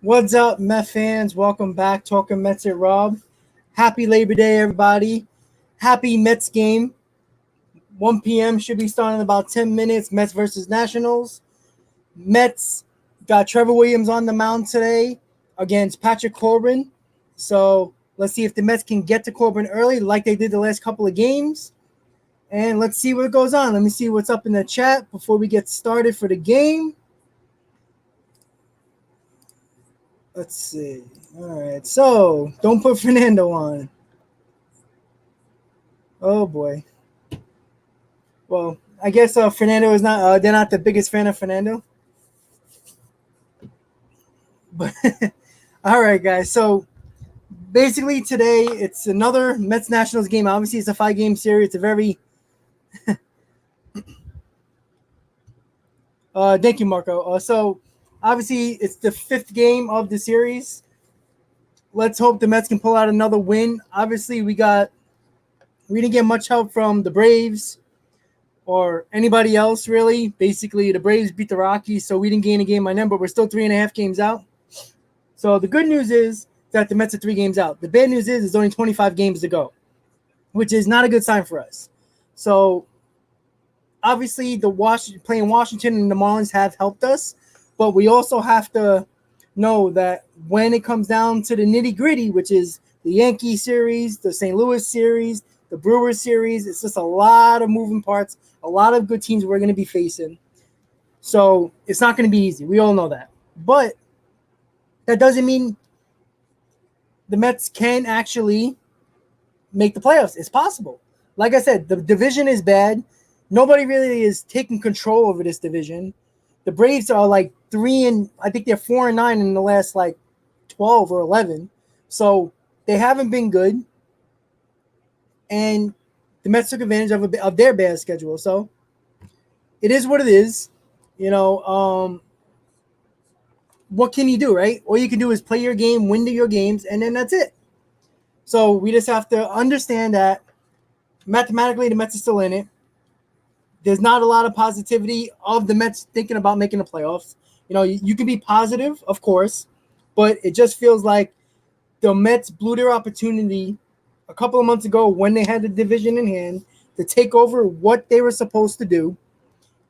What's up, Met fans? Welcome back. Talking Mets at Rob. Happy Labor Day, everybody. Happy Mets game. 1 p.m. should be starting in about 10 minutes. Mets versus Nationals. Mets got Trevor Williams on the mound today against Patrick Corbin. So let's see if the Mets can get to Corbin early like they did the last couple of games. And let's see what goes on. Let me see what's up in the chat before we get started for the game. Let's see. All right. So don't put Fernando on. Oh boy. Well, I guess Fernando is not. They're not the biggest fan of Fernando. But all right, guys. So basically today it's another Mets Nationals game. Obviously, it's a 5-game series. It's a very thank you, Marco. So obviously it's the 5th game of the series. Let's hope the Mets can pull out another win. Obviously, we didn't get much help from the Braves or anybody else, really. Basically, the Braves beat the Rockies, so we didn't gain a game by them, but we're still 3.5 games out. So the good news is that the Mets are 3 games out. The bad news is there's only 25 games to go, which is not a good sign for us. So obviously, playing Washington and the Marlins have helped us, but we also have to know that when it comes down to the nitty-gritty, which is the Yankee series, the St. Louis series, the Brewers series, it's just a lot of moving parts, a lot of good teams we're going to be facing. So it's not going to be easy. We all know that. But that doesn't mean the Mets can actually make the playoffs. It's possible. Like I said, the division is bad. Nobody really is taking control over this division. The Braves are like 3-9 in the last 12 or 11. So they haven't been good. And the Mets took advantage of their bad schedule. So it is what it is. What can you do, right? All you can do is play your game, win your games, and then that's it. So we just have to understand that mathematically the Mets are still in it. There's not a lot of positivity of the Mets thinking about making the playoffs. You can be positive, of course, but it just feels like the Mets blew their opportunity a couple of months ago when they had the division in hand to take over what they were supposed to do.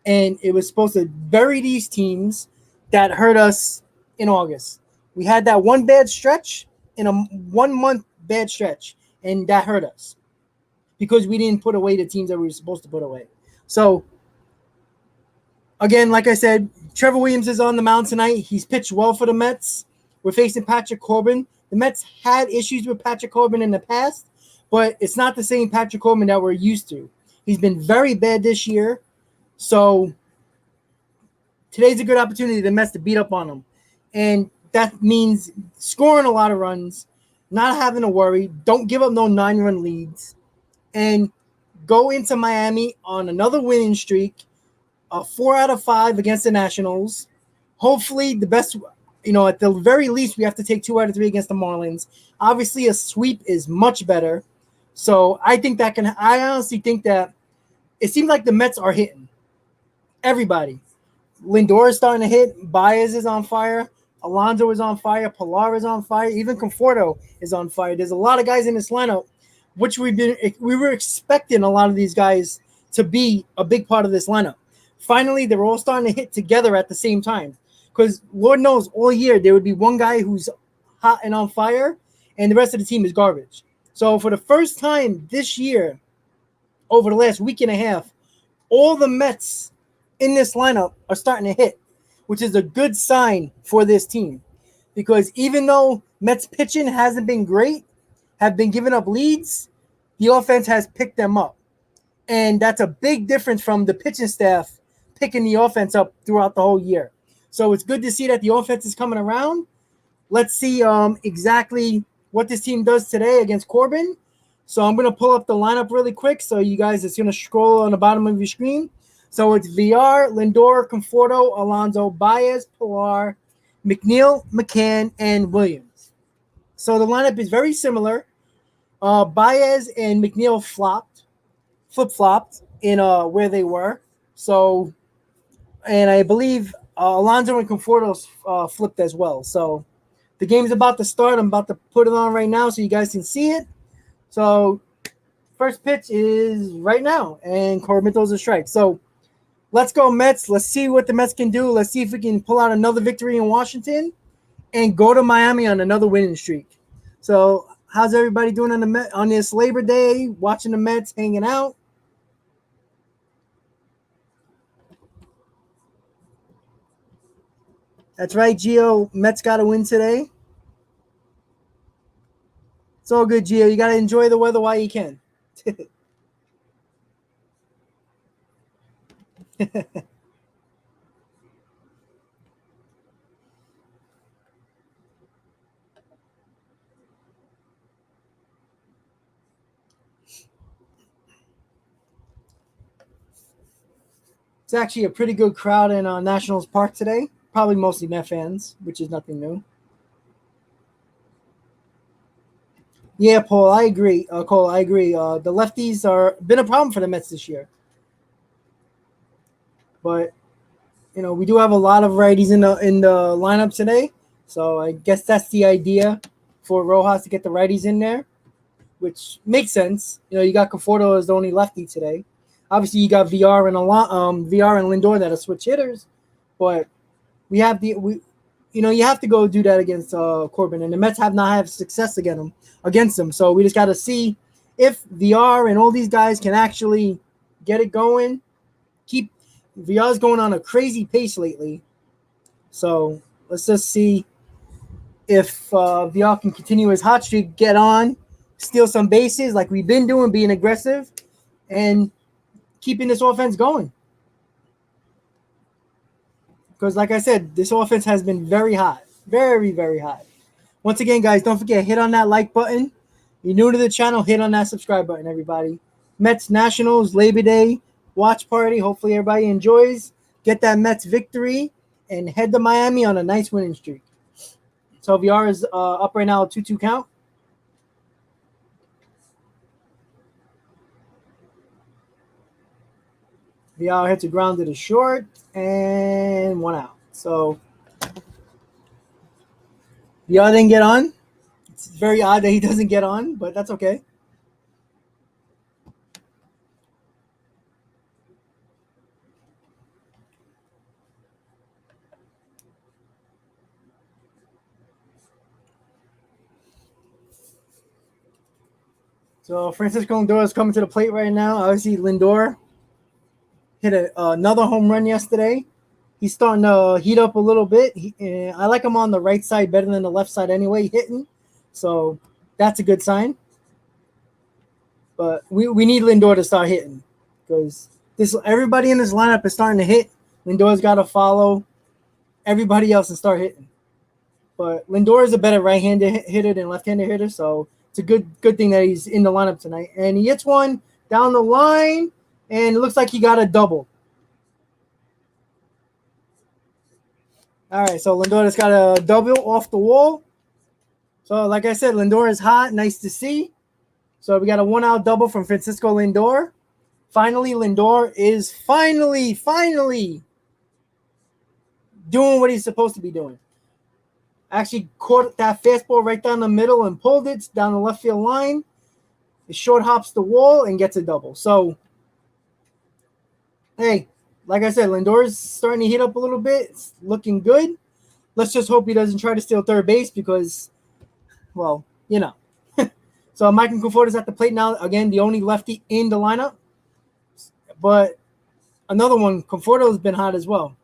And it was supposed to bury these teams that hurt us in August. We had that one bad stretch in a 1-month bad stretch, and that hurt us because we didn't put away the teams that we were supposed to put away. So, again, like I said, Trevor Williams is on the mound tonight. He's pitched well for the Mets. We're facing Patrick Corbin. The Mets had issues with Patrick Corbin in the past, but it's not the same Patrick Corbin that we're used to. He's been very bad this year. So, today's a good opportunity for the Mets to beat up on him. And that means scoring a lot of runs, not having to worry, don't give up no 9-run leads, and go into Miami on another winning streak, 4 out of 5 against the Nationals. Hopefully, the best, at the very least, we have to take 2 out of 3 against the Marlins. Obviously, a sweep is much better. So I honestly think that it seems like the Mets are hitting everybody. Lindor is starting to hit. Baez is on fire. Alonso is on fire. Pilar is on fire. Even Conforto is on fire. There's a lot of guys in this lineup, which we were expecting a lot of these guys to be a big part of this lineup. Finally, they're all starting to hit together at the same time. Because Lord knows, all year there would be one guy who's hot and on fire, and the rest of the team is garbage. So for the first time this year, over the last week and a half, all the Mets in this lineup are starting to hit, which is a good sign for this team. Because even though Mets pitching hasn't been great, have been giving up leads, the offense has picked them up. And that's a big difference from the pitching staff picking the offense up throughout the whole year. So it's good to see that the offense is coming around. Let's see exactly what this team does today against Corbin. So I'm going to pull up the lineup really quick. So you guys, it's going to scroll on the bottom of your screen. So it's VR, Lindor, Conforto, Alonso, Baez, Pilar, McNeil, McCann, and Williams. So the lineup is very similar. Baez and McNeil flip-flopped in where they were. And I believe Alonso and Conforto flipped as well. So the game's about to start. I'm about to put it on right now so you guys can see it. So first pitch is right now, and Corbin throws a strike. So let's go Mets. Let's see what the Mets can do. Let's see if we can pull out another victory in Washington and go to Miami on another winning streak. So how's everybody doing on this Labor Day? Watching the Mets, hanging out. That's right, Gio. Mets got to win today. It's all good, Gio. You got to enjoy the weather while you can. It's actually a pretty good crowd in Nationals Park today. Probably mostly Met fans, which is nothing new. Yeah, Paul, I agree. Cole, I agree. The lefties are been a problem for the Mets this year, but we do have a lot of righties in the lineup today. So I guess that's the idea for Rojas to get the righties in there, which makes sense. You got Conforto as the only lefty today. Obviously, you got VR and Lindor that are switch hitters, but you have to go do that against Corbin, and the Mets have not had success against them. So we just got to see if VR and all these guys can actually get it going. Keep VR's going on a crazy pace lately, so let's just see if VR can continue his hot streak, get on, steal some bases like we've been doing, being aggressive, and keeping this offense going. Because like I said, this offense has been very hot. Very, very hot. Once again, guys, don't forget, hit on that like button. You're new to the channel, hit on that subscribe button, everybody. Mets Nationals, Labor Day, watch party. Hopefully everybody enjoys. Get that Mets victory and head to Miami on a nice winning streak. So VR is up right now, 2-2 count. VR hits a ground to the short and 1 out. So VR didn't get on. It's very odd that he doesn't get on, but that's okay. So Francisco Lindor is coming to the plate right now. Obviously, Lindor hit another home run yesterday. He's starting to heat up a little bit. I like him on the right side better than the left side anyway, hitting. So that's a good sign. But we need Lindor to start hitting because everybody in this lineup is starting to hit. Lindor's got to follow everybody else and start hitting. But Lindor is a better right-handed hitter than left-handed hitter, so it's a good thing that he's in the lineup tonight. And he hits one down the line, and it looks like he got a double. All right, so Lindor just got a double off the wall. So, like I said, Lindor is hot. Nice to see. So, we got a 1-out double from Francisco Lindor. Finally, Lindor is finally doing what he's supposed to be doing. Actually caught that fastball right down the middle and pulled it down the left field line. It short hops the wall and gets a double. So, hey, like I said, Lindor's starting to heat up a little bit. It's looking good. Let's just hope he doesn't try to steal third base because, well, So Michael Conforto's at the plate now. Again, the only lefty in the lineup. But another one, Conforto's been hot as well.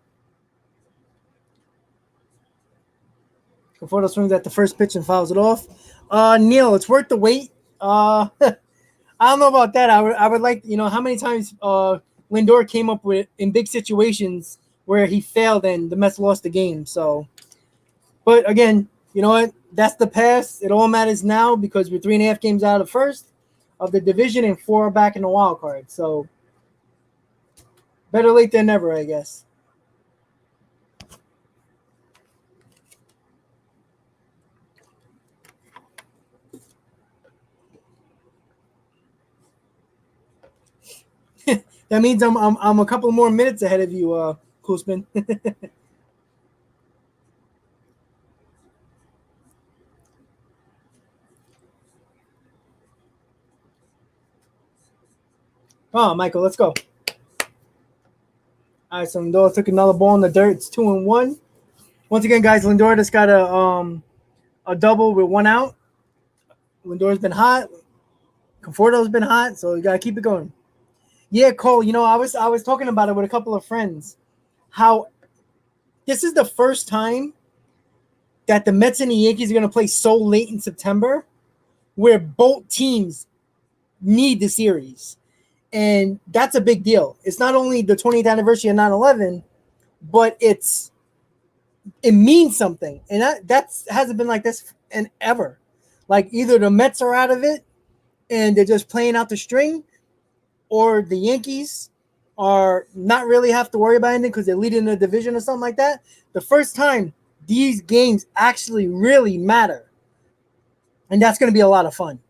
Conforto swings at the first pitch and fouls it off. Neil, it's worth the wait. I don't know about that. I would like, how many times Lindor came up with in big situations where he failed and the Mets lost the game. So, but again, you know what? That's the past. It all matters now because we're 3.5 games out of first of the division and 4 back in the wild card. So, better late than never, I guess. That means I'm a couple more minutes ahead of you, Koosman. Oh, Michael, let's go. All right, so Lindor took another ball in the dirt. It's 2-1. Once again, guys, Lindor just got a double with one out. Lindor's been hot. Conforto's been hot, so you gotta keep it going. Yeah, Cole. I was talking about it with a couple of friends. How this is the first time that the Mets and the Yankees are gonna play so late in September, where both teams need the series, and that's a big deal. It's not only the 20th anniversary of 9/11, but it means something, and that hasn't been like this in ever. Like either the Mets are out of it and they're just playing out the string, or the Yankees are not really have to worry about anything because they're leading the division or something like that. The first time these games actually really matter, and that's going to be a lot of fun.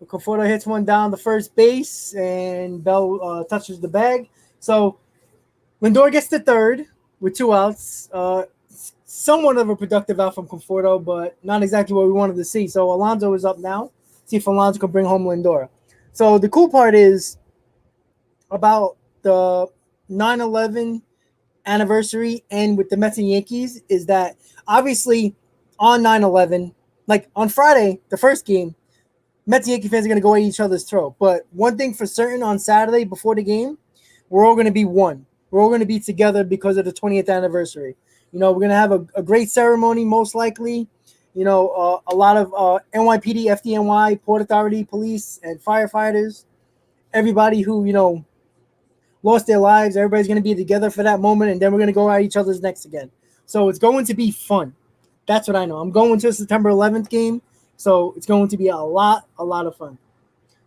Conforto hits one down the first base, and Bell touches the bag. So Lindor gets the third with two outs. Somewhat of a productive out from Conforto, but not exactly what we wanted to see. So Alonso is up now. See if Alonso can bring home Lindor. So the cool part is about the 9/11 anniversary and with the Mets and Yankees is that obviously on 9/11, like on Friday, the first game, Mets and Yankee fans are going to go at each other's throat. But one thing for certain on Saturday before the game, we're all going to be one. We're all going to be together because of the 20th anniversary. We're going to have a great ceremony, most likely. A lot of NYPD, FDNY, Port Authority, police, and firefighters. Everybody who, lost their lives. Everybody's going to be together for that moment, and then we're going to go at each other's necks again. So it's going to be fun. That's what I know. I'm going to a September 11th game, so it's going to be a lot of fun.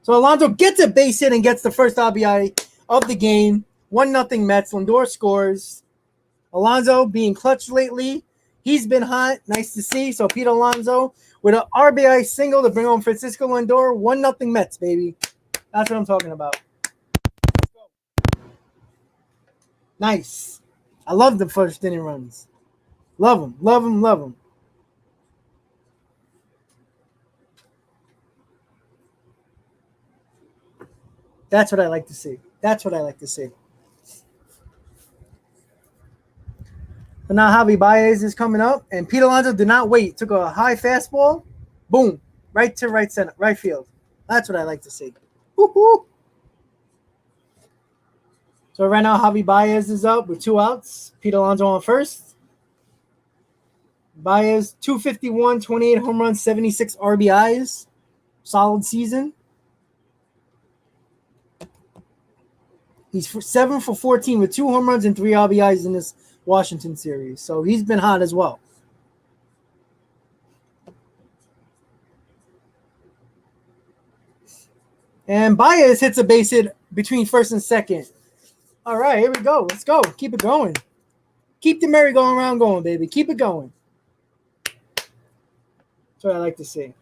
So Alonso gets a base hit and gets the first RBI of the game. 1-0 Mets. Lindor scores. Alonso being clutch lately. He's been hot. Nice to see. So Pete Alonso with an RBI single to bring home Francisco Lindor. 1-0 Mets, baby. That's what I'm talking about. Nice. I love the first inning runs. Love them, love them, love them. That's what I like to see. That's what I like to see. So now Javi Baez is coming up, and Pete Alonso did not wait. Took a high fastball, boom, right to right center, right field. That's what I like to see. Woo-hoo. So right now Javi Baez is up with two outs. Pete Alonso on first. Baez 251, 28 home runs, 76 RBIs. Solid season. He's 7 for 14 with 2 home runs and 3 RBIs in this Washington series. So he's been hot as well. And Baez hits a base hit between first and second. All right, here we go. Let's go. Keep it going. Keep the merry-go-round going, baby. Keep it going. That's what I like to see.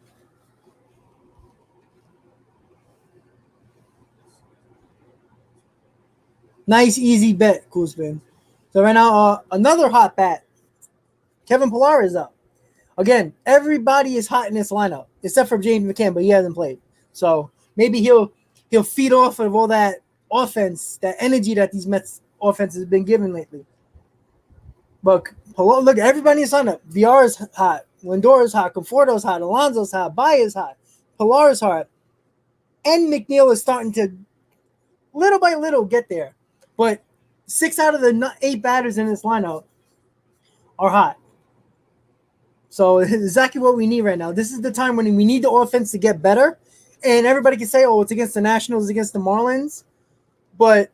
Nice, easy bet, Kuzman. So right now, another hot bat. Kevin Pillar is up. Again, everybody is hot in this lineup, except for James McCann, but he hasn't played. So maybe he'll feed off of all that offense, that energy that these Mets offense has been given lately. But look, everybody is lineup. VR is hot. Lindor is hot. Conforto's hot. Alonso's hot. Baez is hot. Pillar is hot. And McNeil is starting to little by little get there. But 6 out of the 8 batters in this lineup are hot. So it's exactly what we need right now. This is the time when we need the offense to get better. And everybody can say, oh, it's against the Nationals, against the Marlins. But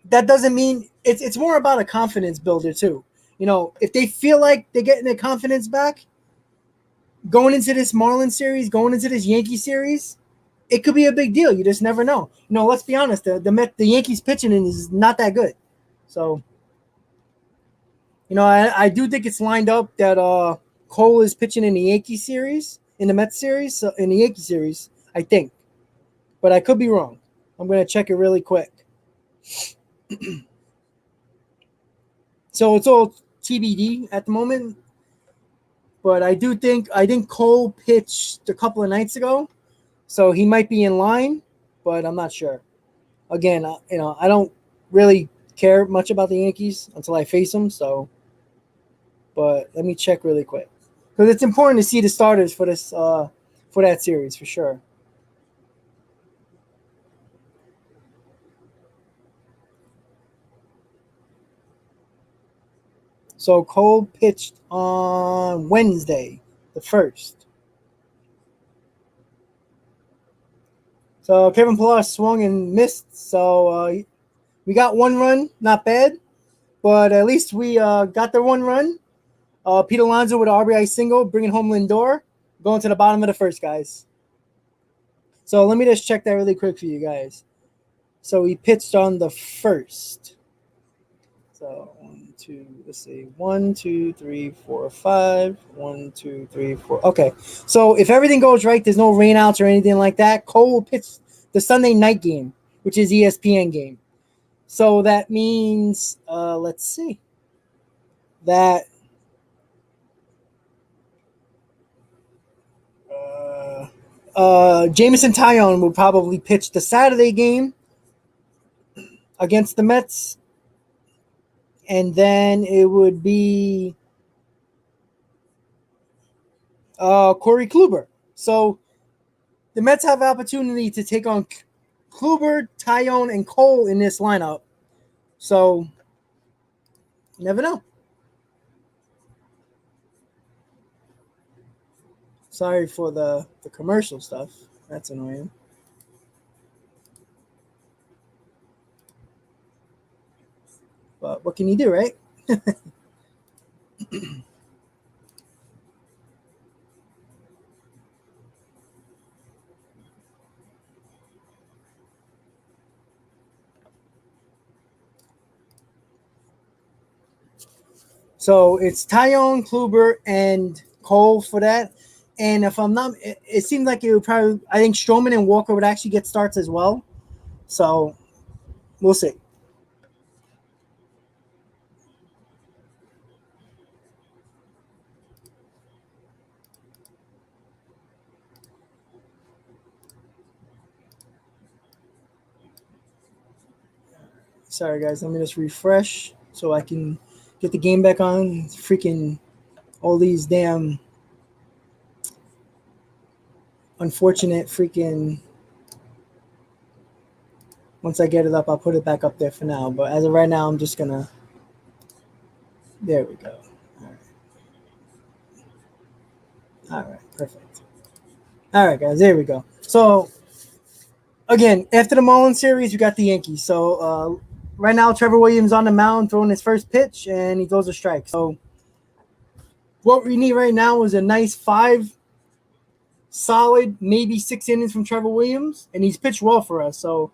that doesn't mean it's more about a confidence builder too. If they feel like they're getting their confidence back, going into this Marlins series, going into this Yankee series, it could be a big deal. You just never know. Let's be honest. The Yankees pitching is not that good. So, I do think it's lined up that Cole is pitching in the Yankee series, in the Mets series, in the Yankee series, I think. But I could be wrong. I'm going to check it really quick. So it's all TBD at the moment. But I think Cole pitched a couple of nights ago, so he might be in line, but I'm not sure. Again, I don't really care much about the Yankees until I face them. So, but let me check really quick because it's important to see the starters for this for that series for sure. So Cole pitched on Wednesday, the first. So Kevin Pillar swung and missed. So we got one run, not bad, but at least we got the one run. Pete Alonso with an RBI single, bringing home Lindor, going to the bottom of the first, guys. So let me just check that really quick for you guys. So he pitched on the first. So 1, 2, let's see, 1, 2, 3, 4, 5. 1, 2, 3, 4. Okay. So if everything goes right, there's no rainouts or anything like that. Cole will pitch the Sunday night game, which is ESPN game. So that means, let's see, that Jameson Taillon will probably pitch the Saturday game against the Mets, and then it would be Corey Kluber. So the Mets have the opportunity to take on Kluber, Taillon, and Cole in this lineup. So you never know. Sorry for the commercial stuff. That's annoying. But what can you do, right? So it's Taillon, Kluber, and Cole for that. And if I'm not, it seems like it would probably, I think Stroman and Walker would actually get starts as well. So we'll see. Sorry, guys. Let me just refresh so I can get the game back on. Freaking all these damn unfortunate freaking. Once I get it up, I'll put it back up there for now. But as of right now, I'm just going to. There we go. All right. Perfect. All right, guys. There we go. So, again, after the Mullins series, we got the Yankees. So, right now, Trevor Williams on the mound throwing his first pitch, and he throws a strike. So, what we need right now is a nice 5 solid, maybe 6 innings from Trevor Williams, and he's pitched well for us. So,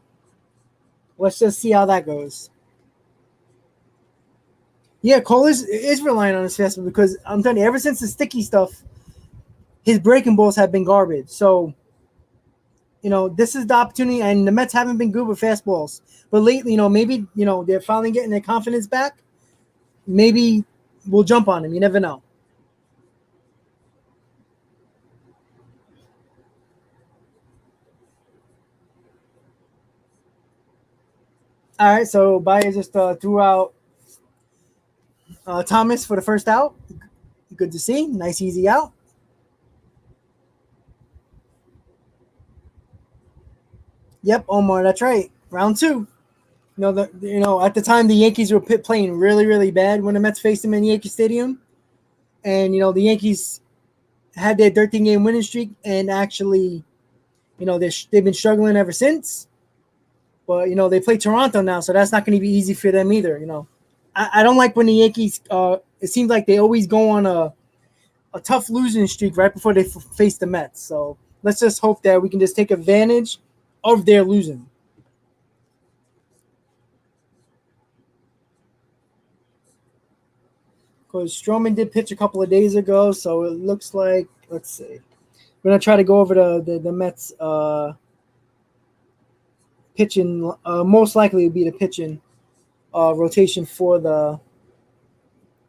let's just see how that goes. Yeah, Cole is relying on his fastball because I'm telling you, ever since the sticky stuff, his breaking balls have been garbage. So, this is the opportunity, and the Mets haven't been good with fastballs. But lately, maybe, they're finally getting their confidence back. Maybe we'll jump on him. You never know. All right, so Baez just threw out Thomas for the first out. Good to see. Nice, easy out. Yep, Omar, that's right. Round 2. At the time the Yankees were playing really, really bad when the Mets faced them in Yankee Stadium, and the Yankees had their 13-game winning streak, and actually, they've been struggling ever since. But they play Toronto now, so that's not going to be easy for them either. I don't like when the Yankees. It seems like they always go on a tough losing streak right before they face the Mets. So let's just hope that we can just take advantage of their losing. Because Stroman did pitch a couple of days ago, so it looks like, let's see. We're going to try to go over the Mets pitching. Most likely it would be the pitching rotation for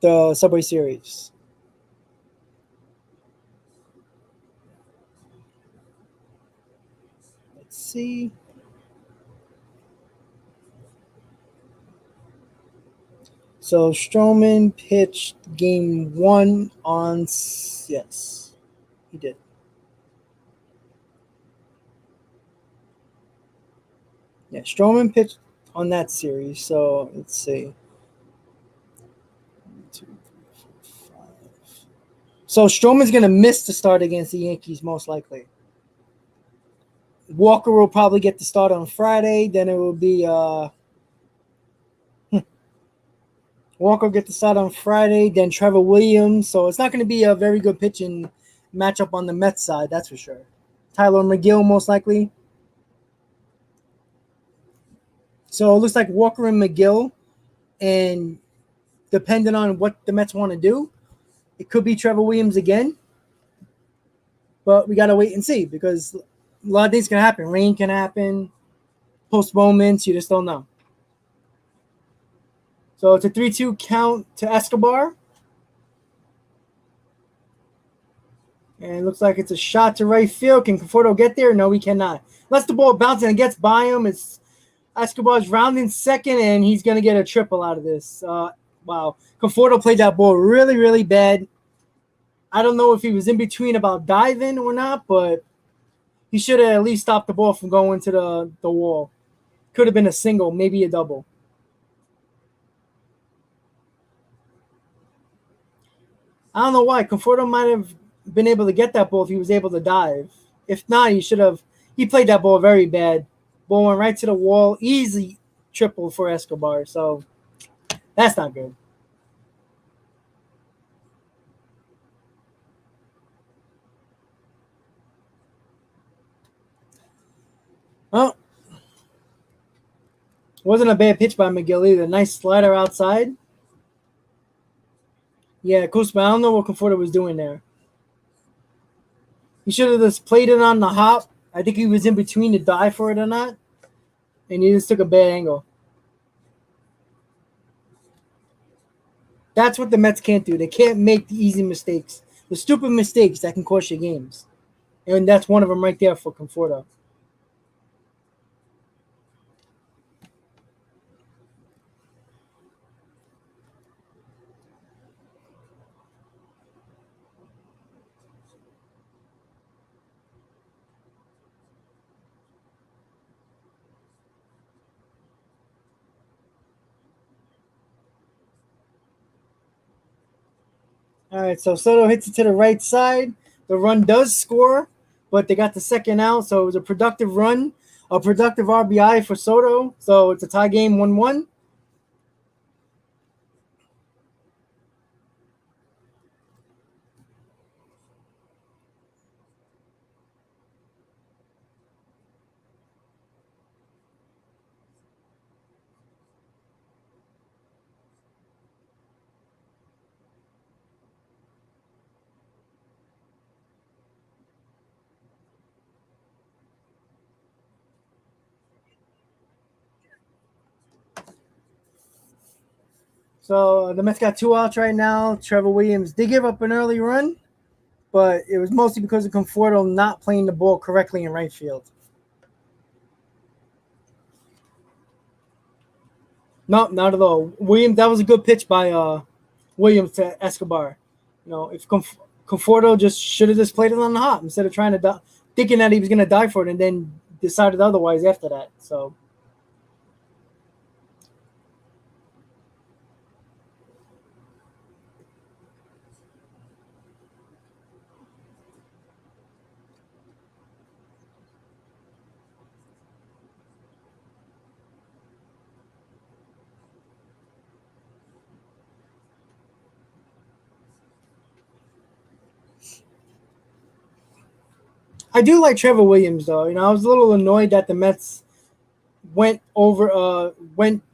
the Subway Series. see. So Stroman pitched game one on. Yes, he did. Yeah, Stroman pitched on that series. So let's see. 2, 3, 4, 5. So Stroman's going to miss the start against the Yankees, most likely. Walker will probably get the start on Friday. Then it will be Walker will get the start on Friday. Then Trevor Williams. So it's not going to be a very good pitching matchup on the Mets side, that's for sure. Tyler McGill, most likely. So it looks like Walker and McGill, and depending on what the Mets want to do, it could be Trevor Williams again. But we got to wait and see because a lot of things can happen. Rain can happen, postponements, you just don't know. So it's a 3-2 count to Escobar. And it looks like it's a shot to right field. Can Conforto get there? No, he cannot. Unless the ball bounces and gets by him, it's Escobar's rounding second, and he's going to get a triple out of this. Wow. Conforto played that ball really, really bad. I don't know if he was in between about diving or not, but he should have at least stopped the ball from going to the wall. Could have been a single, maybe a double. I don't know why. Conforto might have been able to get that ball if he was able to dive. If not, he should have. He played that ball very bad. Ball went right to the wall. Easy triple for Escobar. So that's not good. Oh, wasn't a bad pitch by McGill either. Nice slider outside. Yeah, Kuzma, I don't know what Conforto was doing there. He should have just played it on the hop. I think he was in between to dive for it or not. And he just took a bad angle. That's what the Mets can't do. They can't make the easy mistakes, the stupid mistakes that can cost you games. And that's one of them right there for Conforto. All right, so Soto hits it to the right side. The run does score, but they got the second out, so it was a productive run, a productive RBI for Soto. So it's a tie game 1-1. So the Mets got two outs right now. Trevor Williams did give up an early run, but it was mostly because of Conforto not playing the ball correctly in right field. No, not at all. Williams, that was a good pitch by Williams to Escobar. If Conforto just should have just played it on the hop instead of trying to thinking that he was going to die for it and then decided otherwise after that. So I do like Trevor Williams though. I was a little annoyed that the Mets went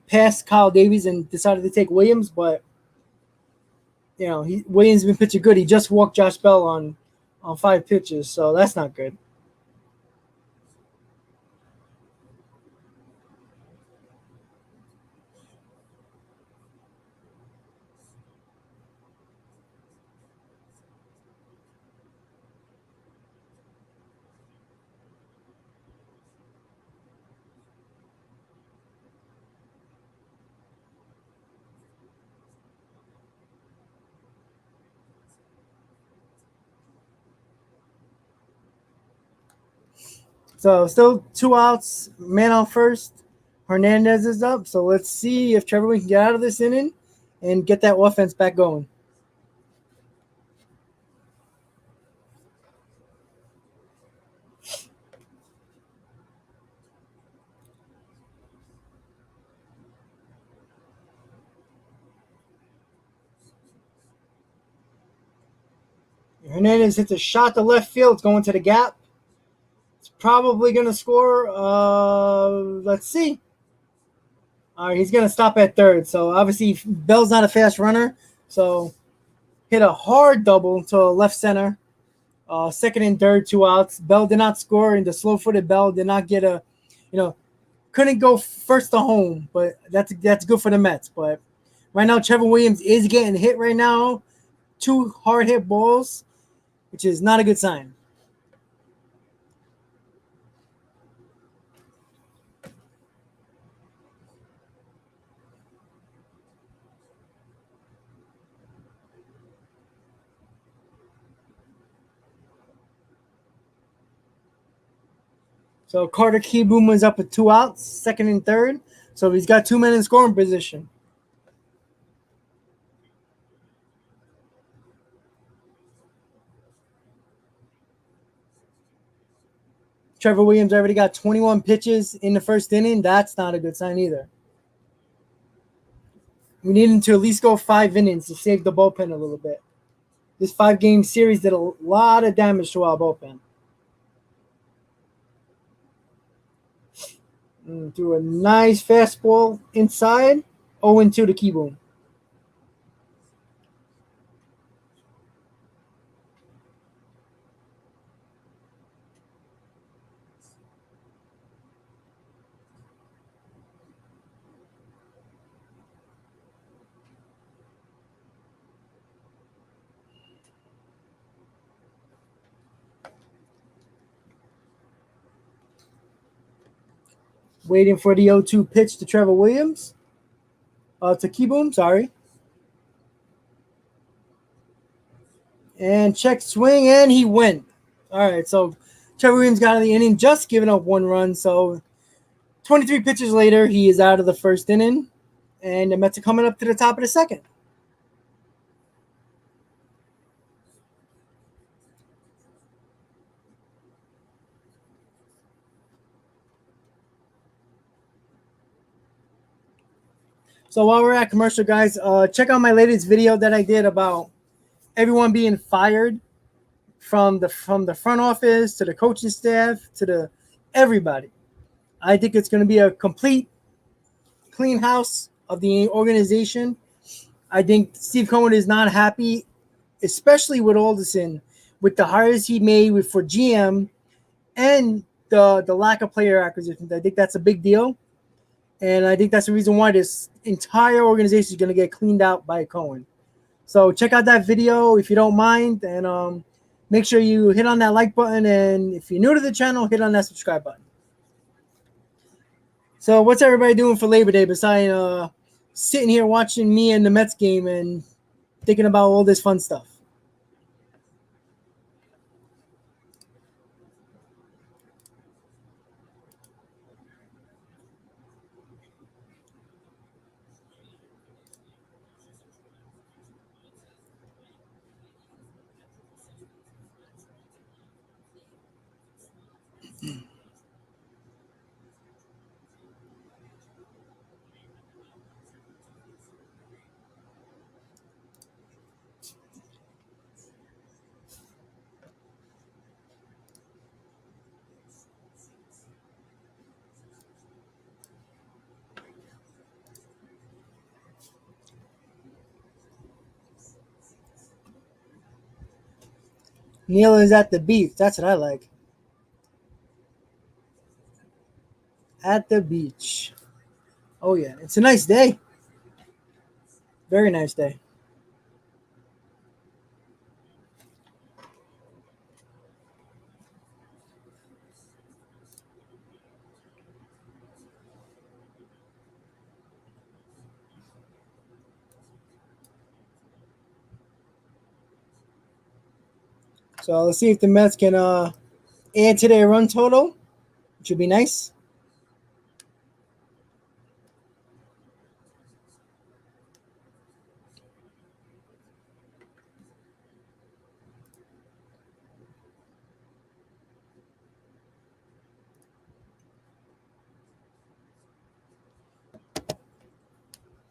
past Kyle Davies and decided to take Williams, but Williams been pitching good. He just walked Josh Bell on 5 pitches, so that's not good. So still 2 outs, man on first. Hernandez is up. So let's see if Trevor Williams can get out of this inning and get that offense back going. Hernandez hits a shot to left field. It's going to the gap. It's probably going to score. Let's see. All right, he's going to stop at third. So obviously Bell's not a fast runner. So hit a hard double to left center. Second and third, 2 outs. Bell did not score, and the slow-footed Bell did not get couldn't go first to home, but that's good for the Mets. But right now, Trevor Williams is getting hit right now. 2 hard hit balls, which is not a good sign. So Carter Kieboom is up with 2 outs, second and third. So he's got 2 men in scoring position. Trevor Williams already got 21 pitches in the first inning. That's not a good sign either. We need him to at least go 5 innings to save the bullpen a little bit. This 5-game series did a lot of damage to our bullpen. Threw a nice fastball inside. 0-2 to Kieboom. Waiting for the 0-2 pitch to Trevor Williams. To Kieboom, sorry. And check swing, and he went. All right, so Trevor Williams got out of the inning, just giving up 1 run. So 23 pitches later, he is out of the first inning, and the Mets are coming up to the top of the second. So while we're at commercial, guys, check out my latest video that I did about everyone being fired from the front office to the coaching staff to the everybody. I think it's going to be a complete clean house of the organization. I think Steve Cohen is not happy, especially with Alderson, with the hires he made for GM and the lack of player acquisitions. I think that's a big deal. And I think that's the reason why this entire organization is going to get cleaned out by Cohen. So check out that video if you don't mind. And make sure you hit on that like button. And if you're new to the channel, hit on that subscribe button. So what's everybody doing for Labor Day besides sitting here watching me and the Mets game and thinking about all this fun stuff? Neil is at the beach. That's what I like. At the beach. Oh, yeah. It's a nice day. Very nice day. So let's see if the Mets can add to their run total. Should be nice.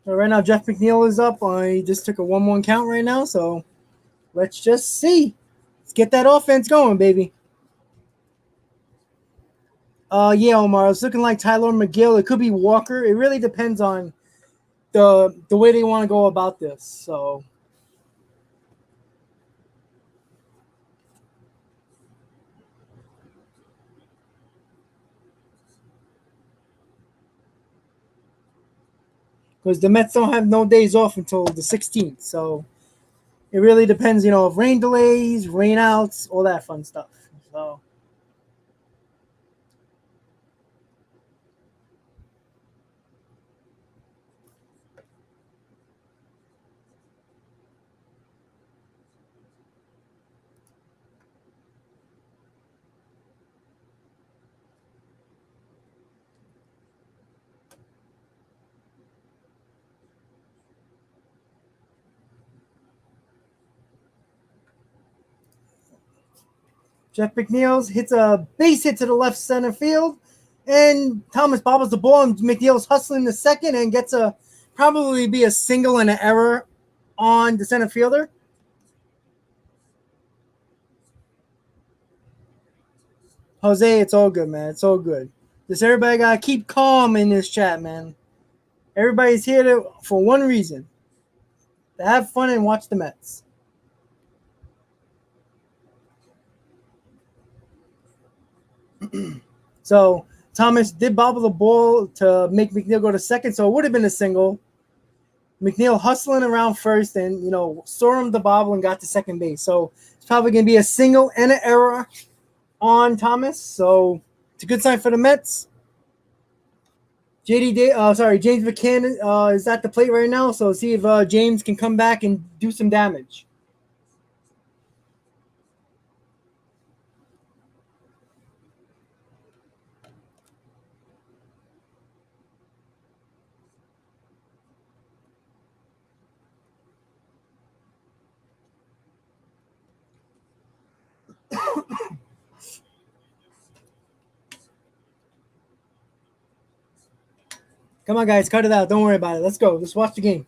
So right now, Jeff McNeil is up. He just took a 1-1 count right now. So let's just see. Let's get that offense going, baby. Yeah, Omar. It's looking like Tyler McGill. It could be Walker. It really depends on the way they want to go about this. So because the Mets don't have no days off until the 16th. So it really depends, of rain delays, rain outs, all that fun stuff. So Jeff McNeil hits a base hit to the left center field, and Thomas bobbles the ball, and McNeil's hustling the second and gets a probably be a single and an error on the center fielder. Jose, it's all good, man. It's all good. Just everybody gotta keep calm in this chat, man. Everybody's here for one reason: to have fun and watch the Mets. So Thomas did bobble the ball to make McNeil go to second, so it would have been a single. McNeil hustling around first and, saw him the bobble and got to second base. So it's probably going to be a single and an error on Thomas. So it's a good sign for the Mets. James McCann is at the plate right now. So see if James can come back and do some damage. Come on, guys, cut it out. Don't worry about it. Let's go. Let's watch the game.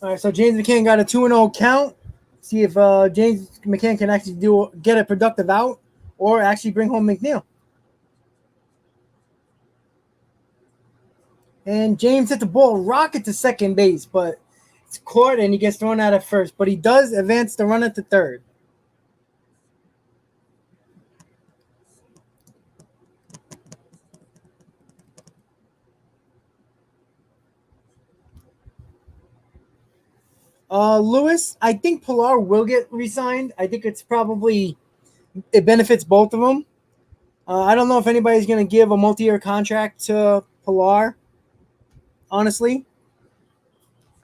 All right, so James McCann got a 2-0 count. See if James McCann can actually get a productive out or actually bring home McNeil. And James hit the ball rocket to second base, but it's caught and he gets thrown out at first. But he does advance the run at the third. Lewis, I think Pilar will get re-signed. I think it benefits both of them. I don't know if anybody's going to give a multi-year contract to Pilar, honestly.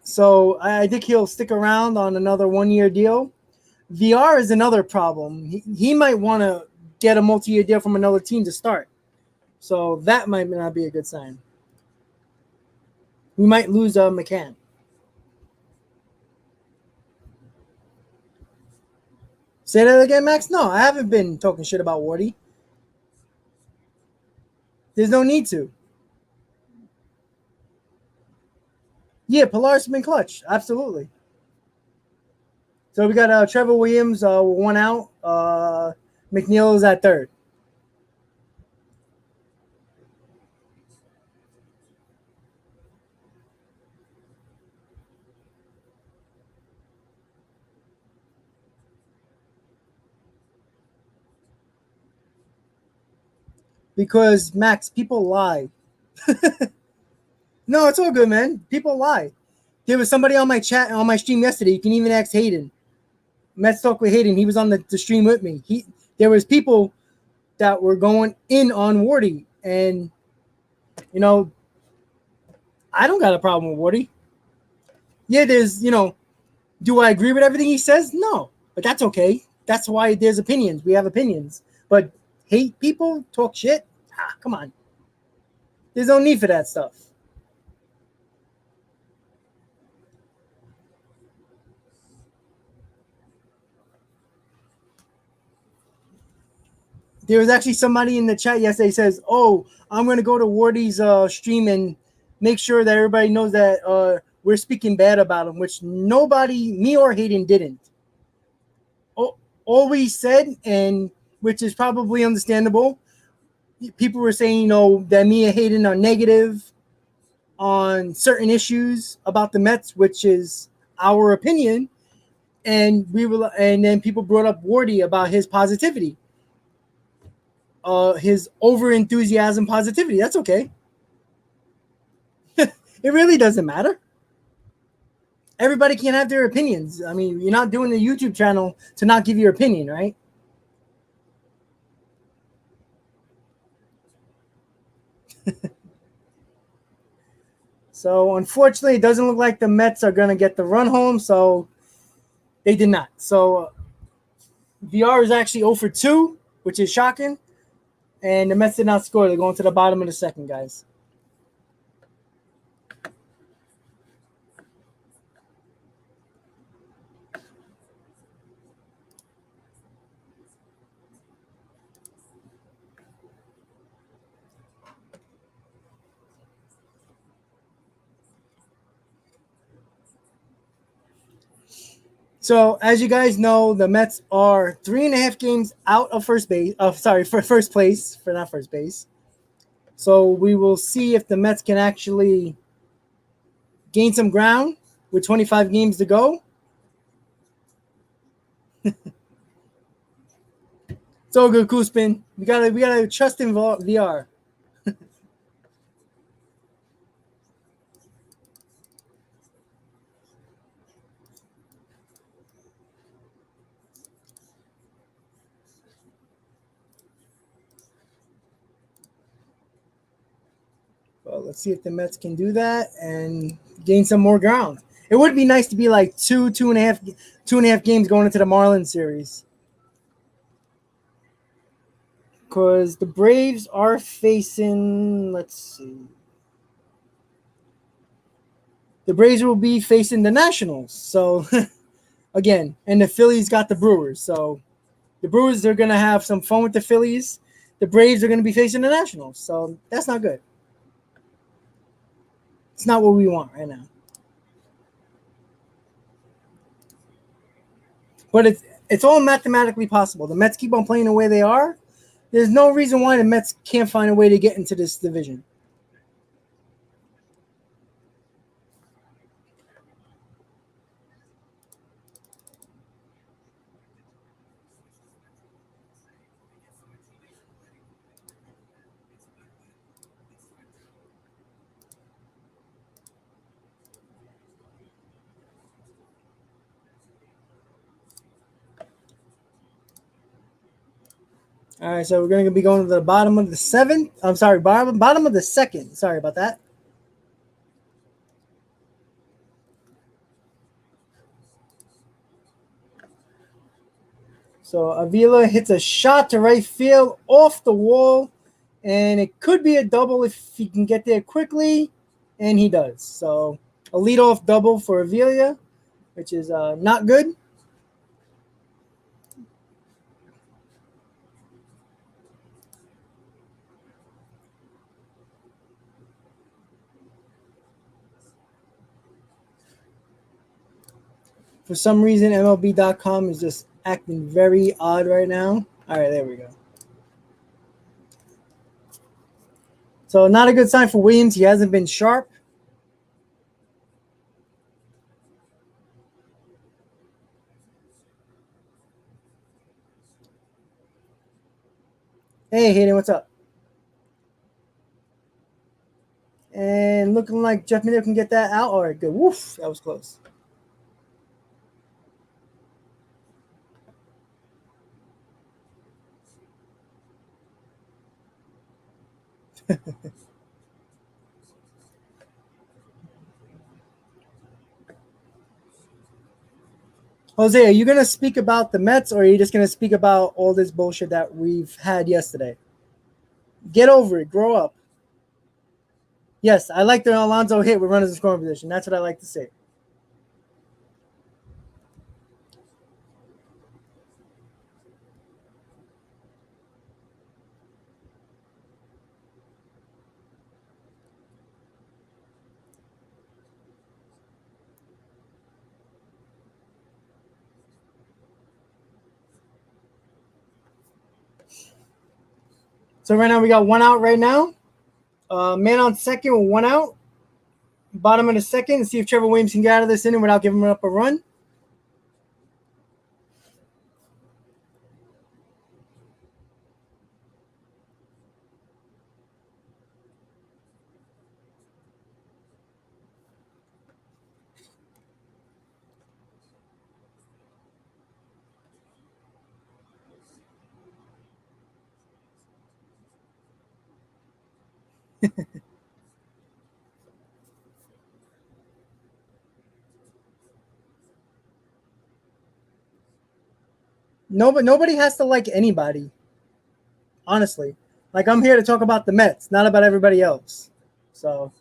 So I think he'll stick around on another 1-year deal. VR is another problem. He might want to get a multi-year deal from another team to start. So that might not be a good sign. We might lose McCann. Say that again, Max? No, I haven't been talking shit about Wardy. There's no need to. Yeah, Pilar's been clutch. Absolutely. So we got Trevor Williams, 1 out. McNeil is at third. Because, Max, people lie. No, it's all good, man. People lie. There was somebody on my stream yesterday. You can even ask Hayden. Mets Talk with Hayden. He was on the stream with me. There was people that were going in on Wardy, and I don't got a problem with Wardy. Yeah, there's do I agree with everything he says? No, but that's okay. That's why there's opinions. We have opinions, but hate people, talk shit. Come on. There's no need for that stuff. There was actually somebody in the chat yesterday says, "Oh, I'm going to go to Wardy's stream and make sure that everybody knows that we're speaking bad about him," which nobody, me or Hayden, didn't. All we said, and which is probably understandable, people were saying, that me and Hayden are negative on certain issues about the Mets, which is our opinion, and then people brought up Wardy about his positivity. His over enthusiasm positivity. That's okay. It really doesn't matter. Everybody can have their opinions. I mean, you're not doing the YouTube channel to not give your opinion, right? So unfortunately, it doesn't look like the Mets are going to get the run home. So they did not. So VR is actually 0 for 2, which is shocking. And the Mets did not score. They're going to the bottom of the second, guys. So as you guys know, the Mets are 3.5 games out of first base. For first place, for not first base. So we will see if the Mets can actually gain some ground with 25 games to go. It's all good, Kuzpin. We gotta trust in VR. Well, let's see if the Mets can do that and gain some more ground. It would be nice to be like two and a half games going into the Marlins series. Because the Braves are facing, let's see. The Braves will be facing the Nationals. So, again, and the Phillies got the Brewers. So, the Brewers are going to have some fun with the Phillies. The Braves are going to be facing the Nationals. So, that's not good. It's not what we want right now. But it's all mathematically possible. The Mets keep on playing the way they are. There's no reason why the Mets can't find a way to get into this division. All right, so we're going to be going to the bottom of the seventh. I'm sorry, bottom of the second. Sorry about that. So Avila hits a shot to right field off the wall, and it could be a double if he can get there quickly, and he does. So a leadoff double for Avila, which is not good. For some reason, MLB.com is just acting very odd right now. All right, there we go. So not a good sign for Williams. He hasn't been sharp. Hey, Hayden, what's up? And looking like Jeff Miller can get that out. All right, good. Woof, that was close. Jose, are you gonna speak about the Mets, or are you just gonna speak about all this bullshit that we've had yesterday? Get over it. Grow up. Yes, I like the Alonso hit with runners in scoring position. That's what I like to say. So right now we got one out right now. Man on second with one out. Bottom of the second. See if Trevor Williams can get out of this inning without giving up a run. Nobody has to like anybody, honestly. Like I'm here to talk about the Mets, not about everybody else. So,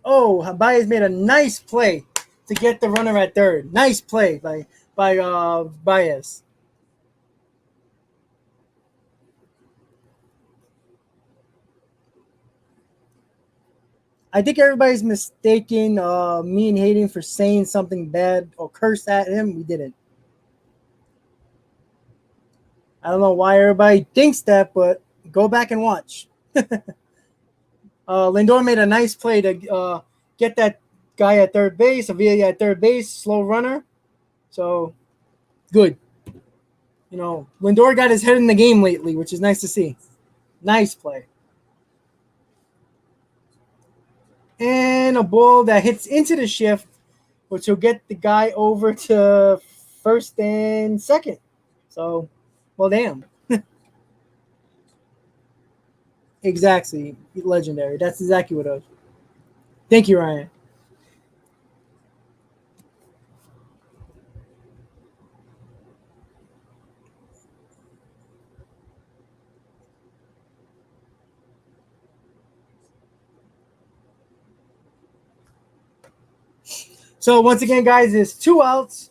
oh, Baez made a nice play to get the runner at third. Nice play by Baez. I think everybody's mistaken me and Hayden for saying something bad or cursed at him. We didn't. I don't know why everybody thinks that, but go back and watch. Lindor made a nice play to get that guy at third base, Avila at third base, slow runner. So good. Lindor got his head in the game lately, which is nice to see. Nice play. And a ball that hits into the shift, which will get the guy over to first and second. So, well, damn. Exactly. Legendary. That's exactly what it was. Thank you, Ryan. So, once again, guys, it's 2 outs.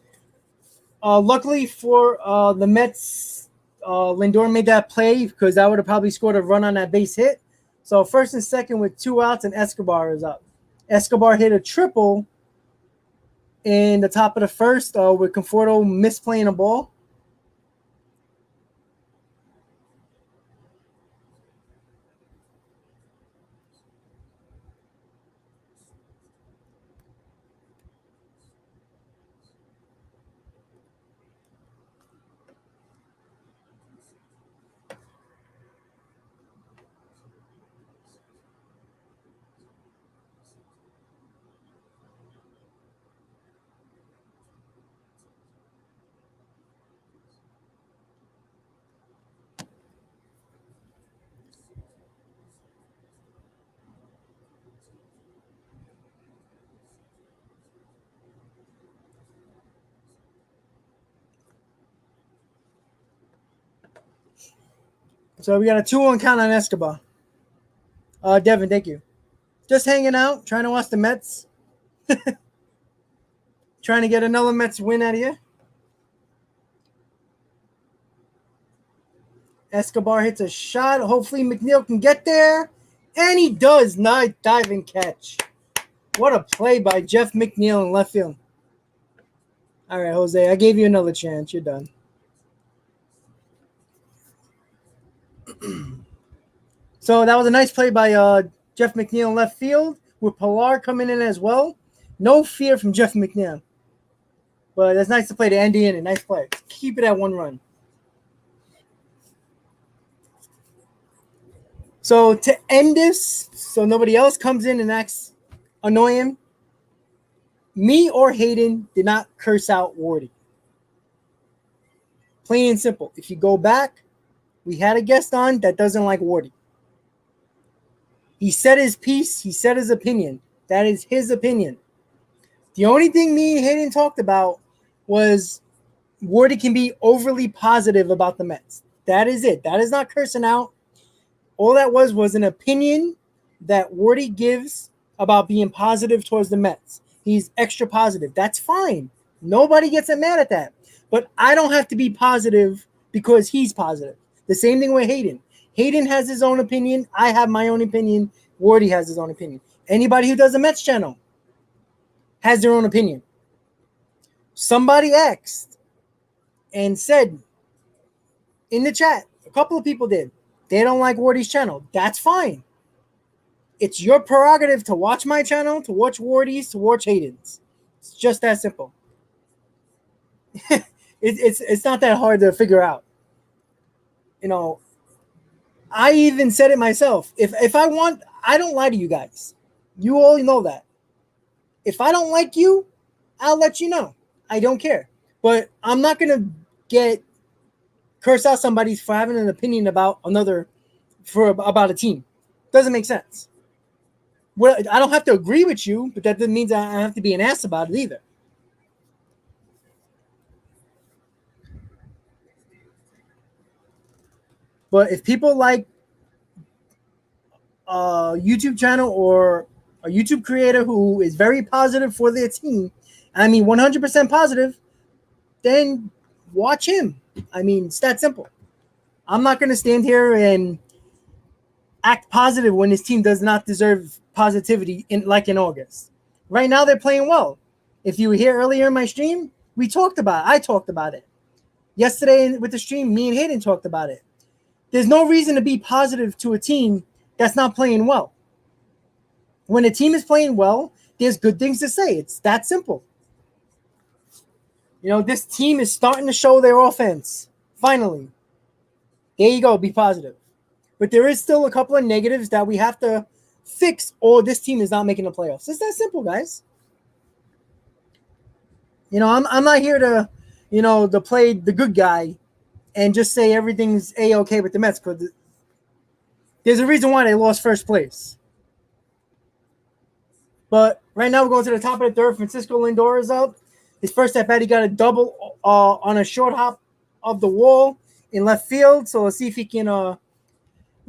Luckily for the Mets, Lindor made that play because I would have probably scored a run on that base hit. So, first and second with 2 outs, and Escobar is up. Escobar hit a triple in the top of the first with Conforto misplaying a ball. So we got a 2-1 count on Escobar. Devin, thank you. Just hanging out, trying to watch the Mets. Trying to get another Mets win out of you. Escobar hits a shot. Hopefully McNeil can get there. And he does. Nice diving catch. What a play by Jeff McNeil in left field. All right, Jose, I gave you another chance. You're done. So that was a nice play by Jeff McNeil in left field with Pilar coming in as well. No fear from Jeff McNeil. But it's nice to play to end the inning. Nice play. Keep it at 1 run. So to end this, so nobody else comes in and acts annoying, me or Hayden did not curse out Wardy. Plain and simple. If you go back, we had a guest on that doesn't like Wardy. He said his piece. He said his opinion. That is his opinion. The only thing me and Hayden talked about was Wardy can be overly positive about the Mets. That is it. That is not cursing out. All that was an opinion that Wardy gives about being positive towards the Mets. He's extra positive. That's fine. Nobody gets mad at that. But I don't have to be positive because he's positive. The same thing with Hayden. Hayden has his own opinion. I have my own opinion. Wardy has his own opinion. Anybody who does a Mets channel has their own opinion. Somebody asked and said in the chat, a couple of people did, they don't like Wardy's channel. That's fine. It's your prerogative to watch my channel, to watch Wardy's, to watch Hayden's. It's just that simple. It's not that hard to figure out. You know, I even said it myself. If I want, I don't lie to you guys. You all know that. If I don't like you, I'll let you know. I don't care. But I'm not gonna curse out somebody for having an opinion about about a team. Doesn't make sense. Well, I don't have to agree with you, but that doesn't mean I have to be an ass about it either. But if people like a YouTube channel or a YouTube creator who is very positive for their team, I mean 100% positive, then watch him. I mean, it's that simple. I'm not going to stand here and act positive when his team does not deserve positivity in August. Right now they're playing well. If you were here earlier in my stream, I talked about it. Yesterday with the stream, me and Hayden talked about it. There's no reason to be positive to a team that's not playing well. When a team is playing well, there's good things to say. It's that simple. You know, this team is starting to show their offense. Finally. There you go. Be positive. But there is still a couple of negatives that we have to fix, or this team is not making the playoffs. It's that simple, guys. You know, I'm not here to, to play the good guy and just say everything's A-okay with the Mets, because there's a reason why they lost first place. But right now we're going to the top of the third. Francisco Lindor is up. His first at bat, he got a double on a short hop of the wall in left field. So let's see if he can. Let's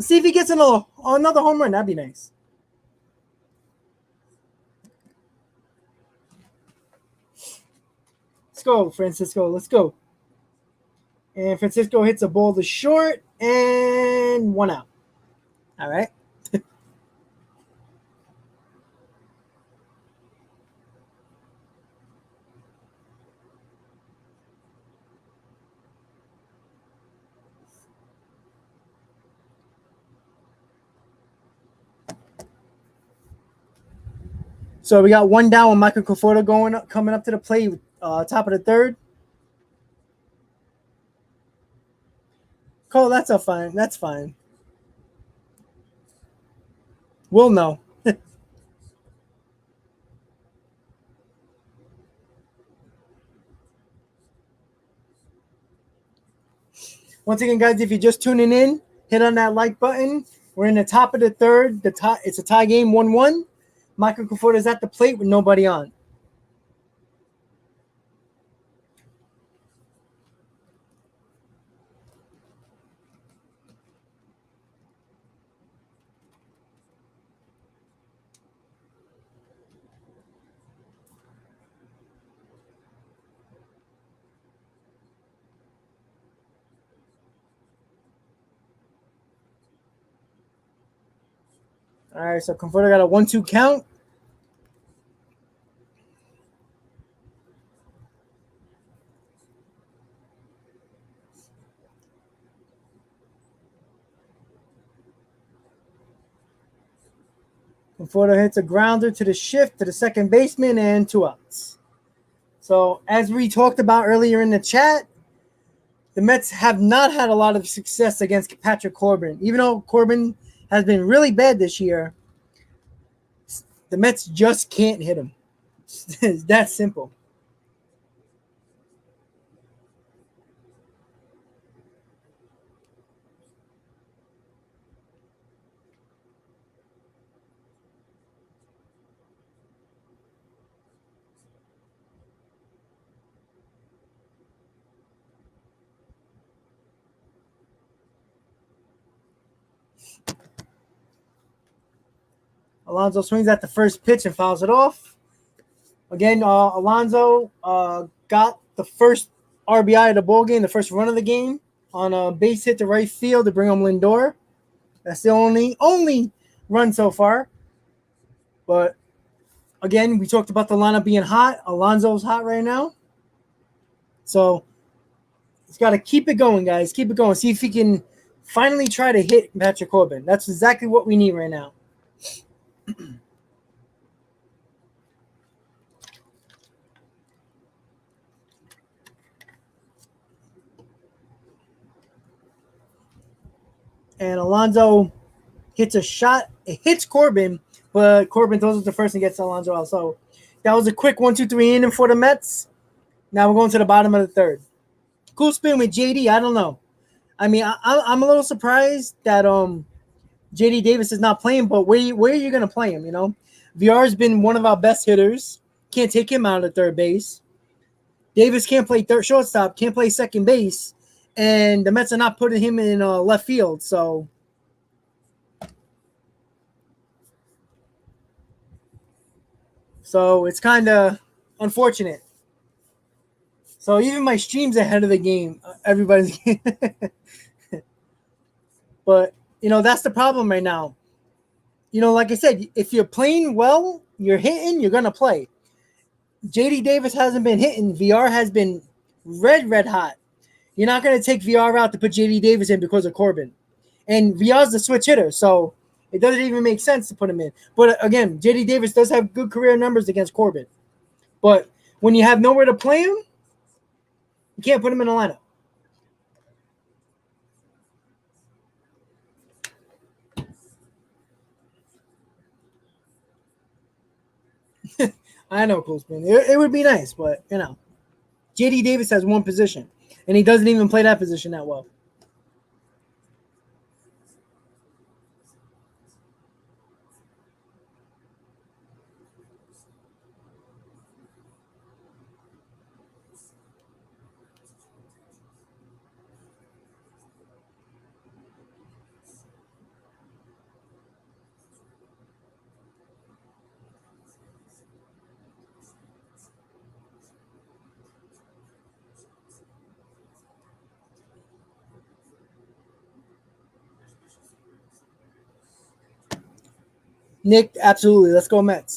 see if he gets another home run. That'd be nice. Let's go, Francisco. Let's go. And Francisco hits a ball to short and 1 out. All right. So we got 1 down with Michael Conforto coming up to the plate, top of the third. Cole, that's fine. That's fine. We'll know. Once again, guys, if you're just tuning in, hit on that like button. We're in the top of the third. It's a tie game, 1-1. Michael Conforto is at the plate with nobody on. All right, so Conforto got a 1-2 count. Conforto hits a grounder to the shift to the second baseman and 2 outs. So as we talked about earlier in the chat, the Mets have not had a lot of success against Patrick Corbin. Even though Corbin has been really bad this year, the Mets just can't hit him. It's that simple. Alonso swings at the first pitch and fouls it off. Again, Alonso got the first RBI of the ball game, the first run of the game, on a base hit to right field to bring home Lindor. That's the only run so far. But again, we talked about the lineup being hot. Alonso's hot right now. So he's got to keep it going, guys. Keep it going. See if he can finally try to hit Patrick Corbin. That's exactly what we need right now. And Alonso hits a shot. It hits Corbin, but Corbin throws it to first and gets Alonso out. So that was a quick 1-2-3 inning for the Mets. Now we're going to the bottom of the third. Cool spin with JD. I don't know. I mean, I'm a little surprised that JD Davis is not playing, but where are you going to play him? You know, VR's been one of our best hitters. Can't take him out of third base. Davis can't play third shortstop, can't play second base, and the Mets are not putting him in left field. So it's kind of unfortunate. So even my stream's ahead of the game. Everybody's but that's the problem right now. Like I said, if you're playing well, you're hitting, you're gonna play. JD Davis hasn't been hitting. VR has been red hot. You're not gonna take VR out to put JD Davis in because of Corbin. And VR's the switch hitter, so it doesn't even make sense to put him in. But again, JD Davis does have good career numbers against Corbin. But when you have nowhere to play him, you can't put him in a lineup. I know, cool spin. It would be nice, but JD Davis has one position, and he doesn't even play that position that well. Nick, absolutely. Let's go Mets.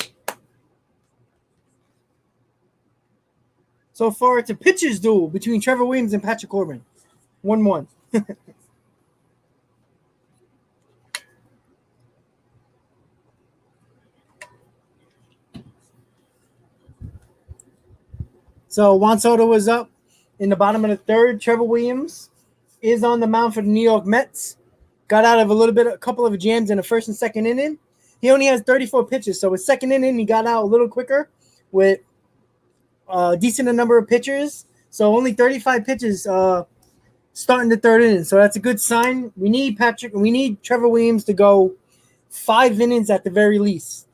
So far, it's a pitcher's duel between Trevor Williams and Patrick Corbin. 1-1. So Juan Soto was up in the bottom of the third. Trevor Williams is on the mound for the New York Mets. Got out of a couple of jams in the first and second inning. He only has 34 pitches, so his second inning he got out a little quicker with a decent number of pitchers. So only 35 pitches starting the third inning. So that's a good sign. We need Trevor Williams to go 5 innings at the very least.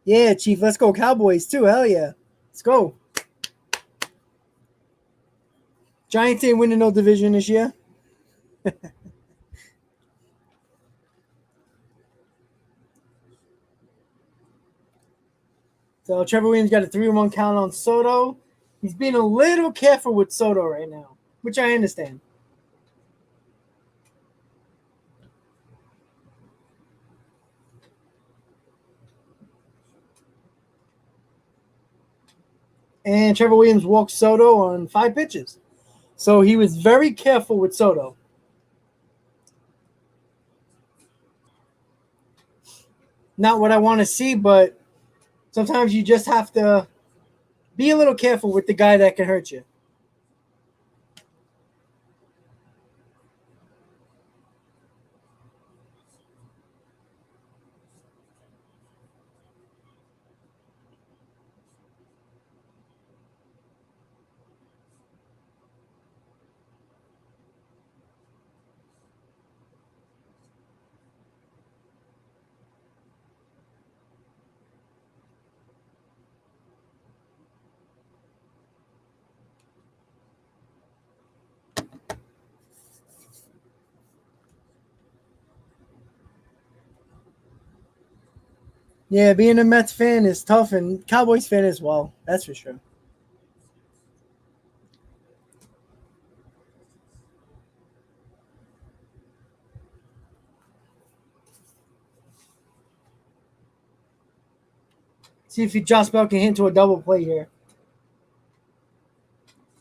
Yeah, Chief. Let's go Cowboys too. Hell yeah. Let's go. Giants ain't winning no division this year. So Trevor Williams got a 3-1 count on Soto. He's being a little careful with Soto right now, which I understand. And Trevor Williams walked Soto on 5 pitches. So he was very careful with Soto. Not what I want to see, but sometimes you just have to be a little careful with the guy that can hurt you. Yeah, being a Mets fan is tough, and Cowboys fan as well. That's for sure. See if Josh Bell can hit into a double play here.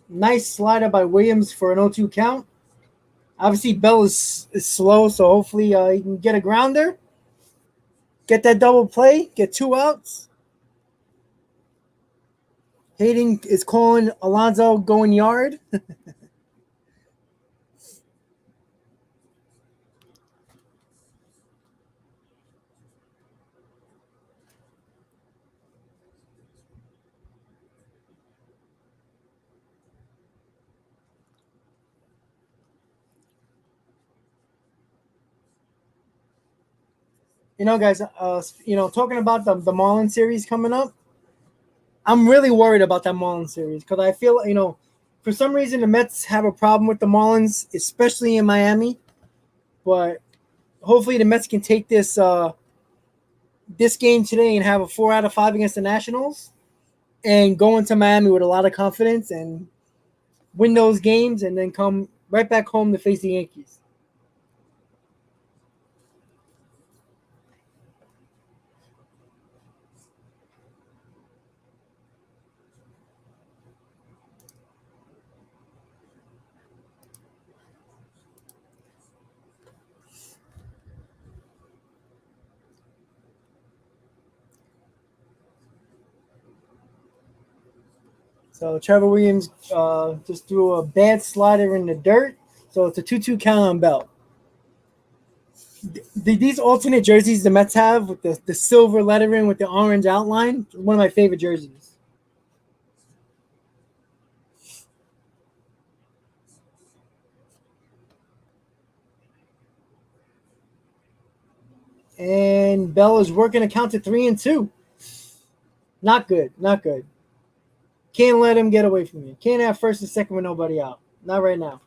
Nice slider by Williams for an 0-2 count. Obviously, Bell is slow, so hopefully he can get a grounder, get that double play, get 2 outs. Hayden is calling Alonso going yard. Guys, talking about the Marlins series coming up, I'm really worried about that Marlins series because I feel, for some reason the Mets have a problem with the Marlins, especially in Miami. But hopefully the Mets can take this game today and have a 4 out of 5 against the Nationals and go into Miami with a lot of confidence and win those games and then come right back home to face the Yankees. So Trevor Williams just threw a bad slider in the dirt. So it's a 2-2 count on Bell. These alternate jerseys the Mets have with the silver lettering with the orange outline, one of my favorite jerseys. And Bell is working a count to 3-2. Not good. Not good. Can't let him get away from you. Can't have first and second with nobody out. Not right now.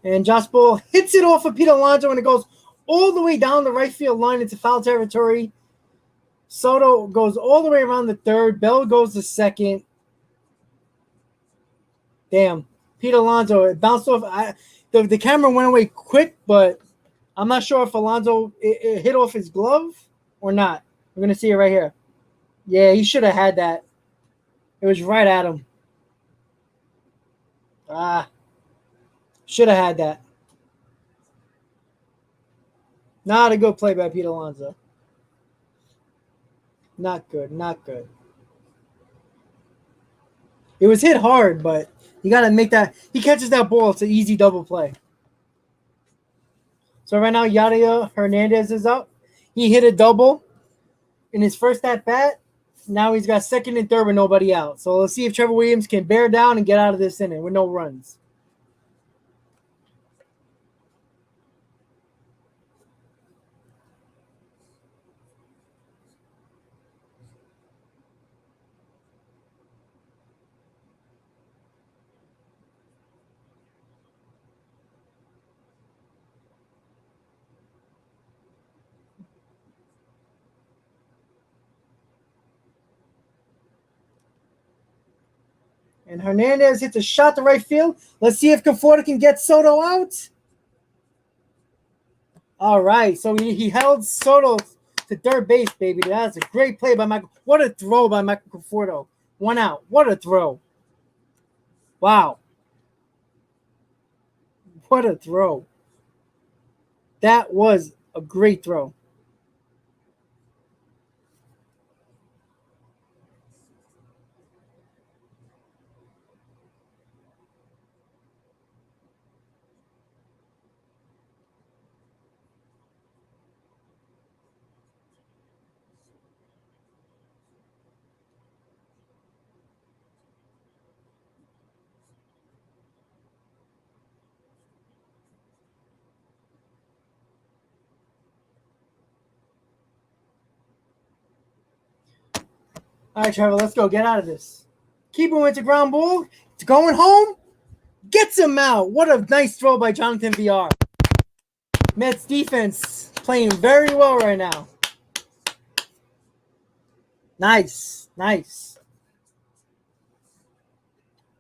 And Josh Ball hits it off of Pete Alonso and it goes all the way down the right field line into foul territory. Soto goes all the way around the third. Bell goes to second. Damn. Pete Alonso, it bounced off. The camera went away quick, but I'm not sure if Alonso it hit off his glove or not. We're going to see it right here. Yeah, he should have had that. It was right at him. Ah, should have had that. Not a good play by Pete Alonso. Not good. Not good. It was hit hard, but you got to make that. He catches that ball. It's an easy double play. So right now, Yadier Hernandez is up. He hit a double in his first at bat. Now he's got second and third with nobody out. So let's see if Trevor Williams can bear down and get out of this inning with no runs. And Hernandez hits a shot to right field. Let's see if Conforto can get Soto out. All right. So he held Soto to third base, baby. That's a great play by Michael. What a throw by Michael Conforto. 1 out. What a throw. Wow. What a throw. That was a great throw. All right, Trevor, let's go. Get out of this. Keeper went to ground ball. It's going home. Gets him out. What a nice throw by Jonathan VR. Mets defense playing very well right now. Nice.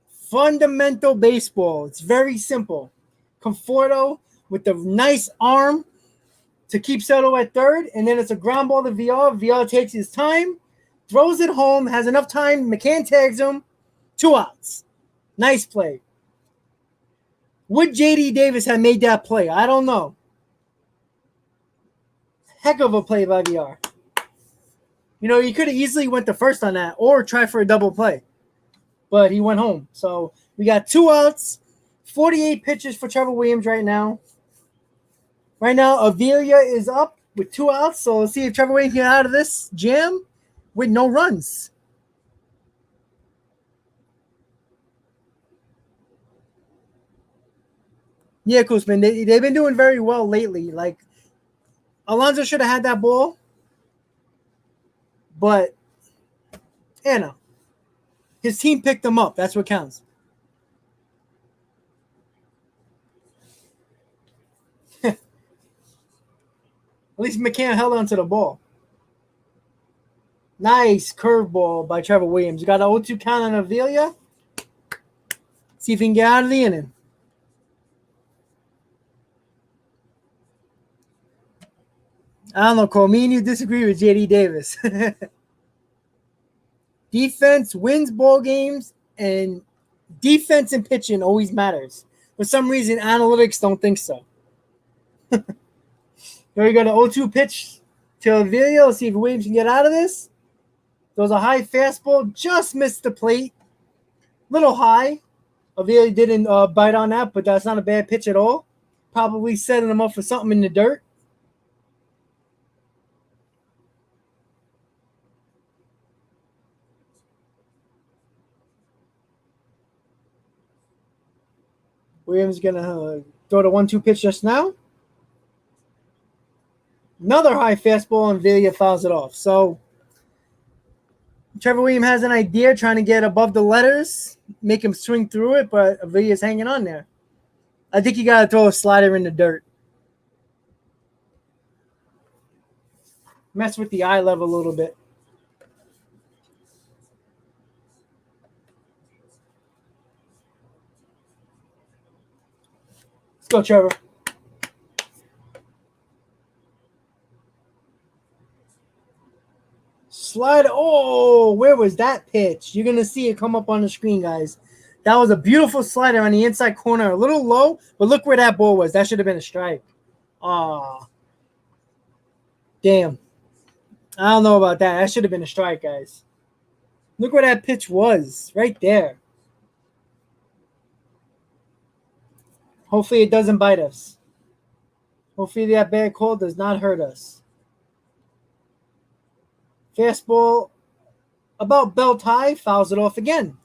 Fundamental baseball. It's very simple. Conforto with the nice arm to keep Soto at third, and then it's a ground ball to VR. VR takes his time, throws it home, has enough time. McCann tags him. 2 outs. Nice play. Would J.D. Davis have made that play? I don't know. Heck of a play by VR. You know, he could have easily went to first on that or tried for a double play. But he went home. So we got 2 outs, 48 pitches for Trevor Williams right now. Right now, Avila is up with 2 outs. So let's see if Trevor Williams can get out of this jam with no runs. Yeah, Koosman, they've been doing very well lately. Like, Alonso should have had that ball. But, Anna, his team picked him up. That's what counts. At least McCann held on to the ball. Nice curveball by Trevor Williams. You got an 0-2 count on Avila. See if he can get out of the inning. I don't know, Cole. Me and you disagree with J.D. Davis. Defense wins ball games, and defense and pitching always matters. For some reason, analytics don't think so. Here we go, the 0-2 pitch to Avila. Let's see if Williams can get out of this. Throws a high fastball. Just missed the plate. Little high. Avila didn't bite on that, but that's not a bad pitch at all. Probably setting him up for something in the dirt. Williams going to throw the 1-2 pitch just now. Another high fastball, and Avila fouls it off. So Trevor Williams has an idea trying to get above the letters, make him swing through it, but Avila's hanging on there. I think you got to throw a slider in the dirt. Mess with the eye level a little bit. Let's go, Trevor. Slide. Oh, where was that pitch? You're going to see it come up on the screen, guys. That was a beautiful slider on the inside corner. A little low, but look where that ball was. That should have been a strike. Aw. Damn. I don't know about that. That should have been a strike, guys. Look where that pitch was. Right there. Hopefully it doesn't bite us. Hopefully that bad call does not hurt us. Fastball about belt high, fouls it off again.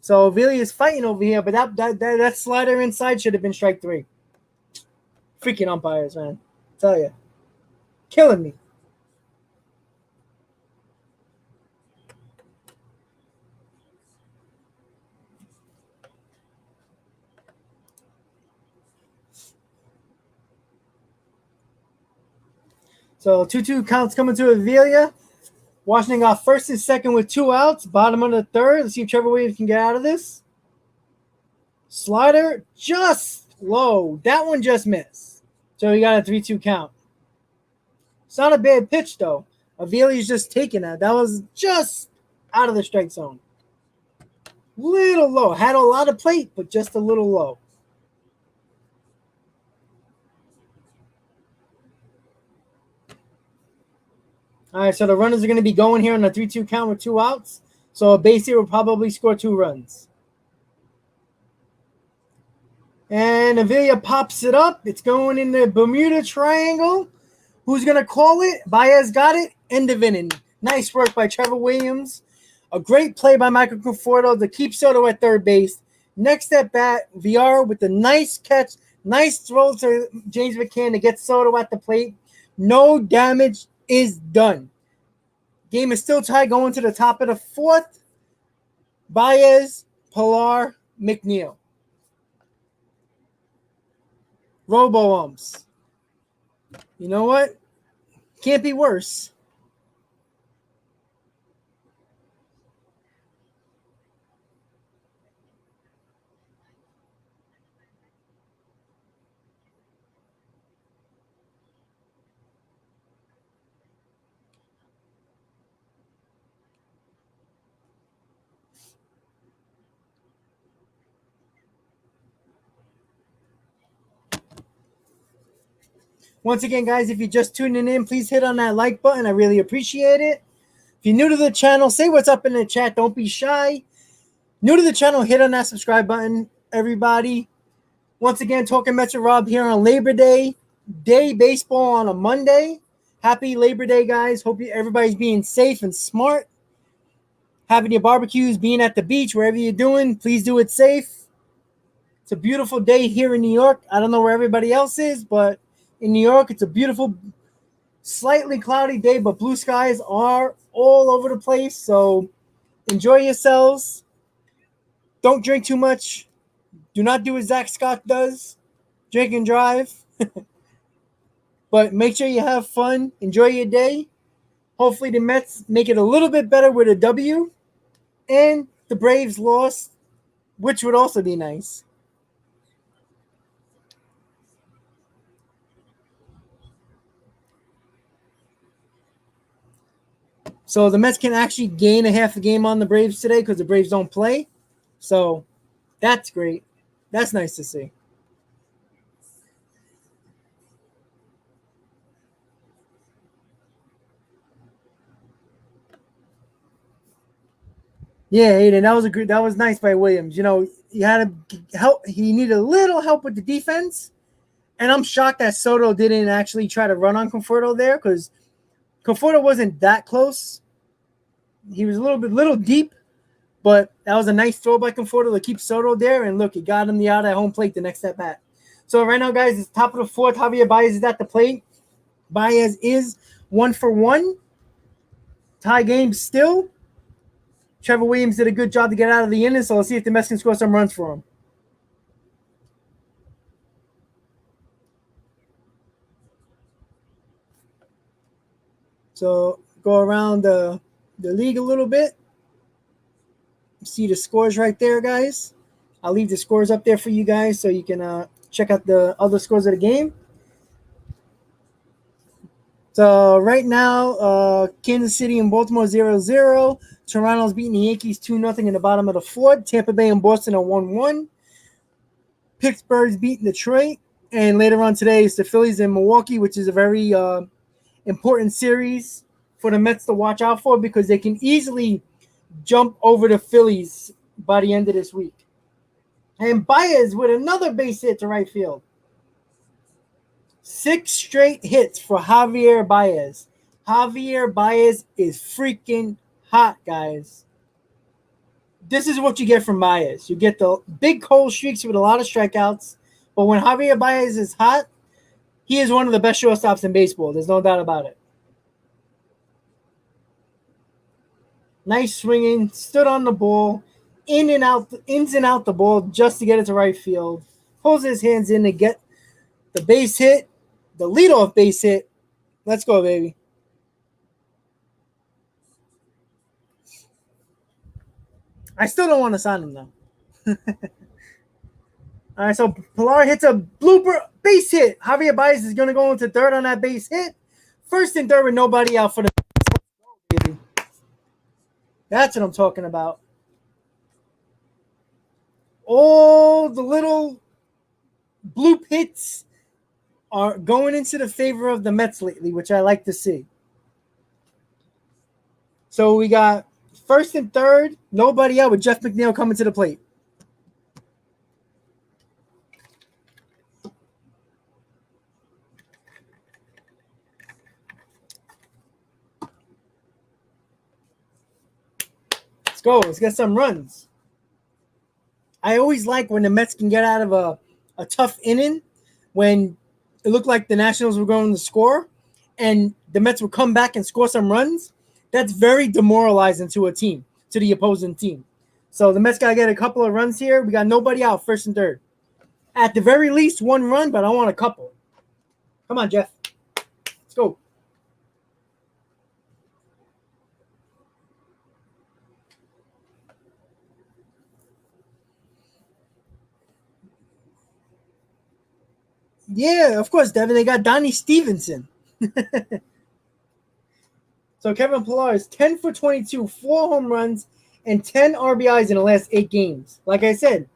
So Avila is fighting over here, but that slider inside should have been strike 3. Freaking umpires, man. I tell you. Killing me. So 2-2 counts coming to Avila. Washington got first and second with 2 outs. Bottom of the third. Let's see if Trevor Williams can get out of this. Slider just low. That one just missed. So he got a 3-2 count. It's not a bad pitch, though. Avili's just taking that. That was just out of the strike zone. Little low. Had a lot of plate, but just a little low. All right, so the runners are going to be going here on a 3-2 count with 2 outs. So a base hit will probably score 2 runs. And Avila pops it up. It's going in the Bermuda Triangle. Who's going to call it? Baez got it. End of inning. Nice work by Trevor Williams. A great play by Michael Conforto to keep Soto at third base. Next at bat, VR with the nice catch. Nice throw to James McCann to get Soto at the plate. No damage is done. Game is still tied going to the top of the fourth. Baez, Pilar, McNeil. Robo-umps. You know what? Can't be worse. Once again, guys, if you're just tuning in, please hit on that like button. I really appreciate it. If you're new to the channel, say what's up in the chat. Don't be shy. New to the channel, hit on that subscribe button, everybody. Once again, Talking Mets with Rob here on Labor Day. Day baseball on a Monday. Happy Labor Day, guys. Hope everybody's being safe and smart. Having your barbecues, being at the beach, wherever you're doing, please do it safe. It's a beautiful day here in New York. I don't know where everybody else is, but in New York, it's a beautiful, slightly cloudy day, but blue skies are all over the place. So enjoy yourselves. Don't drink too much. Do not do what Zach Scott does. Drink and drive. But make sure you have fun. Enjoy your day. Hopefully the Mets make it a little bit better with a W. And the Braves lost, which would also be nice. So the Mets can actually gain a half a game on the Braves today because the Braves don't play. So that's great. That's nice to see. Yeah, Aiden, that was nice by Williams. You know, he had to help. He needed a little help with the defense, and I'm shocked that Soto didn't actually try to run on Conforto there because Conforto wasn't that close. He was a little deep, but that was a nice throw by Conforto to keep Soto there. And look, he got him the out at home plate the next at bat. So right now, guys, it's top of the fourth. Javier Baez is at the plate. Baez is 1-for-1. Tie game still. Trevor Williams did a good job to get out of the inning, so let's see if the Mets can score some runs for him. So go around the league a little bit. See the scores right there, guys. I'll leave the scores up there for you guys so you can check out the other scores of the game. So right now, Kansas City and Baltimore 0-0. Toronto's beating the Yankees 2-0 in the bottom of the fourth. Tampa Bay and Boston are 1-1. Pittsburgh's beating Detroit. And later on today is the Phillies and Milwaukee, which is a very important series for the Mets to watch out for because they can easily jump over the Phillies by the end of this week. And Baez with another base hit to right field. 6 straight hits for Javier Baez. Javier Baez is freaking hot, guys. This is what you get from Baez. You get the big cold streaks with a lot of strikeouts. But when Javier Baez is hot, he is one of the best shortstops in baseball. There's no doubt about it. Nice swinging. Stood on the ball. Ins and out the ball just to get it to right field. Pulls his hands in to get the base hit. The leadoff base hit. Let's go, baby. I still don't want to sign him, though. All right, so Pilar hits a blooper base hit. Javier Baez is going to go into third on that base hit. First and third with nobody out for the baby. That's what I'm talking about. All the little bloop hits are going into the favor of the Mets lately, which I like to see. So we got first and third, nobody out with Jeff McNeil coming to the plate. Let's go. Let's get some runs. I always like when the Mets can get out of a tough inning when it looked like the Nationals were going to score and the Mets would come back and score some runs. That's very demoralizing to a team, to the opposing team. So the Mets got to get a couple of runs here. We got nobody out, first and third. At the very least, one run, but I want a couple. Come on, Jeff. Let's go. Yeah, of course, Devin. They got Donnie Stevenson. So Kevin Pillar is 10 for 22, 4 home runs, and 10 RBIs in the last 8 games. Like I said,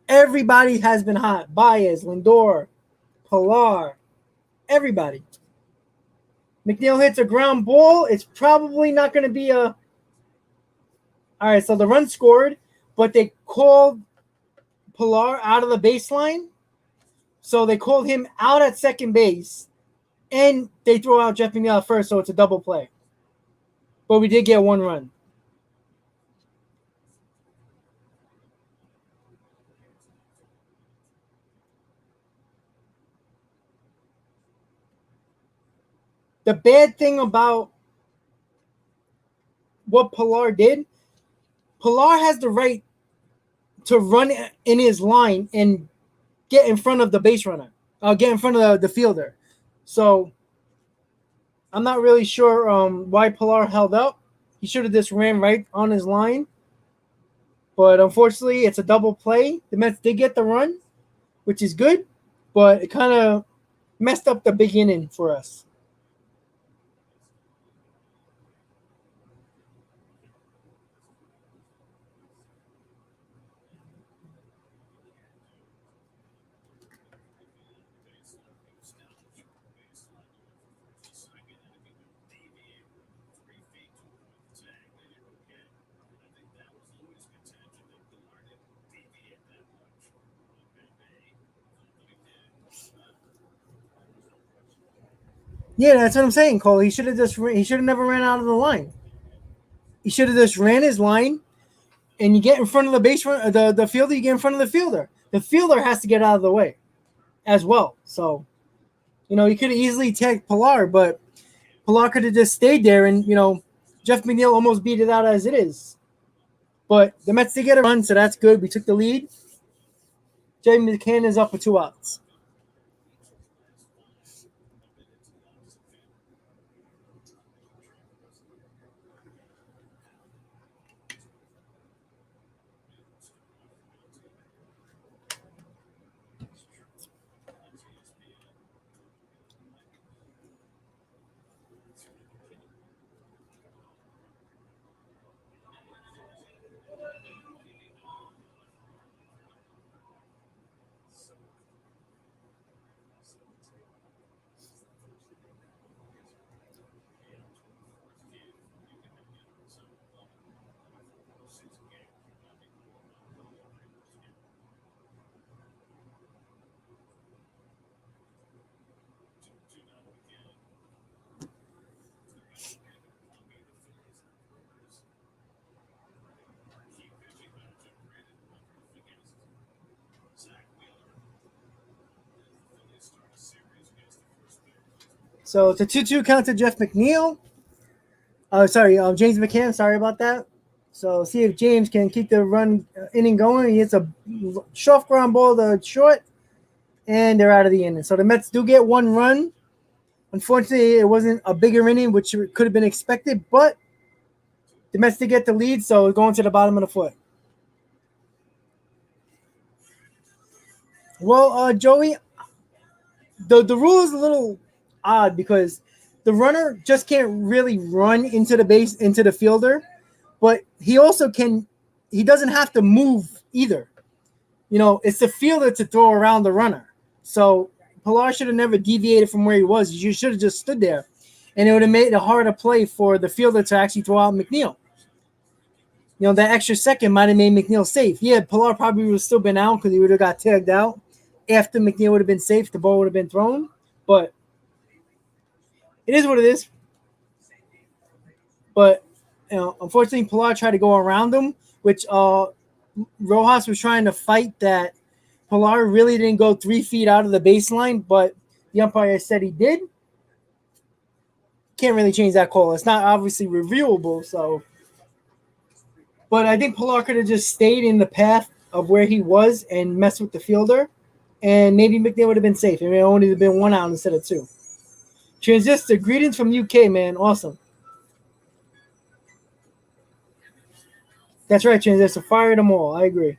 everybody has been hot. Baez, Lindor, Pillar, everybody. McNeil hits a ground ball. It's probably not going to be a... All right, so the run scored, but they called Pillar out of the baseline. So they called him out at second base, and they throw out Jeff McNeil at first, so it's a double play. But we did get one run. The bad thing about what Pillar did, Pillar has the right to run in his line and get in front of the base runner, get in front of the fielder. So I'm not really sure why Pillar held up. He should have just ran right on his line. But unfortunately, it's a double play. The Mets did get the run, which is good, but it kind of messed up the beginning for us. Yeah, that's what I'm saying, Cole. He should have never ran out of the line. He should have just ran his line, and you get in front of the base run, the fielder. You get in front of the fielder. The fielder has to get out of the way, as well. So, he could have easily tagged Pillar, but Pillar could have just stayed there, and Jeff McNeil almost beat it out as it is. But the Mets did get a run, so that's good. We took the lead. Jamie McCann is up for 2 outs. So it's a 2-2 count to Jeff McNeil. James McCann. Sorry about that. So see if James can keep the run inning going. He hits a soft ground ball to short, and they're out of the inning. So the Mets do get one run. Unfortunately, it wasn't a bigger inning, which could have been expected, but the Mets did get the lead, so going to the bottom of the foot. Well, Joey, the rule is a little odd because the runner just can't really run into the fielder, but he also can. He doesn't have to move either. It's the fielder to throw around the runner. So Pillar should have never deviated from where he was. You should have just stood there, and it would have made it a harder play for the fielder to actually throw out McNeil. That extra second might have made McNeil safe. Yeah, Pillar probably would have still been out because he would have got tagged out. After McNeil would have been safe, the ball would have been thrown. But it is what it is. But unfortunately, Pillar tried to go around him, which Rojas was trying to fight that Pillar really didn't go 3 feet out of the baseline, but the umpire said he did. Can't really change that call. It's not obviously reviewable. So, but I think Pilar could have just stayed in the path of where he was and messed with the fielder, and maybe McNeil would have been safe. It may only have been 1 out instead of 2. Transistor, greetings from UK, man. Awesome. That's right, Transistor. Fire them all. I agree.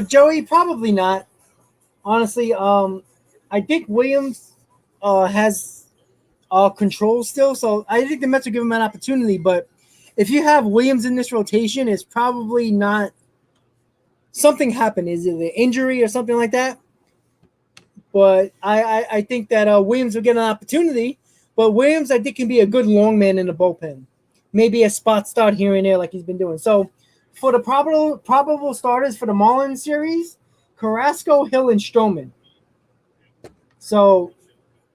Joey, probably not. Honestly, I think Williams has control still, so I think the Mets will give him an opportunity. But if you have Williams in this rotation, it's probably not something happened. Is it an injury or something like that? But I think that Williams will get an opportunity. But Williams, I think, can be a good long man in the bullpen. Maybe a spot start here and there like he's been doing. So for the probable starters for the Marlins series, Carrasco, Hill, and Stroman. So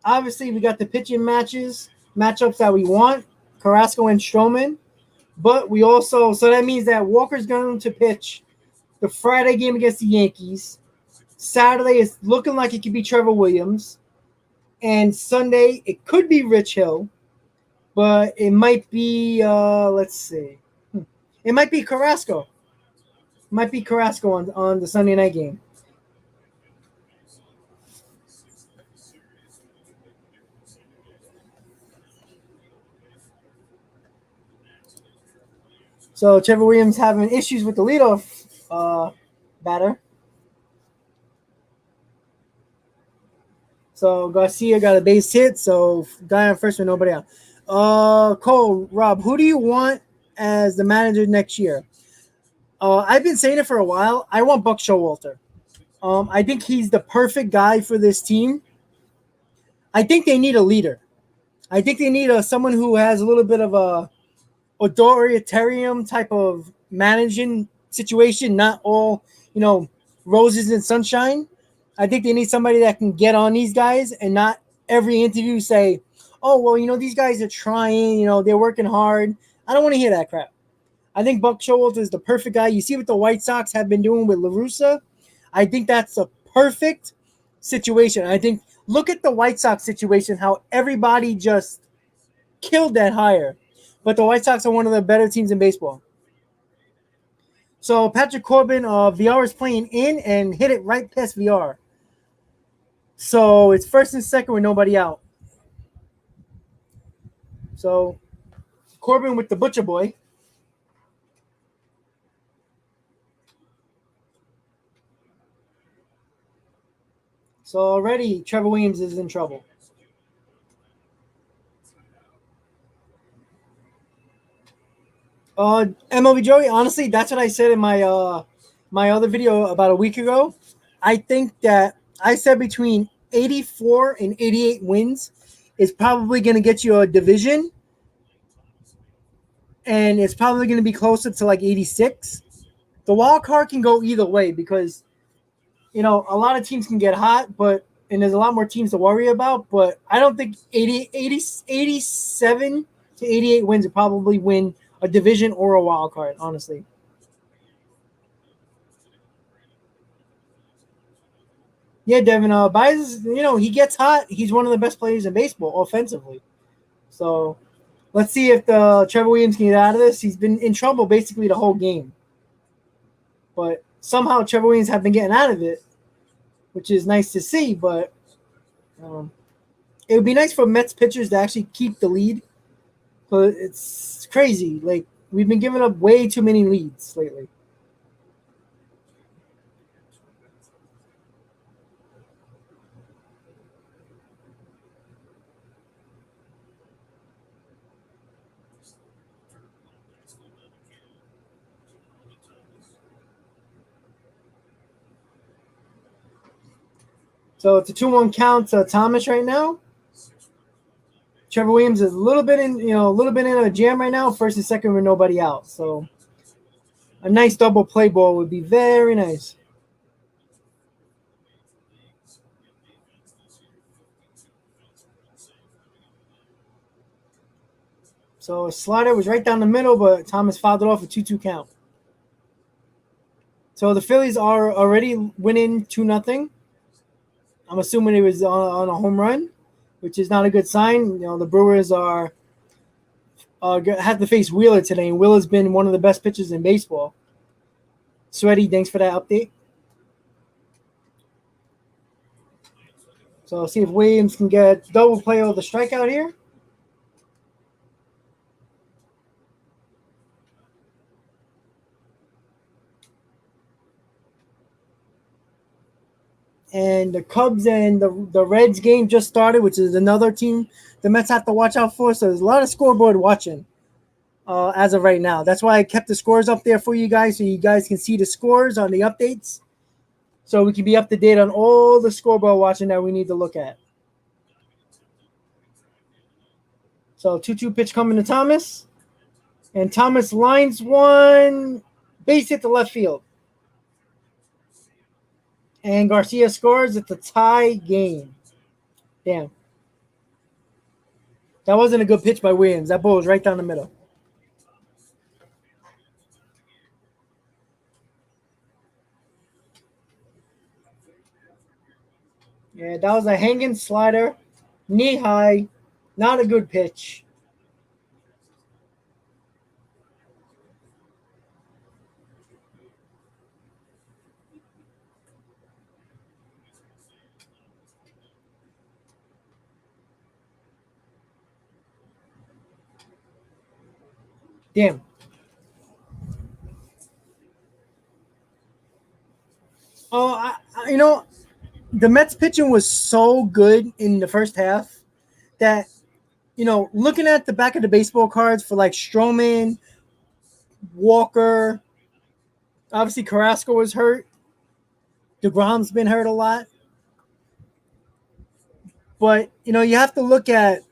obviously we got the pitching matchups that we want, Carrasco and Stroman. But we also, so that means that Walker's going to pitch the Friday game against the Yankees. Saturday is looking like it could be Trevor Williams. And Sunday, it could be Rich Hill. But it might be, let's see. It might be Carrasco. It might be Carrasco on the Sunday night game. So Trevor Williams having issues with the leadoff batter. So Garcia got a base hit. So guy on first with nobody out. Cole, Rob, who do you want as the manager next year? I've been saying it for a while. I want Buck Showalter. I think he's the perfect guy for this team. I think they need a leader. I think they need someone who has a little bit of a authoritarian type of managing situation, not all, roses and sunshine. I think they need somebody that can get on these guys and not every interview say, oh, well, these guys are trying, they're working hard. I don't want to hear that crap. I think Buck Showalter is the perfect guy. You see what the White Sox have been doing with La Russa? I think that's a perfect situation. I think look at the White Sox situation, how everybody just killed that hire. But the White Sox are one of the better teams in baseball. So Patrick Corbin, VR is playing in and hit it right past VR. So it's first and second with nobody out. So Corbin with the Butcher Boy. So already Trevor Williams is in trouble. MLB Joey, honestly, that's what I said in my other video about a week ago. I think that I said between 84 and 88 wins is probably going to get you a division, and it's probably going to be closer to like 86. The wild card can go either way because a lot of teams can get hot, and there's a lot more teams to worry about. But I don't think 87 to 88 wins would probably win a division or a wild card, honestly. Yeah, Devin. Baez, he gets hot. He's one of the best players in baseball offensively. So let's see if the Trevor Williams can get out of this. He's been in trouble basically the whole game, but somehow Trevor Williams have been getting out of it, which is nice to see. But um, it would be nice for Mets pitchers to actually keep the lead. But it's crazy. Like we've been giving up way too many leads lately. So it's a 2-1 count to Thomas right now. Trevor Williams is a little bit in a jam right now, first and second with nobody out. So a nice double play ball would be very nice. So a slider was right down the middle, but Thomas fouled it off a 2-2 count. So the Phillies are already winning 2-0. I'm assuming it was on a home run, which is not a good sign. The Brewers are have to face Wheeler today, and Wheeler's been one of the best pitchers in baseball. Sweaty, thanks for that update. So see if Williams can get double play over the strikeout here. And the Cubs and the Reds game just started, which is another team the Mets have to watch out for. So there's a lot of scoreboard watching as of right now. That's why I kept the scores up there for you guys, so you guys can see the scores on the updates. So we can be up to date on all the scoreboard watching that we need to look at. So 2-2 pitch coming to Thomas. And Thomas lines one, base hit to left field. And Garcia scores. It's a tie game. Damn. That wasn't a good pitch by Williams. That ball was right down the middle. Yeah, that was a hanging slider. Knee high. Not a good pitch. Damn. Oh, the Mets pitching was so good in the first half that, looking at the back of the baseball cards for like Stroman, Walker, obviously Carrasco was hurt. DeGrom's been hurt a lot. But, you have to look at,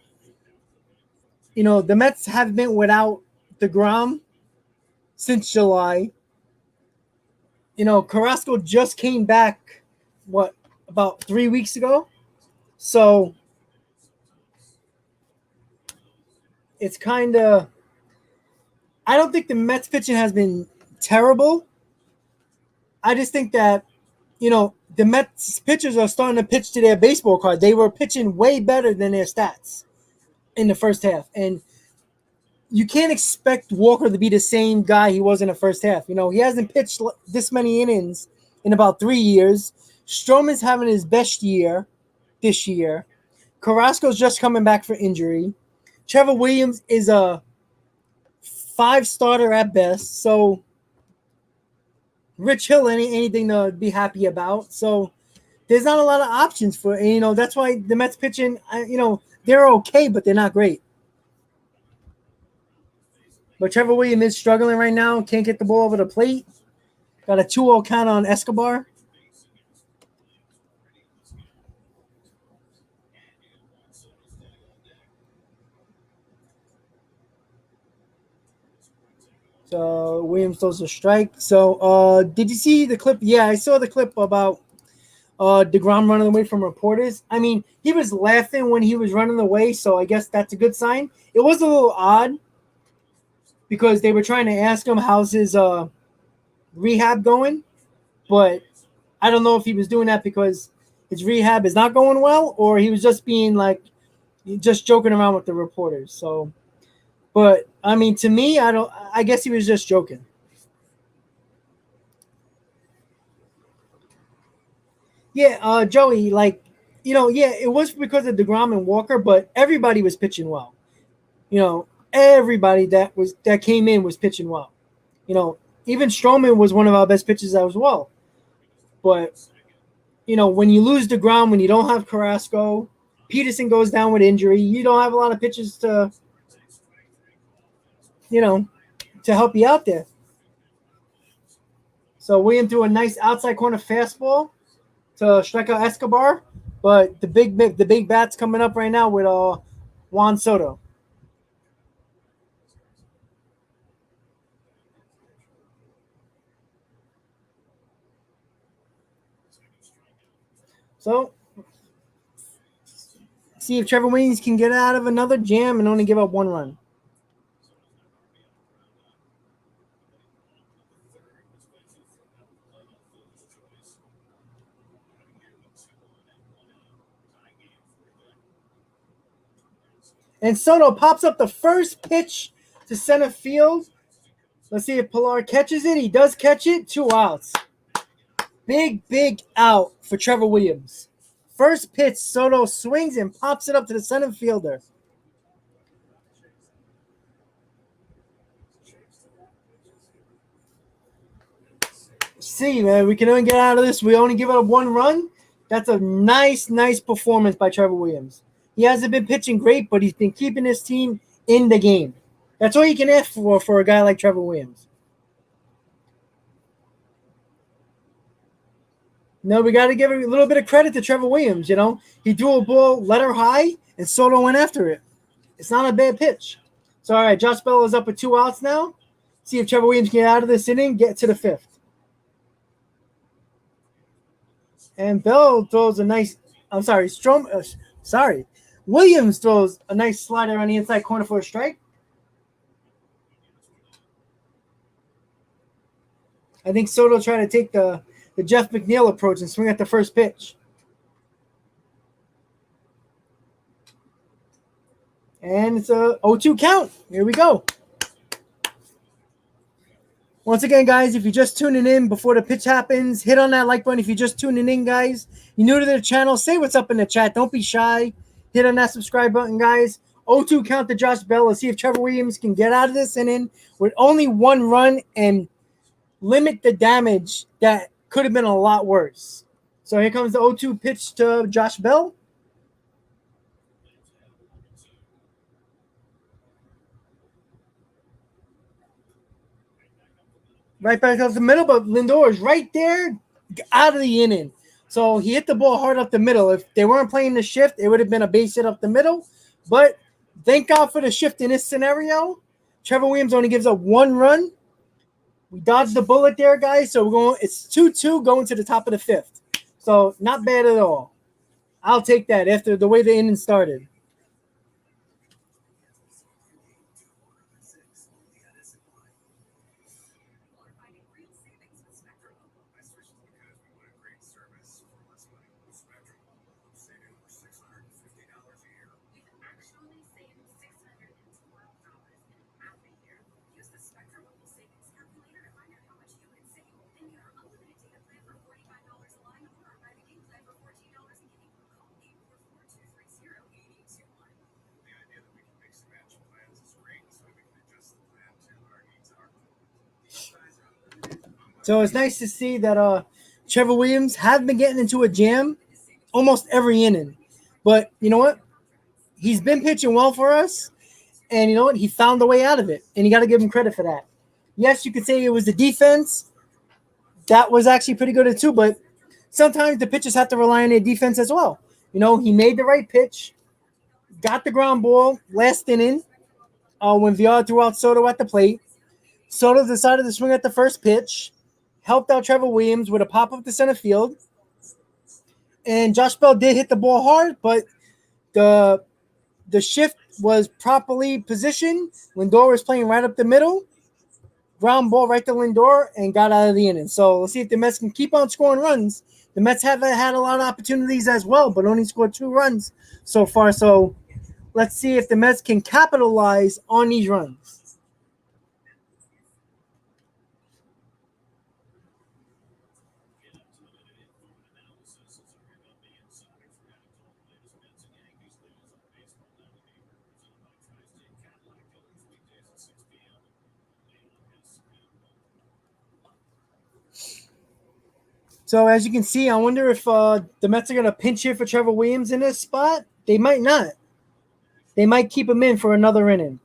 the Mets have been without DeGrom since July. Carrasco just came back, about 3 weeks ago? So it's kind of, I don't think the Mets pitching has been terrible. I just think that, the Mets pitchers are starting to pitch to their baseball card. They were pitching way better than their stats in the first half. And you can't expect Walker to be the same guy he was in the first half. He hasn't pitched this many innings in about 3 years. Stroman's having his best year this year. Carrasco's just coming back for injury. Trevor Williams is a 5-starter at best. So Rich Hill ain't anything to be happy about. So there's not a lot of options for, that's why the Mets pitching, they're okay, but they're not great. But Trevor Williams is struggling right now. Can't get the ball over the plate. Got a 2-0 count on Escobar. So Williams throws a strike. So did you see the clip? Yeah, I saw the clip about DeGrom running away from reporters. I mean, he was laughing when he was running away, so I guess that's a good sign. It was a little odd because they were trying to ask him how's his rehab going, but I don't know if he was doing that because his rehab is not going well or he was just being just joking around with the reporters. So, but I mean, to me, I guess he was just joking. Yeah, Joey, it was because of DeGrom and Walker, but everybody was pitching well. Everybody that came in was pitching well. Even Stroman was one of our best pitchers as well. But, when you lose DeGrom, when you don't have Carrasco, Peterson goes down with injury, you don't have a lot of pitchers to help you out there. So William threw a nice outside corner fastball to strike out Escobar. But the big bat's coming up right now with Juan Soto. So see if Trevor Williams can get out of another jam and only give up 1 run. And Soto pops up the first pitch to center field. Let's see if Pilar catches it. He does catch it. 2 outs. Big out for Trevor Williams. First pitch, Soto swings and pops it up to the center fielder. See, man, we can only get out of this. We only give up 1 run. That's a nice performance by Trevor Williams. He hasn't been pitching great, but he's been keeping his team in the game. That's all you can ask for a guy like Trevor Williams. No, we got to give a little bit of credit to Trevor Williams. You know, he threw a ball, let her high, and Soto went after it. It's not a bad pitch. So, all right, Josh Bell is up with 2 outs now. See if Trevor Williams can get out of this inning, get to the 5th. And Bell throws a nice. I'm sorry, Williams throws a nice slider on the inside corner for a strike. I think Soto tried to take the Jeff McNeil approach and swing at the first pitch. And it's a 0-2 count. Here we go. Once again, guys, if you're just tuning in before the pitch happens, hit on that like button. If you're just tuning in, guys, you're new to the channel, say what's up in the chat. Don't be shy. Hit on that subscribe button, guys. 0-2 count to Josh Bell. Let's see if Trevor Williams can get out of this inning with only 1 run and limit the damage that could have been a lot worse. So here comes the 0-2 pitch to Josh Bell. Right back up the middle, but Lindor is right there out of the inning. So he hit the ball hard up the middle. If they weren't playing the shift, it would have been a base hit up the middle. But thank God for the shift in this scenario. Trevor Williams only gives up 1 run. We dodged the bullet there, guys. So we're going. It's 2-2 going to the top of the 5th. So not bad at all. I'll take that after the way the inning started. So it's nice to see that Trevor Williams have been getting into a jam almost every inning. But you know what? He's been pitching well for us. And you know what? He found a way out of it. And you got to give him credit for that. Yes, you could say it was the defense. That was actually pretty good too. But sometimes the pitchers have to rely on their defense as well. You know, he made the right pitch. Got the ground ball last inning when VR threw out Soto at the plate. Soto decided to swing at the first pitch. Helped out Trevor Williams with a pop up to center field. And Josh Bell did hit the ball hard, but the shift was properly positioned. Lindor was playing right up the middle. Ground ball right to Lindor and got out of the inning. So let's see if the Mets can keep on scoring runs. The Mets have had a lot of opportunities as well, but only scored 2 runs so far. So let's see if the Mets can capitalize on these runs. So as you can see, I wonder if the Mets are going to pinch hit for Trevor Williams in this spot. They might not. They might keep him in for another inning.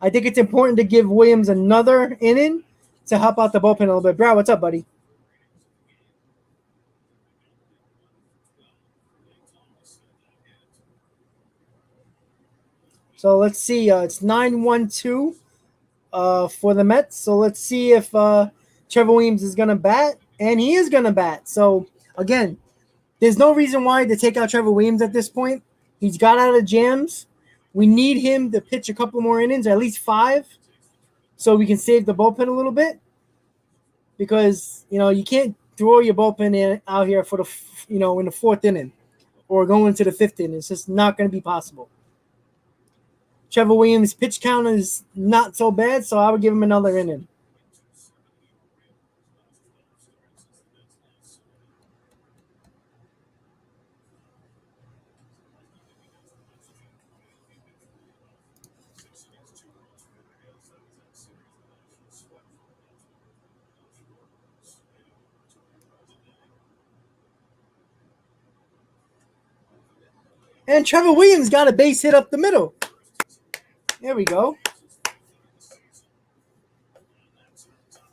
I think it's important to give Williams another inning to help out the bullpen a little bit. Brad, what's up, buddy? So let's see. It's 9-1-2 for the Mets. So let's see if Trevor Williams is going to bat. And he is going to bat. So, again, there's no reason why to take out Trevor Williams at this point. He's got out of jams. We need him to pitch a couple more innings, at least 5, so we can save the bullpen a little bit. Because, you can't throw your bullpen out here for in the 4th inning or going to the 5th inning. It's just not going to be possible. Trevor Williams' pitch count is not so bad, so I would give him another inning. And Trevor Williams got a base hit up the middle. There we go.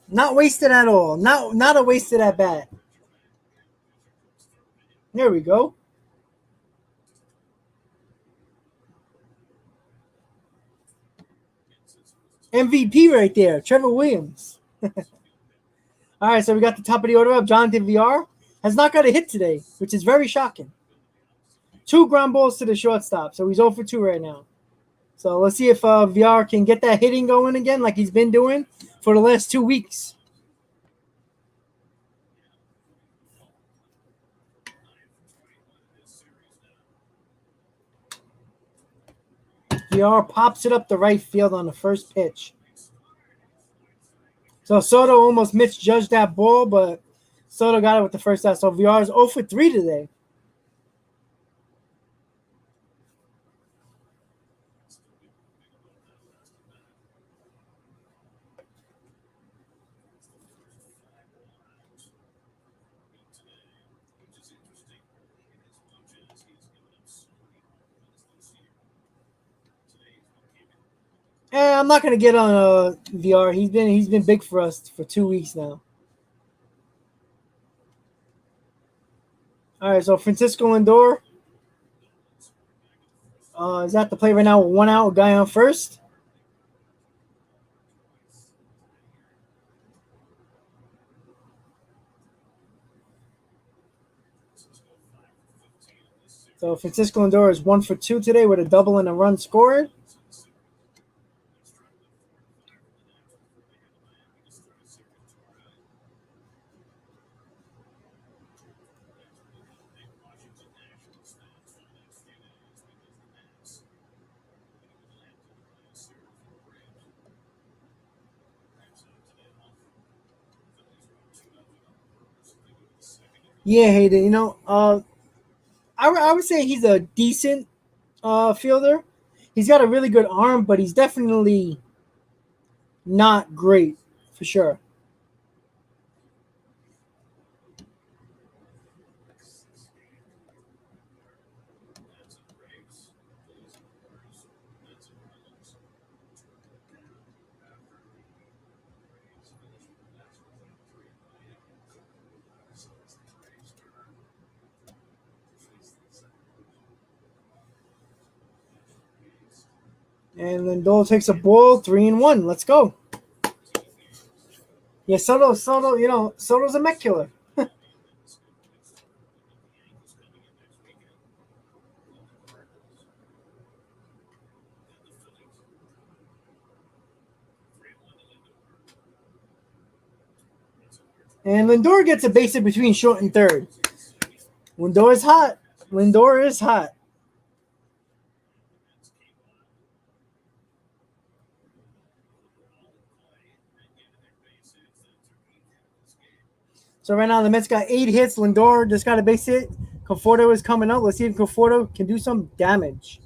Not wasted at all. Not a wasted at bat. There we go. MVP right there, Trevor Williams. All right, so we got the top of the order up. Jonathan VR has not got a hit today, which is very shocking. 2 ground balls to the shortstop, so he's 0 for 2 right now. So let's see if VR can get that hitting going again like he's been doing for the last 2 weeks. VR pops it up the right field on the first pitch. So Soto almost misjudged that ball, but Soto got it with the first out. So VR is 0 for 3 today. I'm not gonna get on VR. He's been big for us for 2 weeks now. All right, so Francisco Lindor is at the plate right now with 1 out, guy on first. So Francisco Lindor is 1 for 2 today with a double and a run scored. Yeah, Hayden. I would say he's a decent fielder. He's got a really good arm, but he's definitely not great for sure. And Lindor takes a ball, 3-1. Let's go. Yeah, Soto, Soto's a Met killer. And Lindor gets a base hit between short and third. Lindor is hot. Lindor is hot. So right now the Mets got 8 hits. Lindor just got a base hit. Conforto is coming up. Let's see if Conforto can do some damage.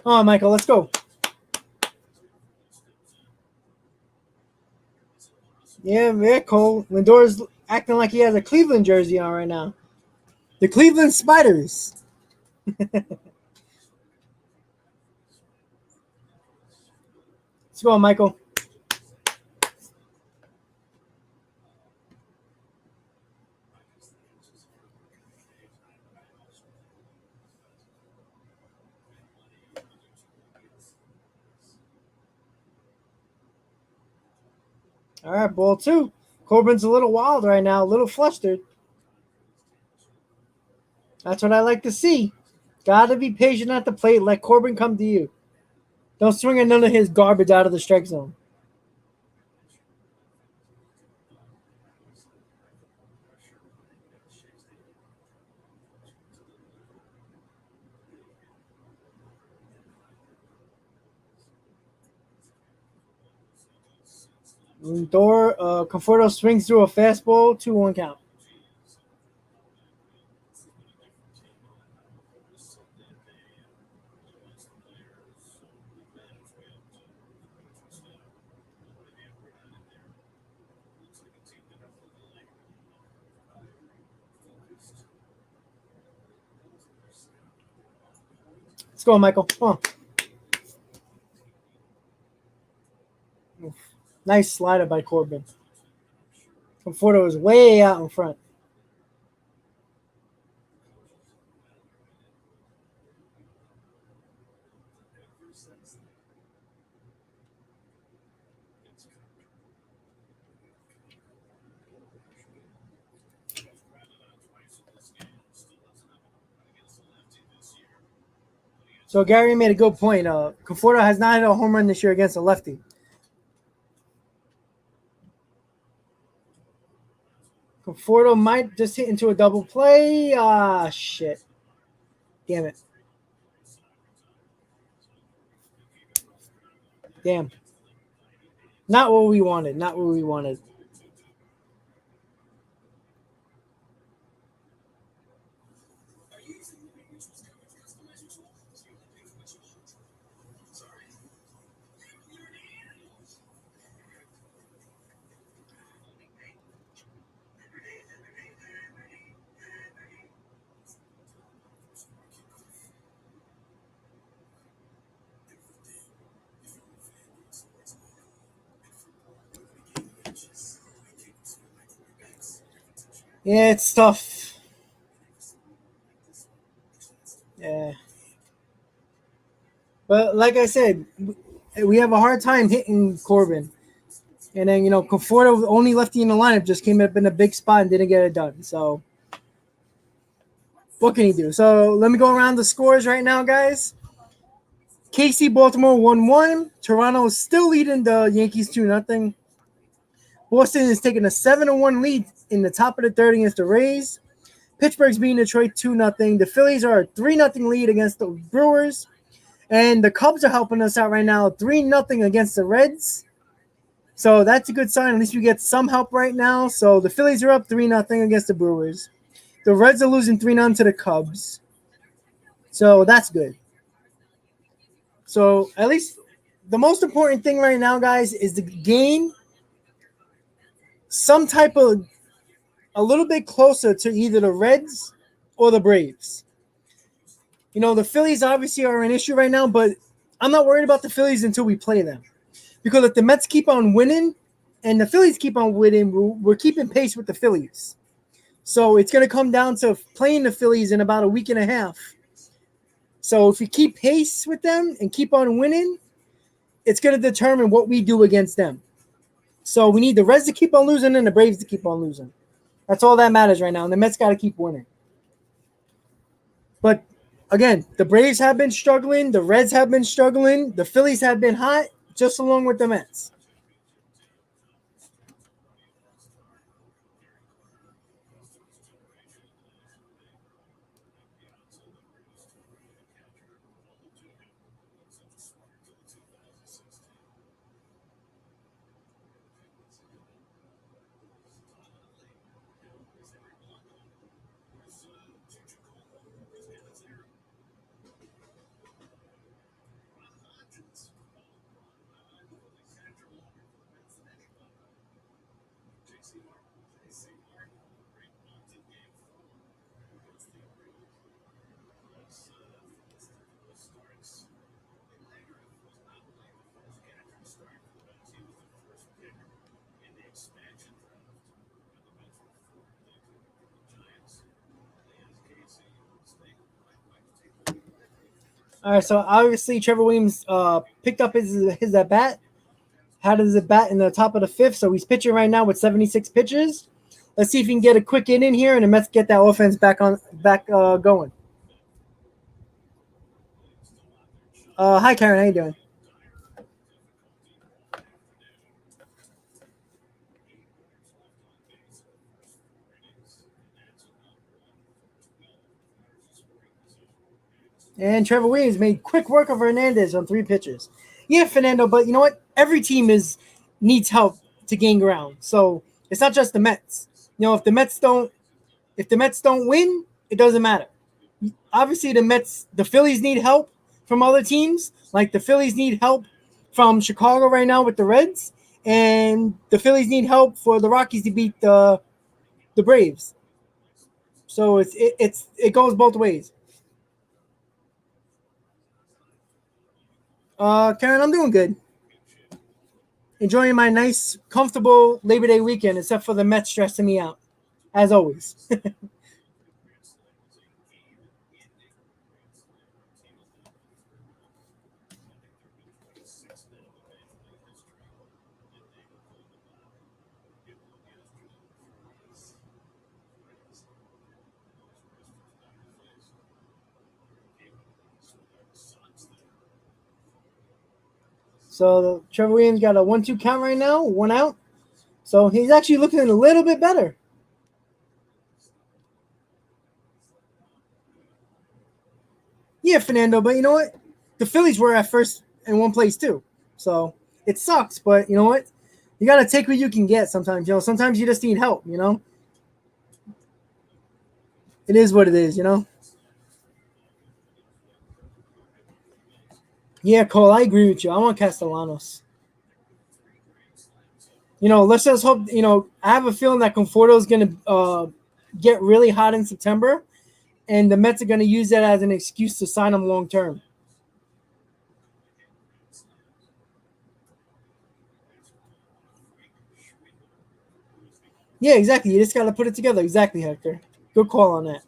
Oh, Michael, let's go. Yeah, very cold. Lindor's acting like he has a Cleveland jersey on right now. The Cleveland Spiders. Let's go, Michael. All right, ball two. Corbin's a little wild right now, a little flustered. That's what I like to see. Gotta be patient at the plate. Let Corbin come to you. Don't swing at none of his garbage out of the strike zone. Conforto swings through a fastball, 2-1 count. Let's go, Michael. Come on. Nice slider by Corbin. Conforto is way out in front. So Gary made a good point. Conforto has not hit a home run this year against a lefty. Conforto might just hit into a double play. Ah, shit. Damn it. Damn. Not what we wanted. Not what we wanted. Yeah, it's tough. Yeah. But like I said, we have a hard time hitting Corbin. And then, Conforto, the only lefty in the lineup, just came up in a big spot and didn't get it done. So, what can he do? So, let me go around the scores right now, guys. KC Baltimore 1-1. Toronto is still leading the Yankees 2-0. Boston is taking a 7-1 lead in the top of the third against the Rays. Pittsburgh's beating Detroit 2-0. The Phillies are a 3-0 lead against the Brewers. And the Cubs are helping us out right now, 3-0 against the Reds. So that's a good sign. At least we get some help right now. So the Phillies are up 3-0 against the Brewers. The Reds are losing 3-0 to the Cubs. So that's good. So at least the most important thing right now, guys, is to gain some type of a little bit closer to either the Reds or the Braves. The Phillies obviously are an issue right now, but I'm not worried about the Phillies until we play them. Because if the Mets keep on winning and the Phillies keep on winning, we're keeping pace with the Phillies. So it's going to come down to playing the Phillies in about a week and a half. So if we keep pace with them and keep on winning, it's going to determine what we do against them. So we need the Reds to keep on losing and the Braves to keep on losing. That's all that matters right now. And the Mets got to keep winning. But again, the Braves have been struggling. The Reds have been struggling. The Phillies have been hot, just along with the Mets. All right, so obviously Trevor Williams picked up his at bat, had his at bat in the top of the fifth, so he's pitching right now with 76 pitches. Let's see if he can get a quick in here, and the Mets get that offense back going. Hi Karen, how you doing? And Trevor Williams made quick work of Hernandez on 3 pitches. Yeah, Fernando, but you know what? Every team is needs help to gain ground. So it's not just the Mets. If the Mets don't win, it doesn't matter. Obviously, the Phillies need help from other teams. Like the Phillies need help from Chicago right now with the Reds, and the Phillies need help for the Rockies to beat the Braves. So it goes both ways. Karen, I'm doing good. Enjoying my nice, comfortable Labor Day weekend, except for the Mets stressing me out, as always. So Trevor Williams got a 1-2 count right now, 1 out. So he's actually looking a little bit better. Yeah, Fernando, but you know what? The Phillies were at first in one place too. So it sucks, but you know what? You got to take what you can get sometimes. Sometimes you just need help. It is what it is. Yeah, Cole, I agree with you. I want Castellanos. Let's just hope. I have a feeling that Conforto is going to get really hot in September, and the Mets are going to use that as an excuse to sign him long term. Yeah, exactly. You just got to put it together. Exactly, Hector. Good call on that.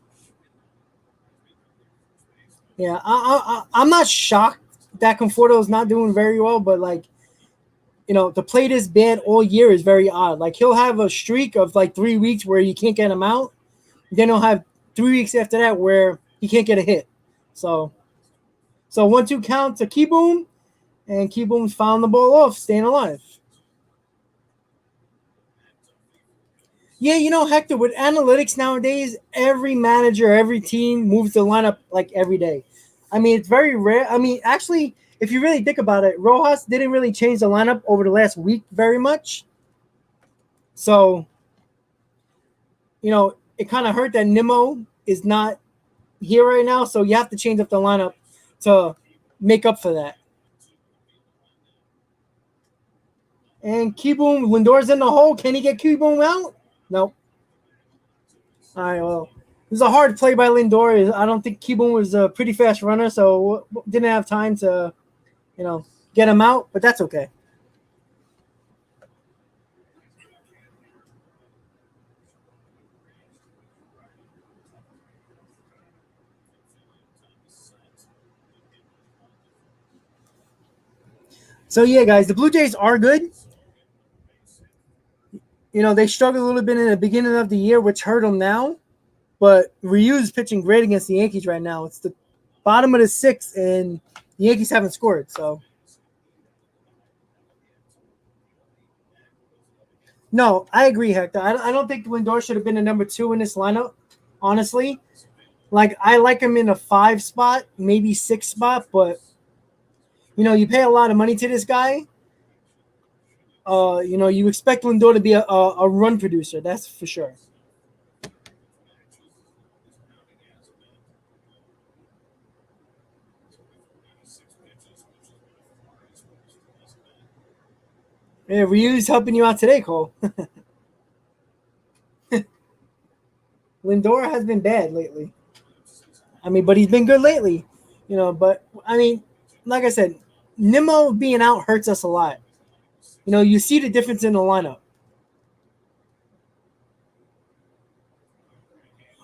Yeah, I'm not shocked that Conforto is not doing very well, but to play this bad all year is very odd. Like he'll have a streak of like 3 weeks where you can't get him out. Then he'll have 3 weeks after that where he can't get a hit. So 1-2 count to Keyboom, and Keyboom's found the ball off, staying alive. Yeah, Hector, with analytics nowadays, every manager, every team moves the lineup like every day. I mean, it's very rare. I mean, actually, if you really think about it, Rojas didn't really change the lineup over the last week very much. So, it kind of hurt that Nimmo is not here right now. So you have to change up the lineup to make up for that. And Keyboom, Lindor's in the hole. Can he get Keyboom out? Nope. All right, well, it was a hard play by Lindor. I don't think Keyboom was a pretty fast runner, so didn't have time to, get him out, but that's okay. So, yeah, guys, the Blue Jays are good. They struggled a little bit in the beginning of the year, which hurt them now. But Ryu's pitching great against the Yankees right now. It's the bottom of the sixth, and the Yankees haven't scored. So, no, I agree, Hector. I don't think Lindor should have been a number 2 in this lineup, honestly. Like, I like him in a 5 spot, maybe 6 spot, but, you pay a lot of money to this guy. You expect Lindor to be a run producer. That's for sure. Yeah, Ryu's helping you out today, Cole. Lindor has been bad lately. I mean, but he's been good lately. But I mean, like I said, Nimmo being out hurts us a lot. You see the difference in the lineup.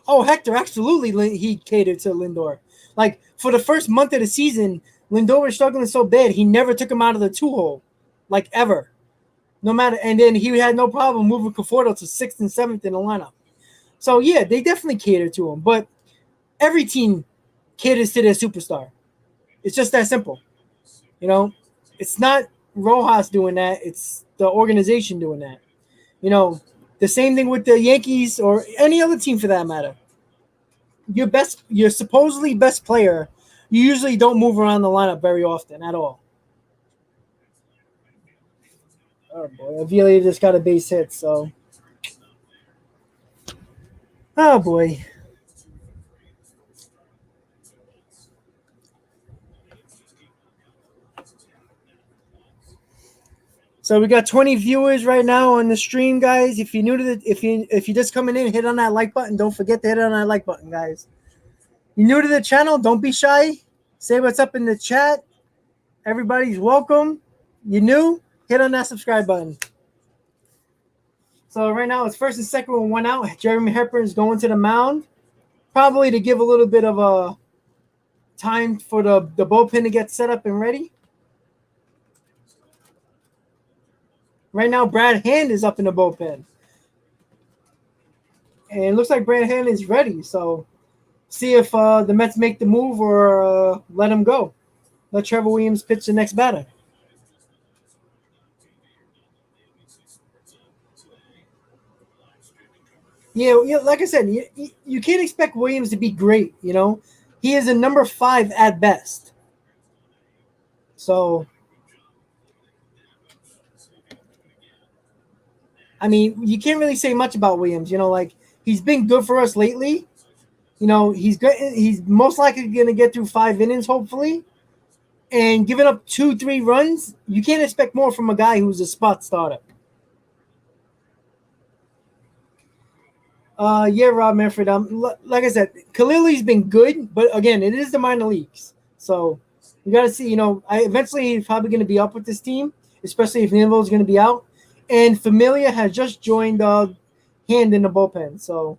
Oh, Hector, absolutely. He catered to Lindor. Like for the first month of the season, Lindor was struggling so bad he never took him out of the 2 hole, like ever. No matter, and then he had no problem moving Conforto to 6th and 7th in the lineup. So yeah, they definitely cater to him. But every team caters to their superstar. It's just that simple. You know, it's not Rojas doing that. It's the organization doing that. You know, the same thing with the Yankees or any other team for that matter. Your supposedly best player, you usually don't move around the lineup very often at all. Oh boy, Avila just got a base hit, so oh boy. So we got 20 viewers right now on the stream, guys. If you're new to if you're just coming in, hit on that like button. Don't forget to hit on that like button, guys. You're new to the channel, don't be shy. Say what's up in the chat. Everybody's welcome. You're new, hit on that subscribe button. So right now it's first and second with 1 out. Jeremy Hepburn is going to the mound, probably to give a little bit of a time for the bullpen to get set up and ready. Right now, Brad Hand is up in the bullpen. And it looks like Brad Hand is ready. So see if the Mets make the move or let him go. Let Trevor Williams pitch the next batter. Yeah, like I said, you can't expect Williams to be great, you know. He is a number 5 at best. So, I mean, you can't really say much about Williams. You know, like he's been good for us lately. You know, he's good. He's most likely going to get through 5 innings, hopefully. And giving up 2-3 runs, you can't expect more from a guy who's a spot starter. Yeah, Rob Manfred. Like I said, Khalili's been good, but again, it is the minor leagues, so you got to see. You know, eventually he's probably going to be up with this team, especially if Nimble is going to be out. And Familia has just joined Hand in the bullpen, so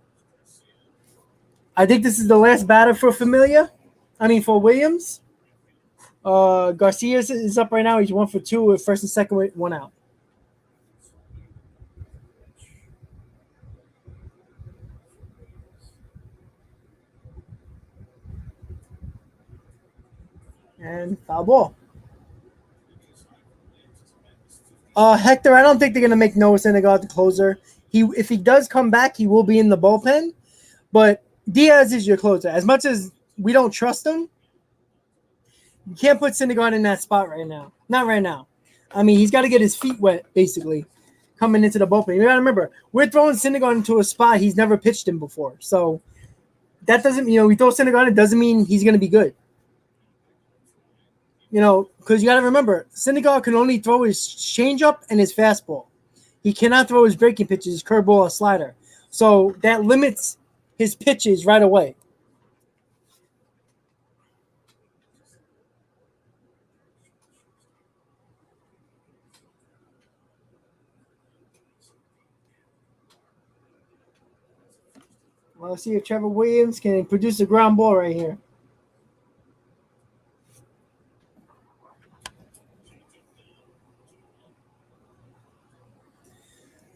I think this is the last batter for Familia. I mean, for Williams. Garcia is up right now. He's 1 for 2 with first and second with 1 out. And foul ball. Hector, I don't think they're gonna make Noah Syndergaard the closer. If he does come back, he will be in the bullpen. But Diaz is your closer. As much as we don't trust him, you can't put Syndergaard in that spot right now. Not right now. I mean, he's got to get his feet wet, basically, coming into the bullpen. You got to remember, we're throwing Syndergaard into a spot he's never pitched in before. So that doesn't, we throw Syndergaard, it doesn't mean he's going to be good. You know, because you got to remember, Syndergaard can only throw his changeup and his fastball. He cannot throw his breaking pitches, his curveball or slider. So that limits his pitches right away. Well, let's see if Trevor Williams can produce a ground ball right here.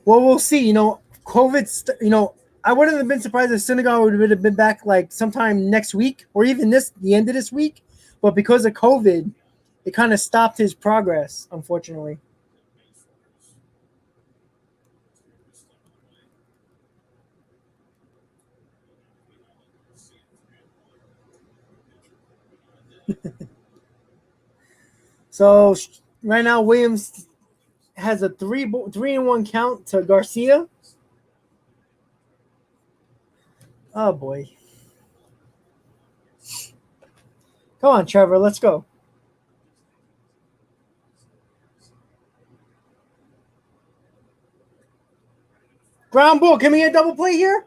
Well, we'll see. You know, COVID, I wouldn't have been surprised if Syndergaard would have been back like sometime next week or even the end of this week. But because of COVID, it kind of stopped his progress, unfortunately. So right now, Williams has a 3-1 count to Garcia. Oh boy. Come on, Trevor, let's go. Ground ball. Can we get a double play here?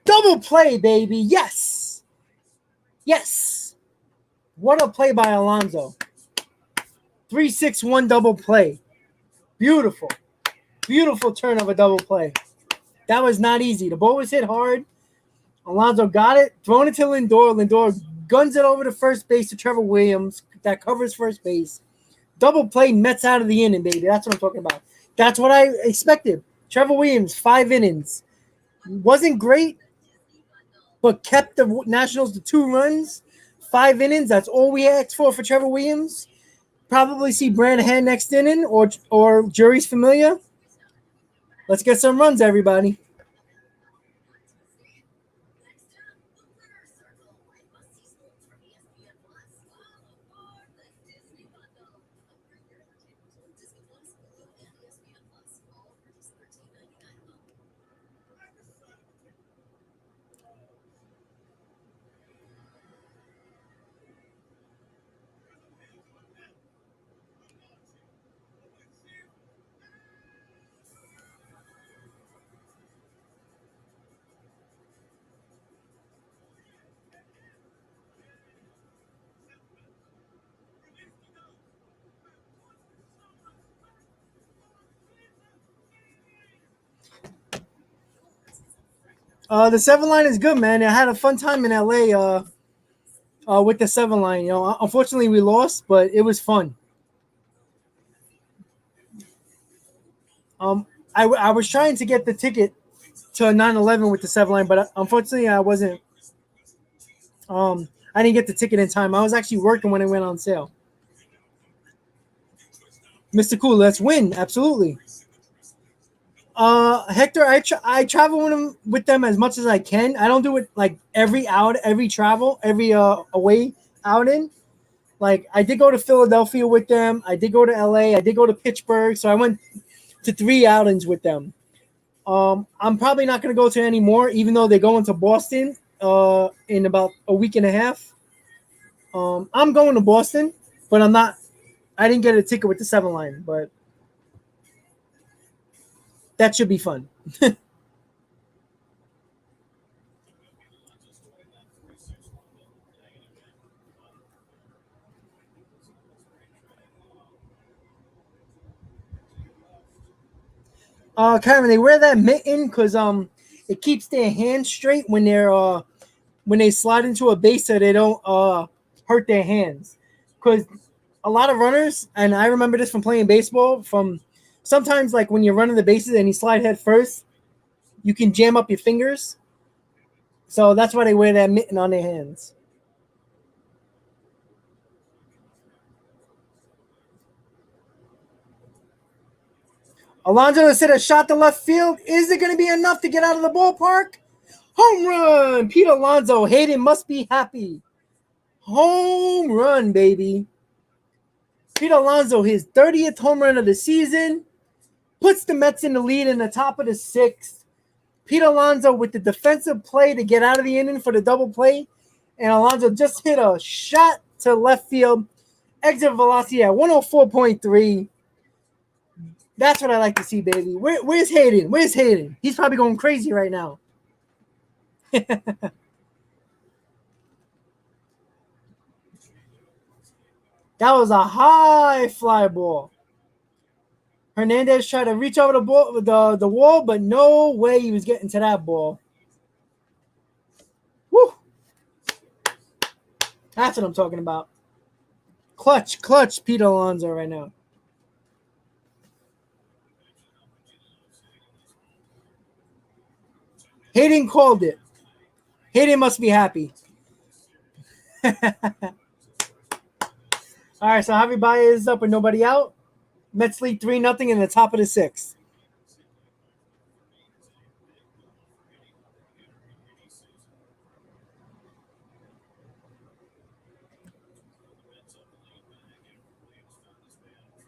Double play, baby. Yes. Yes. What a play by Alonso. 3-6-1 double play. Beautiful. Beautiful turn of a double play. That was not easy. The ball was hit hard, Alonso got it, thrown it to Lindor. Lindor guns it over to first base to Trevor Williams. That covers first base. Double play, Mets out of the inning, baby. That's what I'm talking about. That's what I expected. Trevor Williams, 5 innings. Wasn't great, but kept the Nationals to 2 runs. 5 innings. That's all we asked for Trevor Williams. Probably see Branahan next inning or Jury's Familia. Let's get some runs, everybody. The 7 line is good, man. I had a fun time in LA with the 7 line. Unfortunately we lost, but it was fun. Um, I was trying to get the ticket to 9/11 with the 7 line, but unfortunately I wasn't. I didn't get the ticket in time. I was actually working when it went on sale. Mr. Cool, let's win. Absolutely. Hector, I travel with them as much as I can. I don't do it like every travel, every away outing. Like I did go to Philadelphia with them. I did go to LA. I did go to Pittsburgh. So I went to 3 outings with them. I'm probably not going to go to any more, even though they're going to Boston in about a week and a half. I'm going to Boston, but I'm not. I didn't get a ticket with the 7 line, but that should be fun. Karen, they wear that mitten because it keeps their hands straight when they slide into a base so they don't hurt their hands. Because a lot of runners, and I remember this from playing baseball, from sometimes like when you're running the bases and you slide head first, you can jam up your fingers. So that's why they wear that mitten on their hands. Alonso has hit a shot to left field. Is it going to be enough to get out of the ballpark? Home run! Pete Alonso. Hayden must be happy. Home run, baby. Pete Alonso, his 30th home run of the season, puts the Mets in the lead in the top of the sixth. Pete Alonso with the defensive play to get out of the inning for the double play. And Alonso just hit a shot to left field. Exit velocity at 104.3. That's what I like to see, baby. Where's Hayden? Where's Hayden? He's probably going crazy right now. That was a high fly ball. Hernandez tried to reach over the wall, but no way he was getting to that ball. Woo! That's what I'm talking about. Clutch, Pete Alonso right now. Hayden called it. Hayden must be happy. All right, so Javi Baez is up with nobody out. Mets lead 3-0 in the top of the sixth.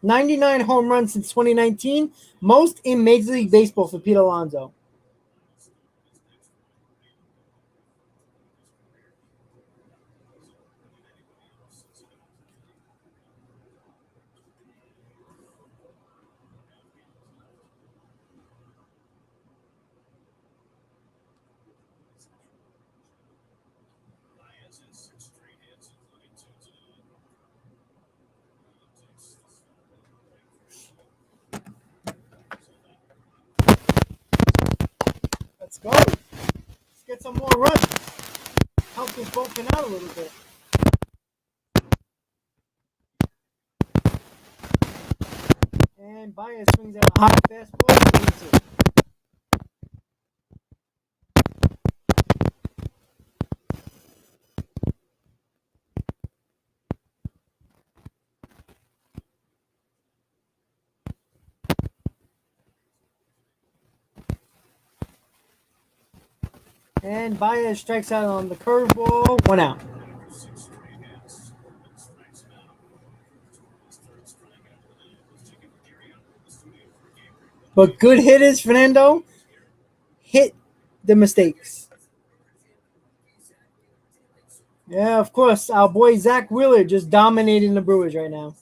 '99 home runs since 2019, most in Major League Baseball for Pete Alonso. some more runs. Help this bullpen out a little bit. And Baez swings at a high fastball. And Baez strikes out on the curveball. 1 out. But good hitters, Fernando, hit the mistakes. Yeah, of course. Our boy Zach Wheeler just dominating the Brewers right now.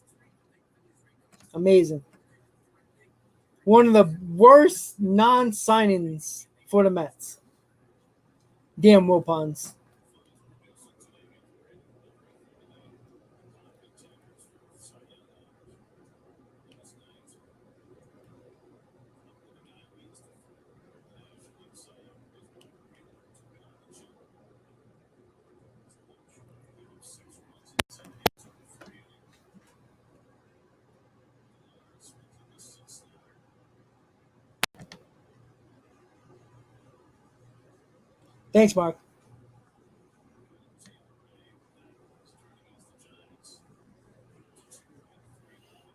Amazing. One of the worst non-signings for the Mets. Damn Wilpons. Thanks, Mark.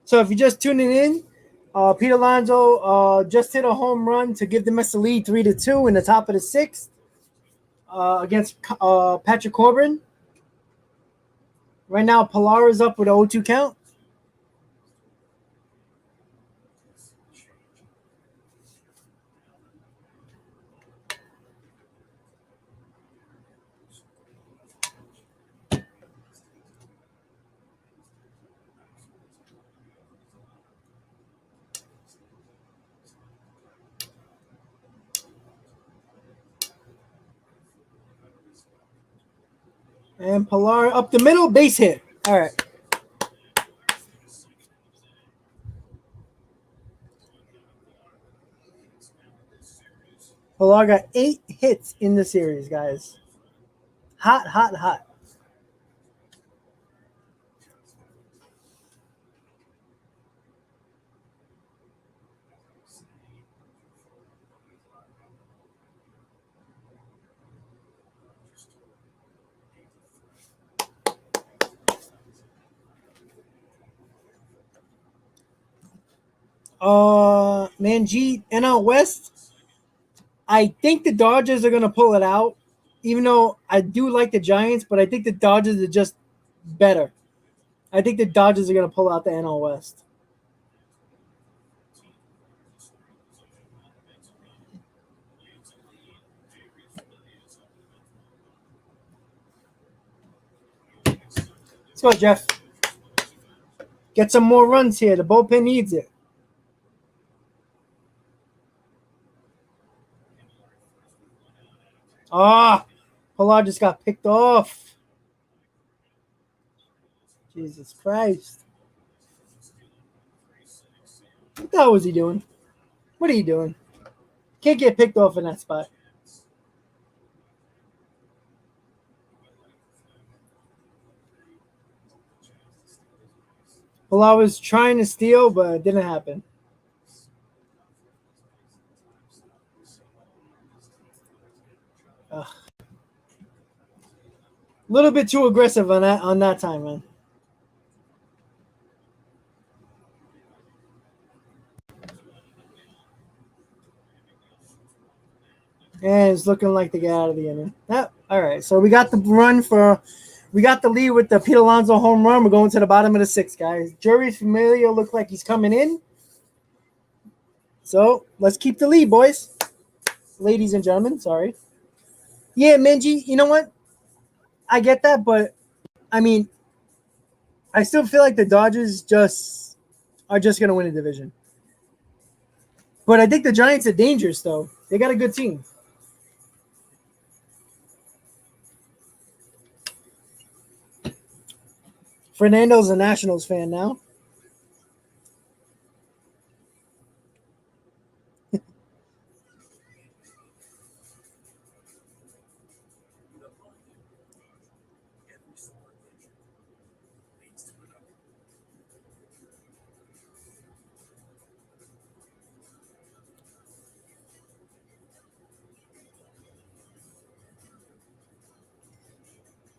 So if you're just tuning in, Pete Alonso just hit a home run to give the Mets the lead 3-2 in the top of the sixth against Patrick Corbin. Right now, Pilar is up with an 0-2 count. And Pilar up the middle, base hit. All right. Pilar got 8 hits in the series, guys. Hot, hot, hot. Manjeet, NL West. I think the Dodgers are gonna pull it out, even though I do like the Giants, but I think the Dodgers are just better. I think the Dodgers are gonna pull out the NL West. Let's go, Jeff. Get some more runs here. The bullpen needs it. Ah, Pilar just got picked off. Jesus Christ. What the hell was he doing? What are you doing? Can't get picked off in that spot. Pilar was trying to steal, but it didn't happen. A little bit too aggressive on that time, man. And it's looking like they get out of the inning. Yep. All right. So we got the lead with the Pete Alonso home run. We're going to the bottom of the sixth, guys. Jury's Familia look like he's coming in. So let's keep the lead, boys. Ladies and gentlemen, sorry. Yeah, Minji, you know what? I get that, but I mean, I still feel like the Dodgers are just gonna win a division. But I think the Giants are dangerous, though. They got a good team. Fernando's a Nationals fan now.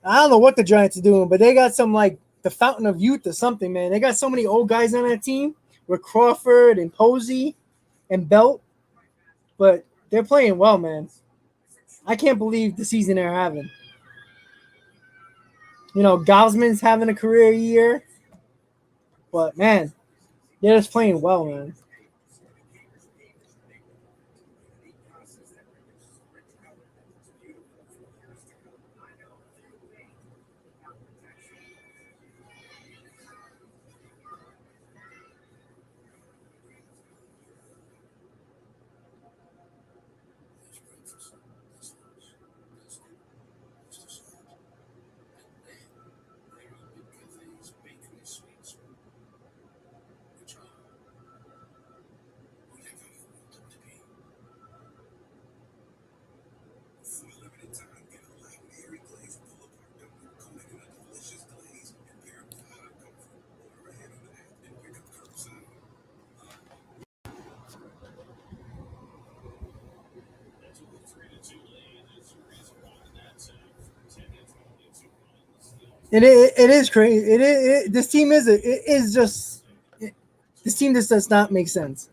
I don't know what the Giants are doing, but they got some like the fountain of youth or something, man. They got so many old guys on that team with Crawford and Posey and Belt, but they're playing well, man. I can't believe the season they're having. You know, Gosman's having a career year, but man, they're just playing well, man. It is crazy. This team is just this team just does not make sense.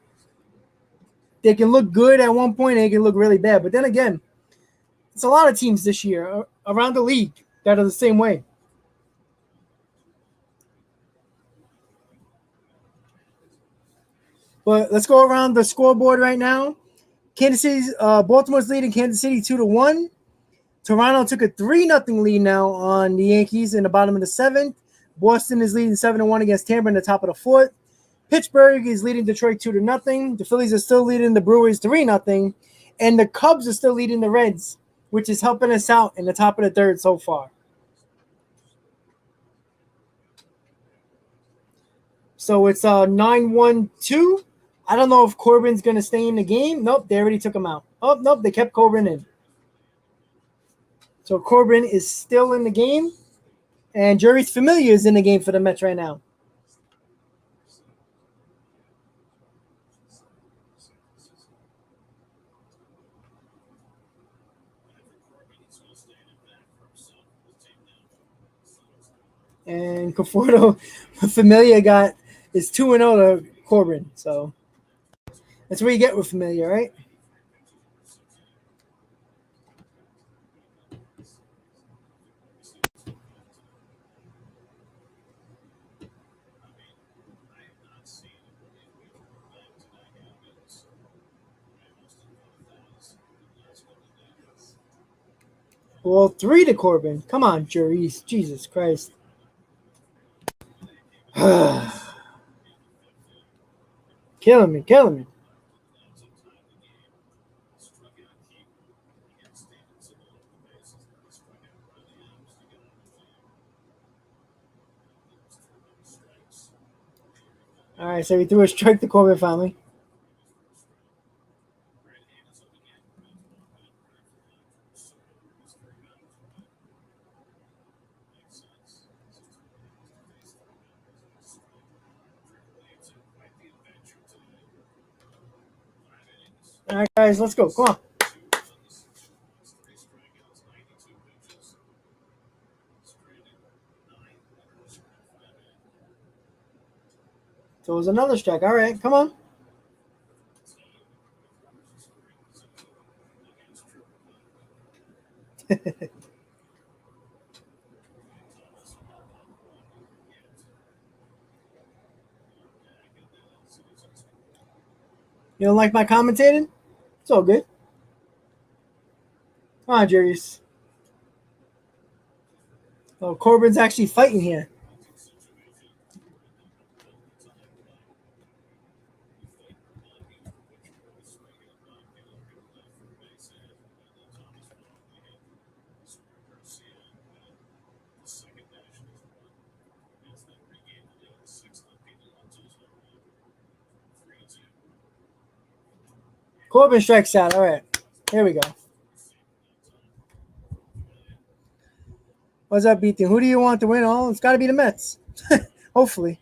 They can look good at one point, and they can look really bad. But then again, it's a lot of teams this year around the league that are the same way. But let's go around the scoreboard right now. Kansas City's Baltimore's leading Kansas City 2-1. Toronto took a 3-0 lead now on the Yankees in the bottom of the seventh. Boston is leading 7-1 against Tampa in the top of the fourth. Pittsburgh is leading Detroit 2-0. The Phillies are still leading the Brewers 3-0. And the Cubs are still leading the Reds, which is helping us out in the top of the third so far. So it's 9-1-2. I don't know if Corbin's going to stay in the game. Nope, they already took him out. Oh, nope, they kept Corbin in. So Corbin is still in the game. And Jeurys Familia is in the game for the Mets right now. And Conforto Familia is 2-0 to Corbin. So that's what you get with Familia, right? Well, 3 to Corbin. Come on, Jeurys. Jesus Christ. Killing me, killing me. All right, so he threw a strike to Corbin finally. All right, guys, let's go. Come on. So it was another strike. All right, come on. You don't like my commentating? It's all good. Come on, Jeurys. Oh, Corbin's actually fighting here. Corbin strikes out. All right. Here we go. What's up, Ethan? Who do you want to win? Oh, it's got to be the Mets. Hopefully.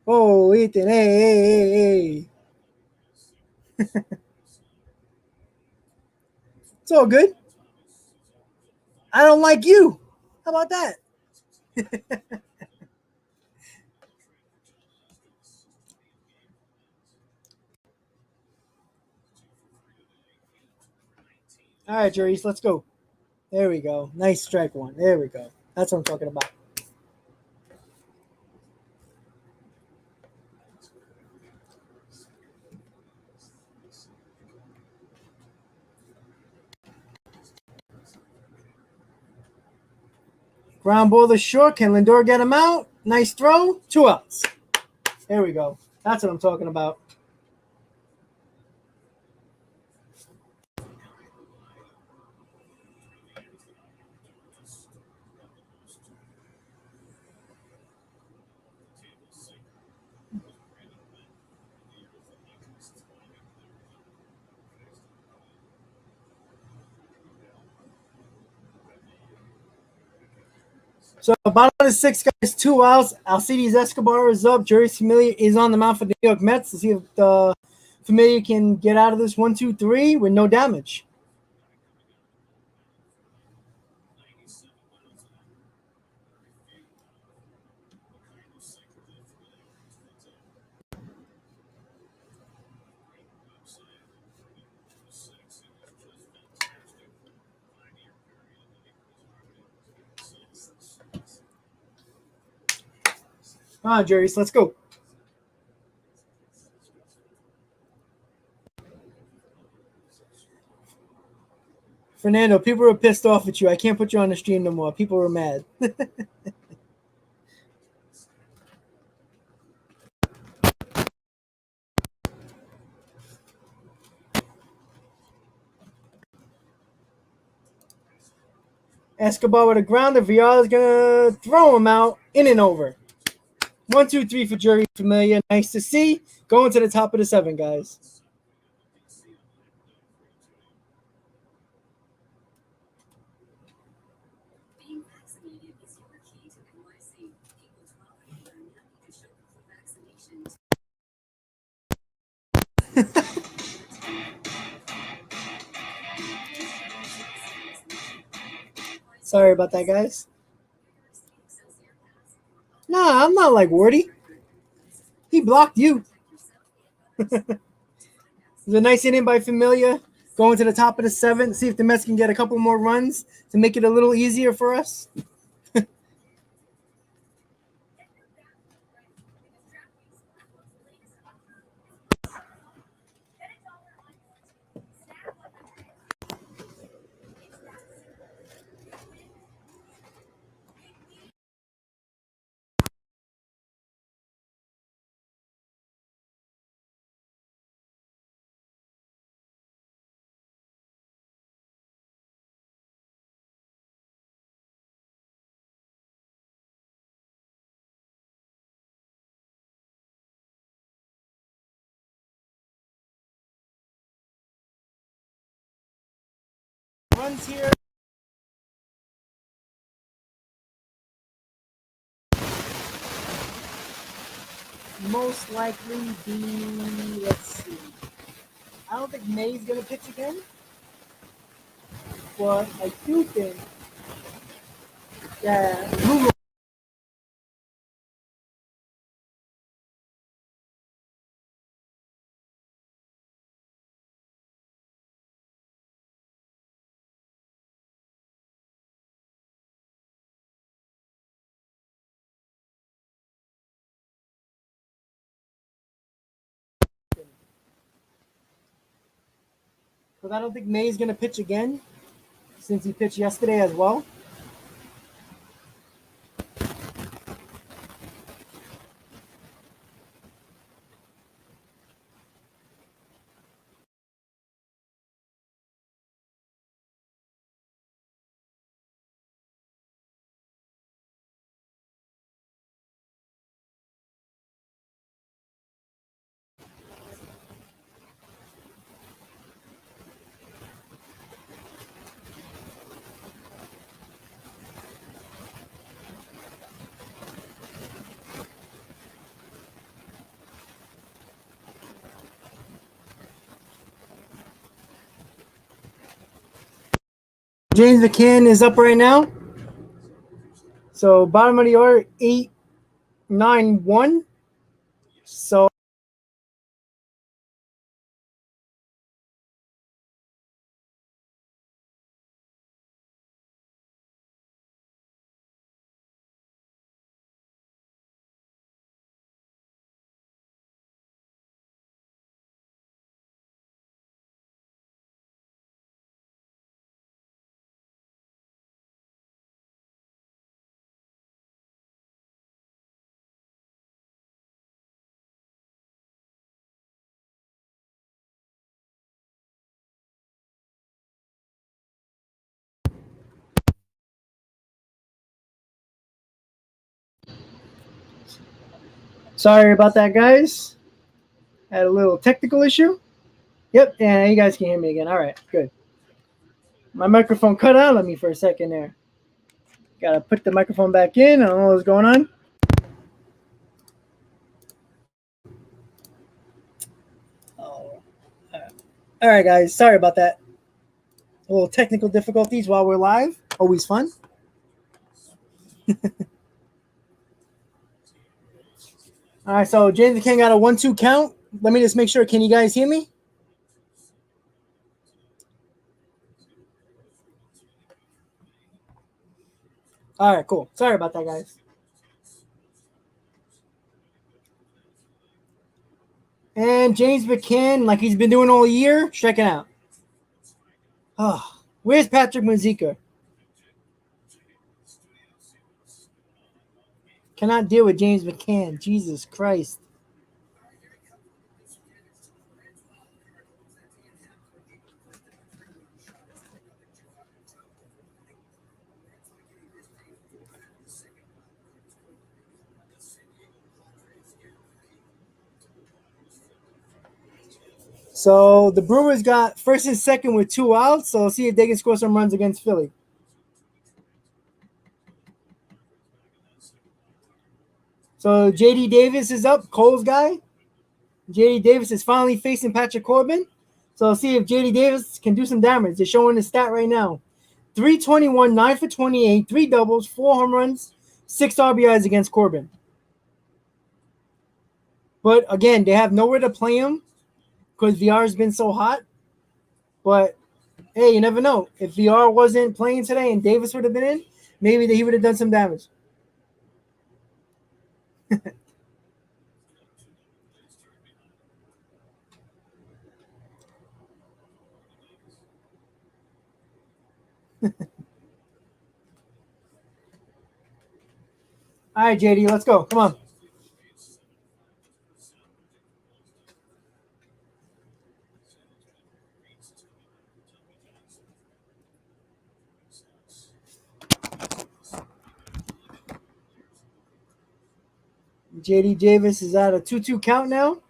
Oh, Ethan. Hey. It's all good. I don't like you. How about that? All right, Juries, let's go. There we go. Nice strike one. There we go. That's what I'm talking about. Ground ball to short. Can Lindor get him out? Nice throw. 2 outs. There we go. That's what I'm talking about. So bottom of the sixth, guys, 2 outs. Alcides Escobar is up. Jerry Familia is on the mound for the New York Mets to see if the Familia can get out of this 1-2-3 with no damage. Come on, Jerry, let's go. Fernando, people are pissed off at you. I can't put you on the stream no more. People are mad. Escobar with a grounder. Viala's gonna throw him out. In and over. 1-2-3 for Jerry Familia. Nice to see. Going to the top of the seven, guys. Sorry about that, guys. Nah, I'm not like Wardy. He blocked you. It was a nice inning by Familia. Going to the top of the seventh. See if the Mets can get a couple more runs to make it a little easier for us. Runs here. Most likely be, let's see. I don't think May's going to pitch again. But I do think that Lugo. Because I don't think May's going to pitch again since he pitched yesterday as well. James McCann is up right now. So bottom of the order, 8-9-1. So sorry about that, guys. Had a little technical issue. Yep, yeah, you guys can hear me again. All right, good. My microphone cut out on me for a second there. Gotta put the microphone back in. I don't know what's going on. Oh, all right, guys. Sorry about that. A little technical difficulties while we're live. Always fun. All right, so James the King got a 1-2 count. Let me just make sure. Can you guys hear me? All right, cool. Sorry about that, guys. And James McCann, like he's been doing all year, striking out. Oh, where's Patrick Muzica? Cannot deal with James McCann. Jesus Christ. So the Brewers got first and second with 2 outs. So see if they can score some runs against Philly. So JD Davis is up, Cole's guy. JD Davis is finally facing Patrick Corbin. So see if JD Davis can do some damage. They're showing the stat right now. 321, 9 for 28, 3 doubles, 4 home runs, 6 RBIs against Corbin. But again, they have nowhere to play him because VR has been so hot. But hey, you never know. If VR wasn't playing today and Davis would have been in, maybe he would have done some damage. All right, JD, let's go. Come on. JD Davis is at a 2-2 count now.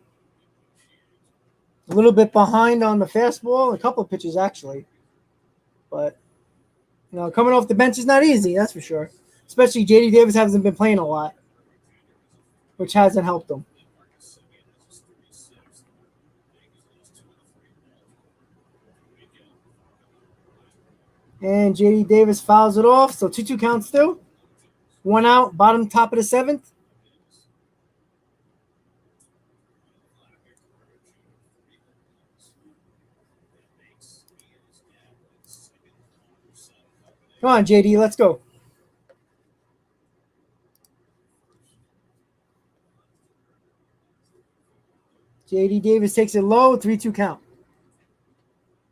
A little bit behind on the fastball, a couple of pitches actually. But coming off the bench is not easy, that's for sure. Especially JD Davis hasn't been playing a lot, which hasn't helped him. And JD Davis fouls it off, so 2-2 count still. 1 out, bottom top of the 7th. Come on, JD, let's go. JD Davis takes it low, 3-2 count.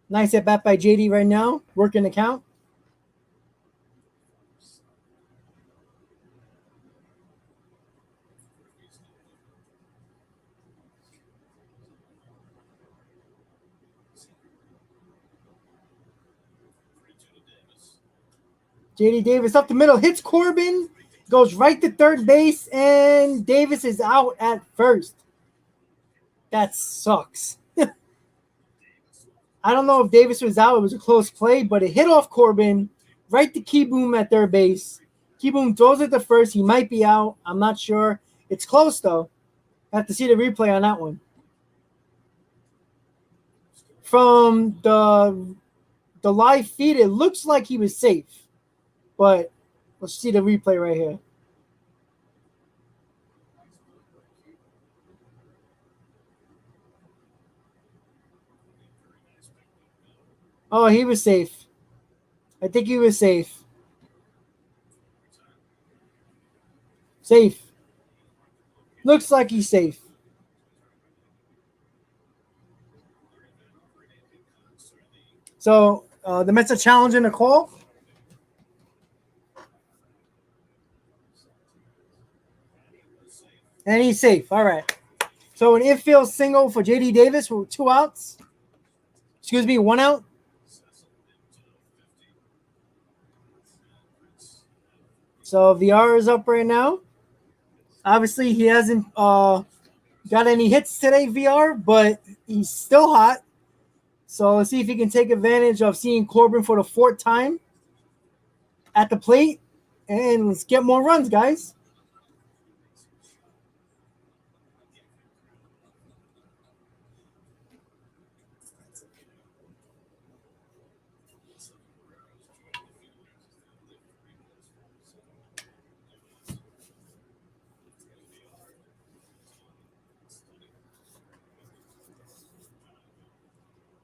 Nice at bat by JD right now, working the count. JD Davis up the middle, hits Corbin, goes right to third base, and Davis is out at first. That sucks. I don't know if Davis was out. It was a close play, but it hit off Corbin, right to Keyboom at third base. Keyboom throws it to first. He might be out. I'm not sure. It's close, though. I have to see the replay on that one. From the the live feed, it looks like he was safe. But let's see the replay right here. Oh, he was safe. I think he was safe. Safe. Looks like he's safe. So the Mets are challenging a call. And he's safe. All right. So an infield single for J.D. Davis with 2 outs. Excuse me, 1 out. So VR is up right now. Obviously, he hasn't got any hits today, VR, but he's still hot. So let's see if he can take advantage of seeing Corbin for the 4th time at the plate. And let's get more runs, guys.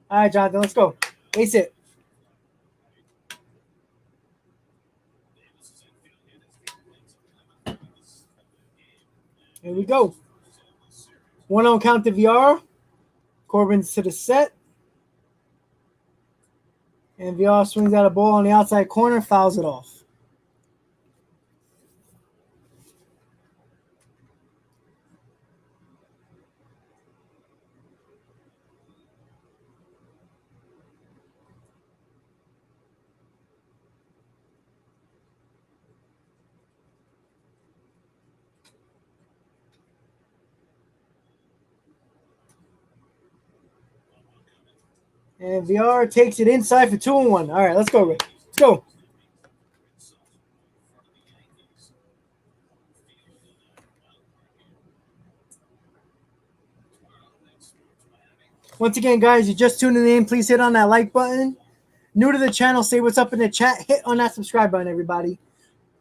All right, Jonathan, let's go. Ace it. Here we go. 1-0 count to VR. Corbin's to the set. And VR swings out a ball on the outside corner, fouls it off. And VR takes it inside for 2-1. All right, let's go, Rick. Let's go. Once again, guys, you just tuning in. Please hit on that like button. New to the channel, say what's up in the chat. Hit on that subscribe button, everybody.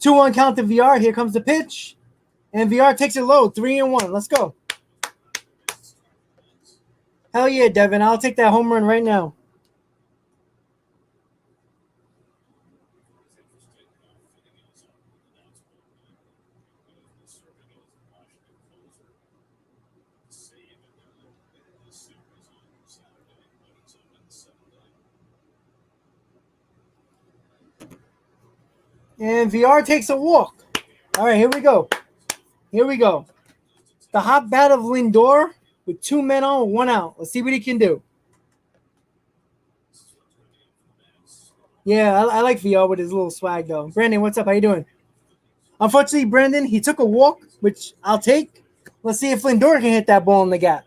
2-1 count to VR. Here comes the pitch. And VR takes it low. 3-1. Let's go. Hell yeah, Devin. I'll take that home run right now. And VR takes a walk. All right, here we go. Here we go. The hot bat of Lindor with 2 men on, 1 out. Let's see what he can do. Yeah, I like VR with his little swag, though. Brandon, what's up? How you doing? Unfortunately, Brandon, he took a walk, which I'll take. Let's see if Lindor can hit that ball in the gap.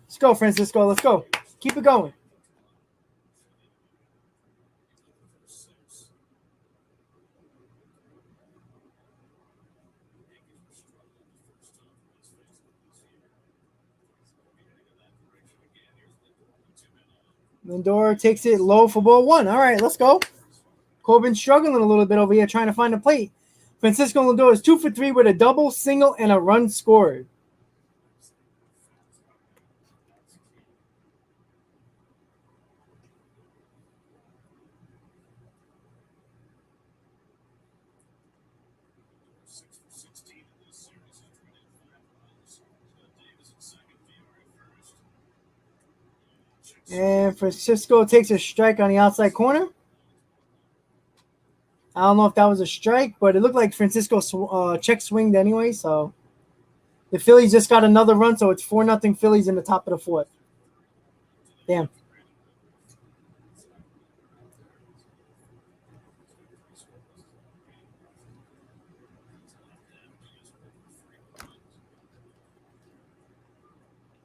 Let's go, Francisco. Let's go. Keep it going. Lindor takes it low for ball 1. All right, let's go. Corbin's struggling a little bit over here trying to find a plate. Francisco Lindor is 2 for 3 with a double, single, and a run scored. And Francisco takes a strike on the outside corner. I don't know if that was a strike, but it looked like Francisco check swinged anyway. So the Phillies just got another run, so it's 4-0 Phillies in the top of the 4th. Damn.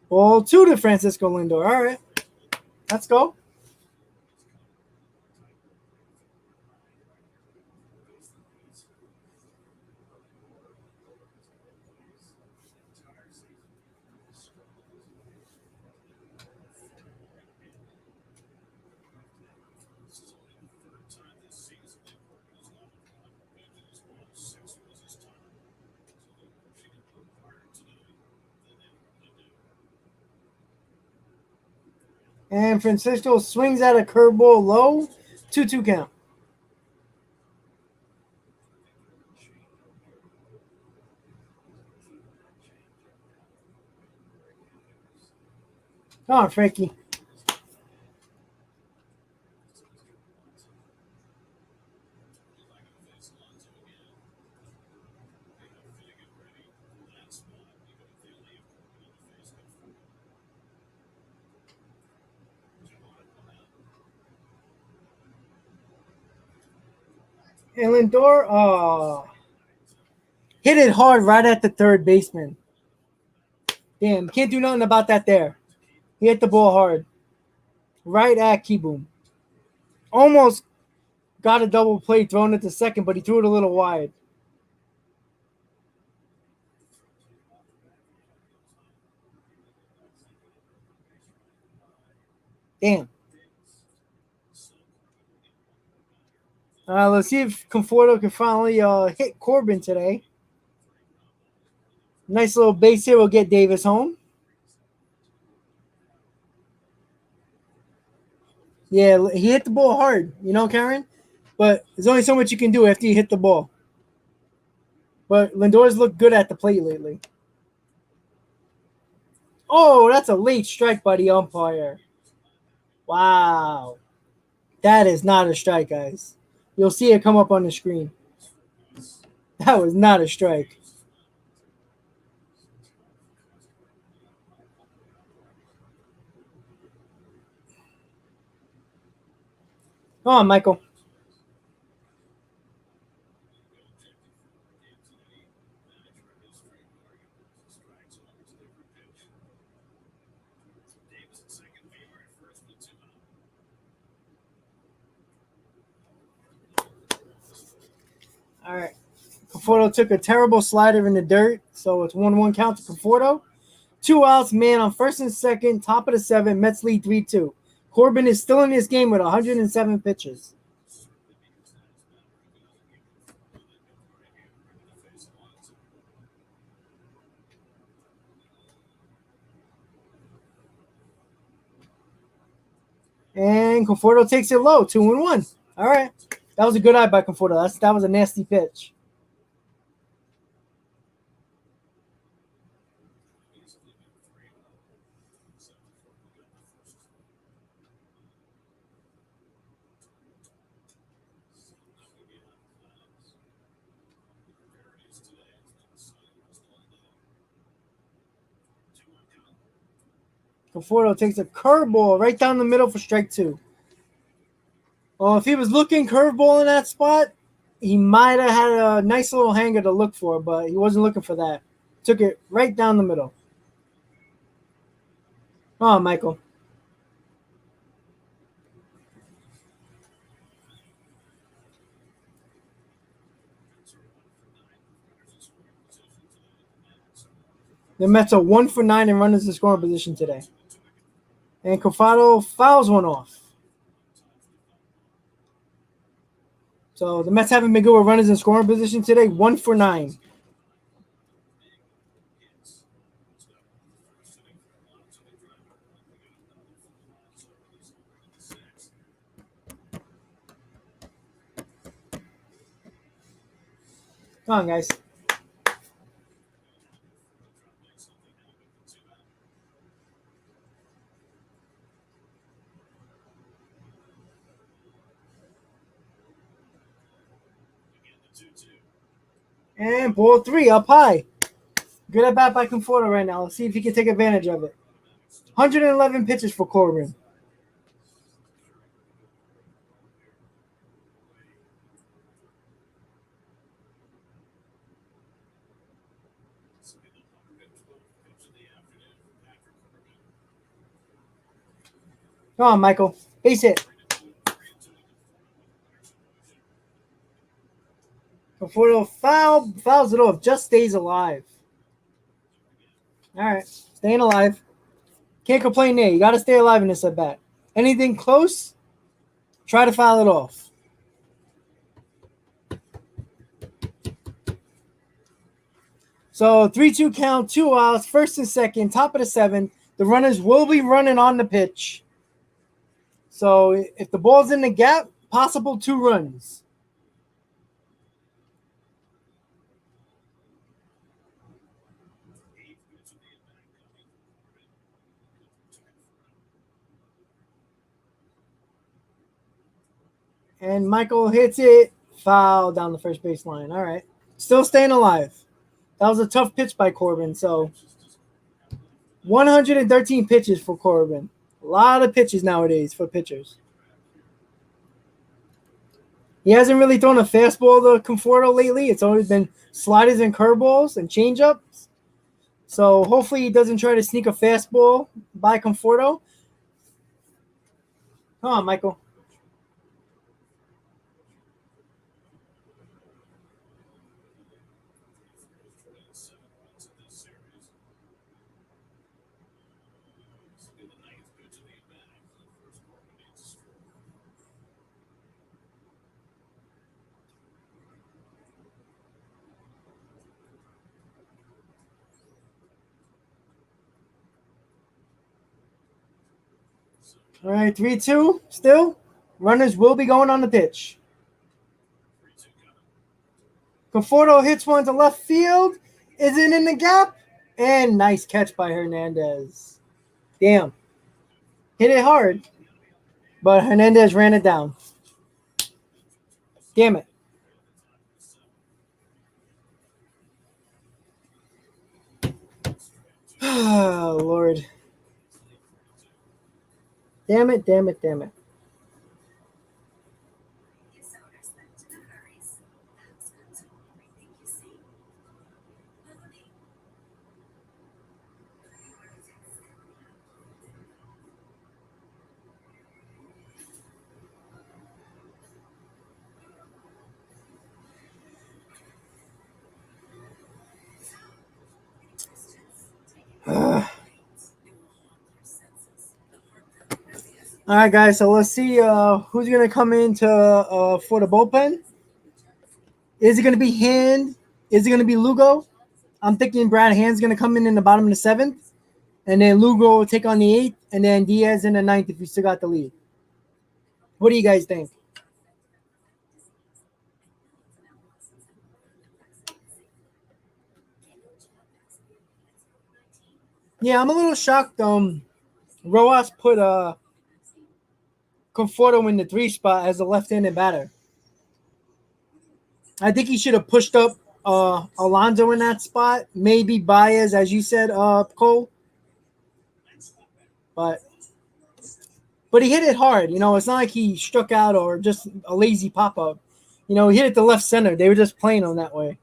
Ball 2 to Francisco Lindor. All right, let's go. And Francisco swings at a curveball low. 2-2 count. Come on, Frankie. And Lindor, hit it hard right at the third baseman. Damn, can't do nothing about that there. He hit the ball hard. Right at Keyboom. Almost got a double play thrown at the second, but he threw it a little wide. Damn. Let's see if Conforto can finally hit Corbin today. Nice little base here will get Davis home. Yeah, he hit the ball hard, Karen? But there's only so much you can do after you hit the ball. But Lindor's looked good at the plate lately. Oh, that's a late strike by the umpire. Wow. That is not a strike, guys. You'll see it come up on the screen. That was not a strike. Come on, Michael. All right. Conforto took a terrible slider in the dirt, so it's 1-1 count to Conforto. 2 outs, man on first and second, top of the 7th. Mets lead 3-2. Corbin is still in this game with 107 pitches. And Conforto takes it low, 2-1. All right. That was a good eye by Conforto. That was a nasty pitch. Conforto takes a curveball right down the middle for strike 2. Well, if he was looking curveball in that spot, he might have had a nice little hanger to look for, but he wasn't looking for that. Took it right down the middle. Oh, Michael. The Mets are 1-for-9 in runners in scoring position today. And Conforto fouls one off. So the Mets haven't been good with runners in scoring position today. 1-for-9. Come on, guys. And ball 3 up high. Good at bat by Conforto right now. Let's see if he can take advantage of it. 111 pitches for Corbin. Come on, Michael. Base hit. Conforto fouls it off. Just stays alive. All right. Staying alive. Can't complain there. You got to stay alive in this at bat. Anything close, try to foul it off. So 3-2 count, 2 outs, first and second, top of the 7th. The runners will be running on the pitch. So if the ball's in the gap, possible 2 runs. And Michael hits it, foul down the first baseline. All right. Still staying alive. That was a tough pitch by Corbin. So 113 pitches for Corbin. A lot of pitches nowadays for pitchers. He hasn't really thrown a fastball to Conforto lately. It's always been sliders and curveballs and changeups. So hopefully he doesn't try to sneak a fastball by Conforto. Come on, Michael. All right, 3-2 still. Runners will be going on the pitch. Conforto hits one to left field. Is it in the gap? And nice catch by Hernandez. Damn. Hit it hard, but Hernandez ran it down. Damn it. Oh, Lord. Damn it, damn it, damn it. All right, guys. So let's see who's gonna come into for the bullpen. Is it gonna be Hand? Is it gonna be Lugo? I'm thinking Brad Hand's gonna come in the bottom of the 7th, and then Lugo will take on the 8th, and then Diaz in the 9th if you still got the lead. What do you guys think? Yeah, I'm a little shocked. Rojas put Conforto in the 3 spot as a left-handed batter. I think he should have pushed up Alonso in that spot. Maybe Baez, as you said, Cole. But he hit it hard. You know, it's not like he struck out or just a lazy pop up. You know, he hit it to left center. They were just playing him that way.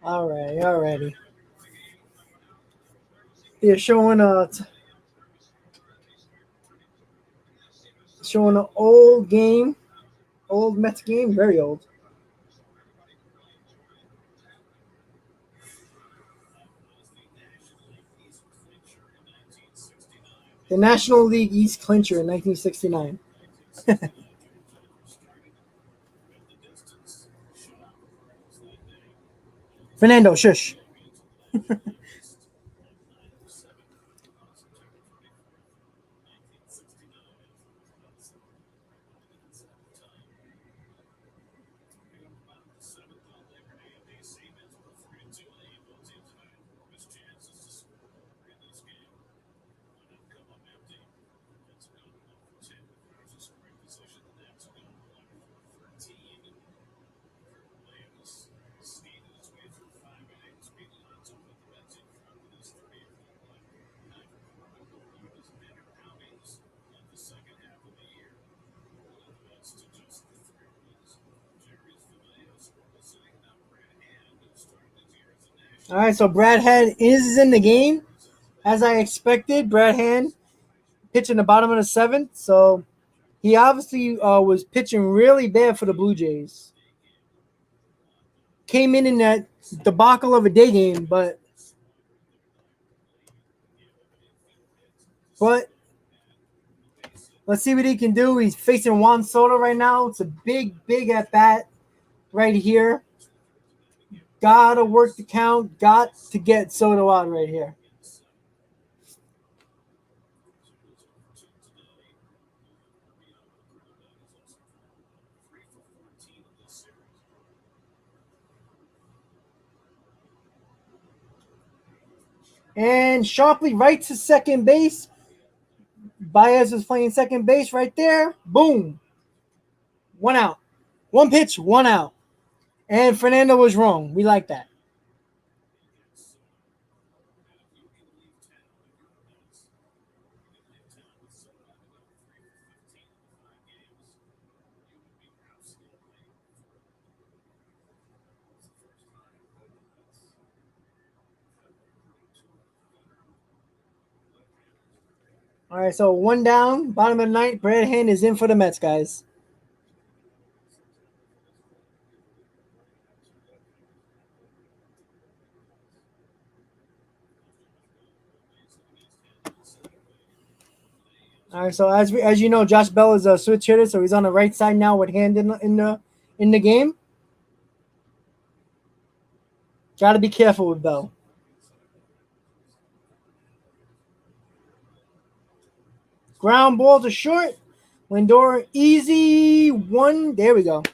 Alrighty. They're showing an old game, old Mets game, very old. The National League East clincher in 1969. Fernando, shush. All right, so Brad Hand is in the game. As I expected, Brad Hand pitching the bottom of the seventh. So he obviously was pitching really bad for the Blue Jays. Came in that debacle of a day game, but let's see what he can do. He's facing Juan Soto right now. It's a big at bat right here. Gotta work the count. Got to get Soto out right here. And sharply right to second base. Baez was playing second base right there. Boom. 1 out. 1 pitch, 1 out. And Fernando was wrong. We like that. All right, so 1 down, bottom of the ninth. Brad Hand is in for the Mets, guys. All right, so as you know, Josh Bell is a switch hitter, so he's on the right side now with Hand in the game. Got to be careful with Bell. Ground ball to short. Lindor, easy one. There we go.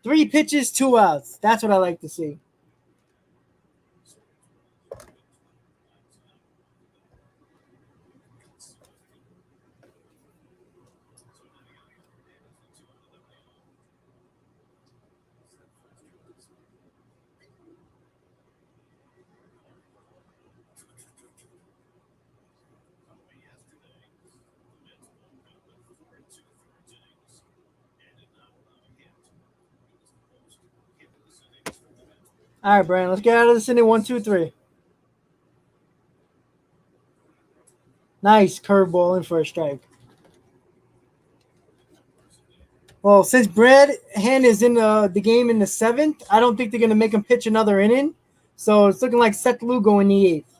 3 pitches, 2 outs. That's what I like to see. All right, Brian, let's get out of this inning. 1, 2, 3. Nice curveball in for a strike. Well, since Brad Hand is in the game in the seventh, I don't think they're going to make him pitch another inning. So it's looking like Seth Lugo in the eighth.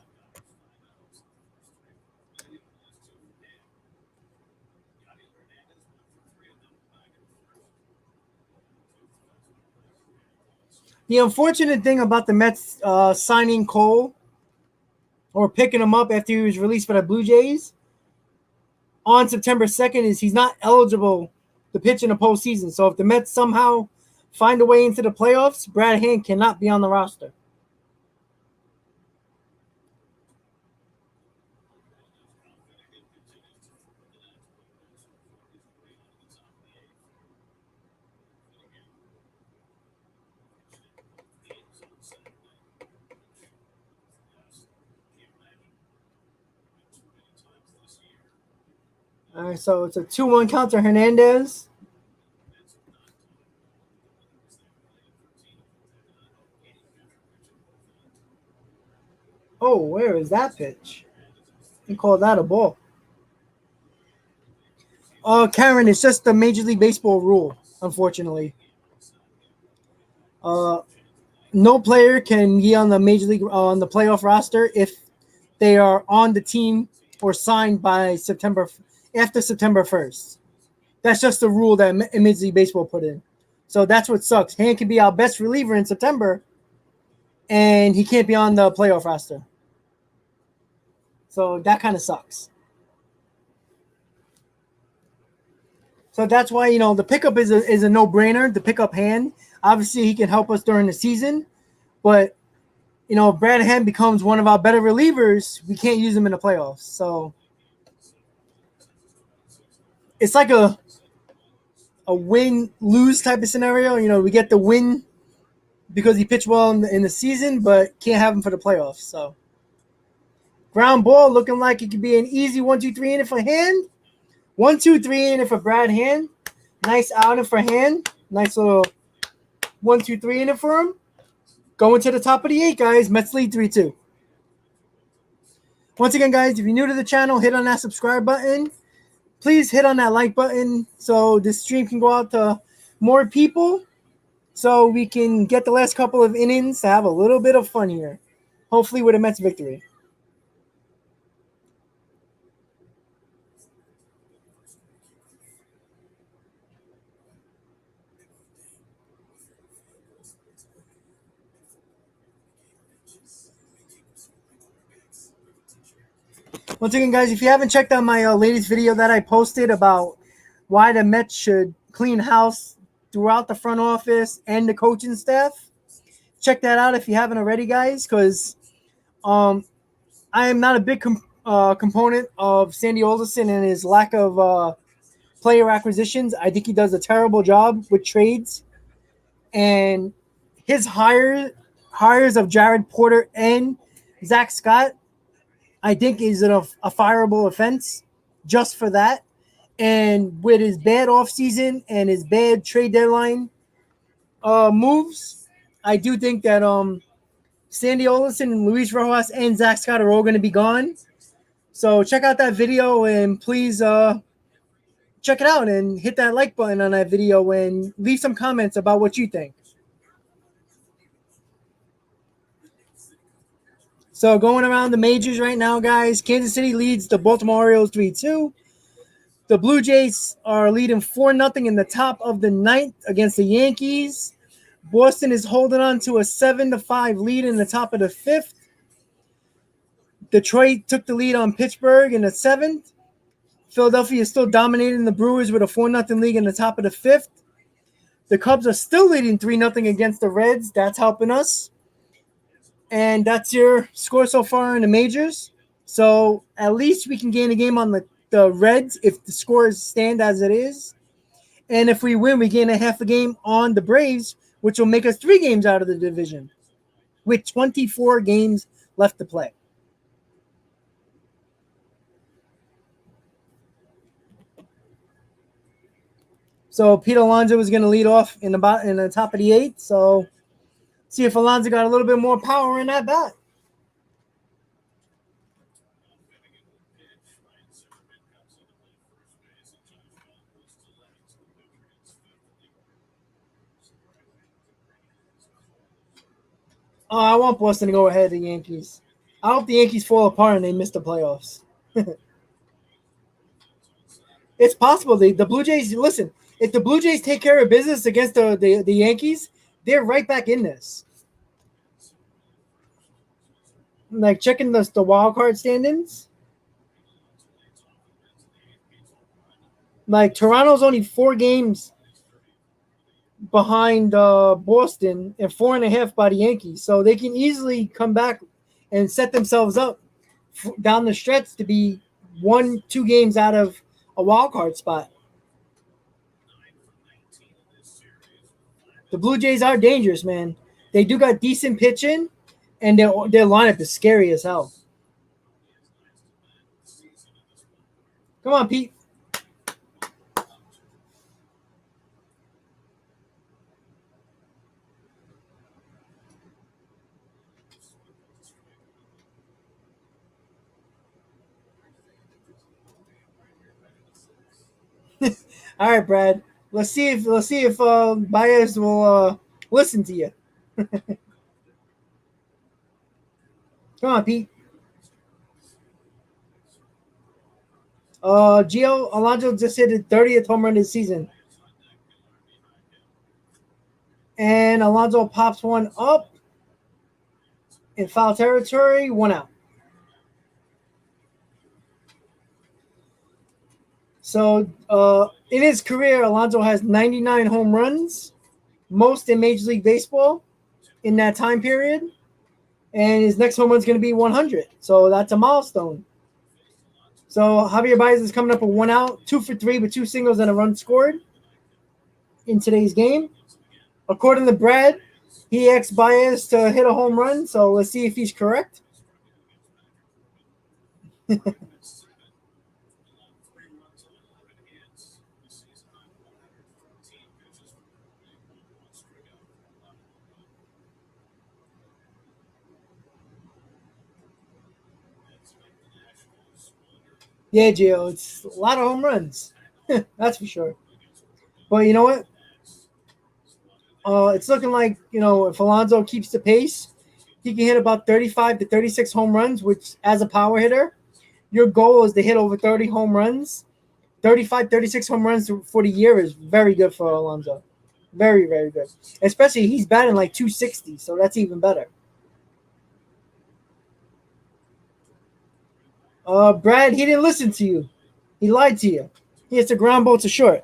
The unfortunate thing about the Mets signing Cole or picking him up after he was released by the Blue Jays on September 2nd is he's not eligible to pitch in the postseason. So if the Mets somehow find a way into the playoffs, Brad Hand cannot be on the roster. All right, so it's a 2-1 count to Hernandez. Oh, where is that pitch? He called that a ball. Karen, it's just the Major League Baseball rule, unfortunately. No player can be on the Major League on the playoff roster if they are on the team or signed by after September 1st. That's just the rule that Major League Baseball put in. So that's what sucks. Hand can be our best reliever in September, and he can't be on the playoff roster. So that kind of sucks. So that's why, the pickup is a no-brainer, the pickup Hand. Obviously, he can help us during the season, but if Brad Hand becomes one of our better relievers, we can't use him in the playoffs. So it's like a win-lose type of scenario. We get the win because he pitched well in the season, but can't have him for the playoffs. So ground ball looking like it could be an easy 1, 2, 3 inning for Hand. 1, 2, 3 inning for Brad Hand. Nice outing for Hand. Nice little 1, 2, 3 inning for him. Going to the top of the 8, guys. Mets lead 3-2. Once again, guys, if you're new to the channel, hit on that subscribe button. Please hit on that like button so this stream can go out to more people so we can get the last couple of innings to have a little bit of fun here. Hopefully with a Mets victory. Once again, guys, if you haven't checked out my latest video that I posted about why the Mets should clean house throughout the front office and the coaching staff, check that out if you haven't already, guys, because I am not a big component of Sandy Alderson and his lack of player acquisitions. I think he does a terrible job with trades, and his hires of Jared Porter and Zach Scott, I think, is a fireable offense just for that. And with his bad offseason and his bad trade deadline moves, I do think that Sandy Olson and Luis Rojas and Zach Scott are all going to be gone. So check out that video and please check it out and hit that like button on that video and leave some comments about what you think. So going around the majors right now, guys, Kansas City leads the Baltimore Orioles 3-2. The Blue Jays are leading 4-0 in the top of the ninth against the Yankees. Boston is holding on to a 7-5 lead in the top of the fifth. Detroit took the lead on Pittsburgh in the seventh. Philadelphia is still dominating the Brewers with a 4-0 lead in the top of the fifth. The Cubs are still leading 3-0 against the Reds. That's helping us. And that's your score so far in the majors. So at least we can gain a game on the Reds if the scores stand as it is. And if we win, we gain a half a game on the Braves, which will make us 3 games out of the division with 24 games left to play. So Pete Alonso is going to lead off in the top of the 8th. So see if Alonso got a little bit more power in that bat. Oh, I want Boston to go ahead of the Yankees. I hope the Yankees fall apart and they miss the playoffs. It's possible. The Blue Jays, listen, if the Blue Jays take care of business against the Yankees, they're right back in this. Like checking the wild card standings. Like Toronto's only 4 games behind Boston and 4.5 by the Yankees. So they can easily come back and set themselves up down the stretch to be 1-2 games out of a wild card spot. The Blue Jays are dangerous, man. They do got decent pitching, and their lineup is scary as hell. Come on, Pete. All right, Brad. Let's see if Baez will listen to you. Come on, Pete. Gio Alonso just hit his 30th home run this season. And Alonso pops one up in foul territory, 1 out. So in his career, Alonso has 99 home runs, most in Major League Baseball in that time period. And his next home run is going to be 100. So that's a milestone. So Javier Baez is coming up with 1 out, 2 for 3 with 2 singles and a run scored in today's game. According to Brad, he asked Baez to hit a home run. So let's see if he's correct. Yeah, Gio, it's a lot of home runs. That's for sure. But you know what? It's looking like if Alonso keeps the pace, he can hit about 35 to 36 home runs. Which, as a power hitter, your goal is to hit over 30 home runs. 35, 36 home runs for the year is very good for Alonso. Very, very good. Especially he's batting like 260, so that's even better. Brad, he didn't listen to you. He lied to you. He hits a ground ball to short.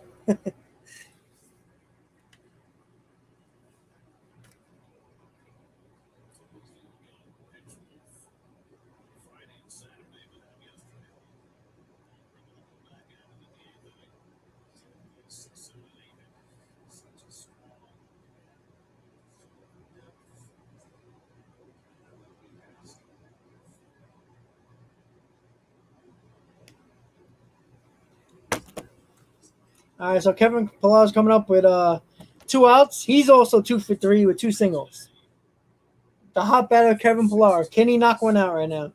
All right, so Kevin Pillar's coming up with two outs. He's also 2 for 3 with two singles. The hot batter Kevin Pillar. Can he knock one out right now?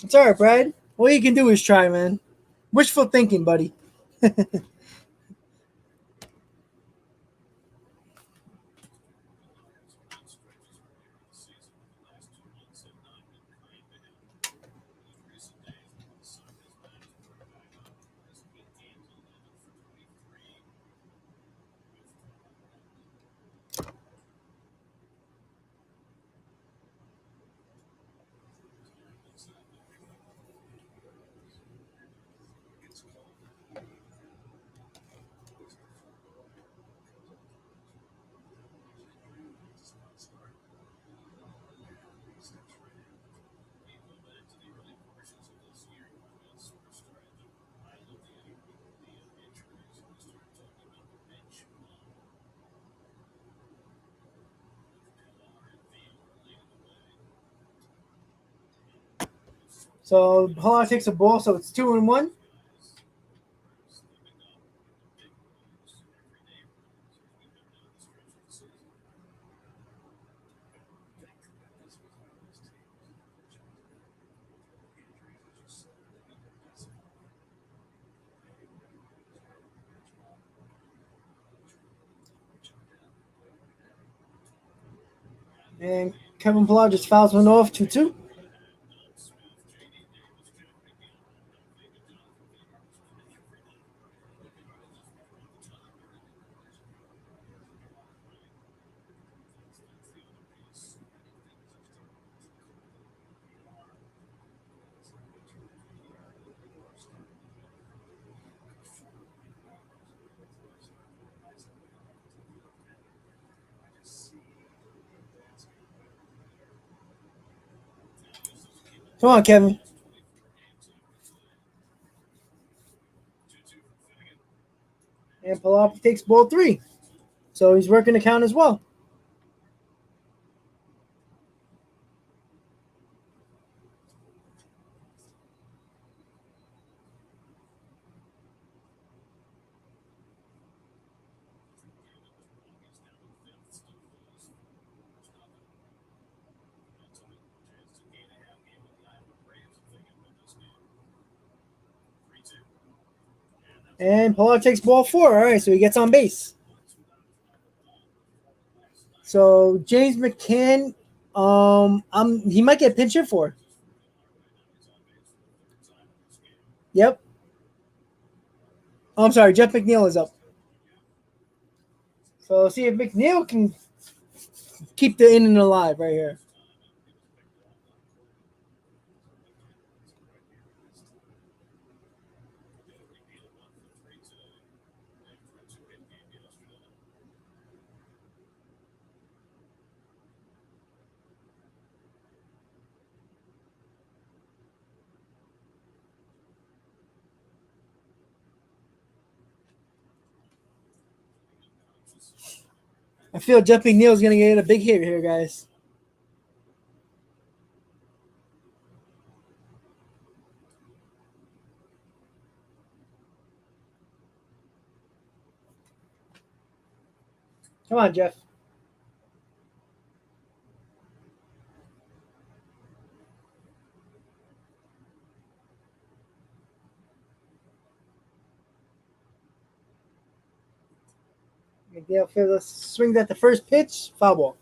It's all right, Brad. All you can do is try, man. Wishful thinking, buddy. So Pillar takes a ball, so it's 2-1. And Kevin Pillar just fouls one off 2-2. Come on, Kevin. And Pillar takes ball three. So he's working the count as well. And Pillar takes ball four. All right, so he gets on base. So James McCann, he might get pinch hit for. Yep. I'm sorry, Jeff McNeil is up. So see if McNeil can keep the inning alive right here. I feel Jeff McNeil is going to get a big hit here, guys. Come on, Jeff. McNeil swings at the first pitch, foul ball.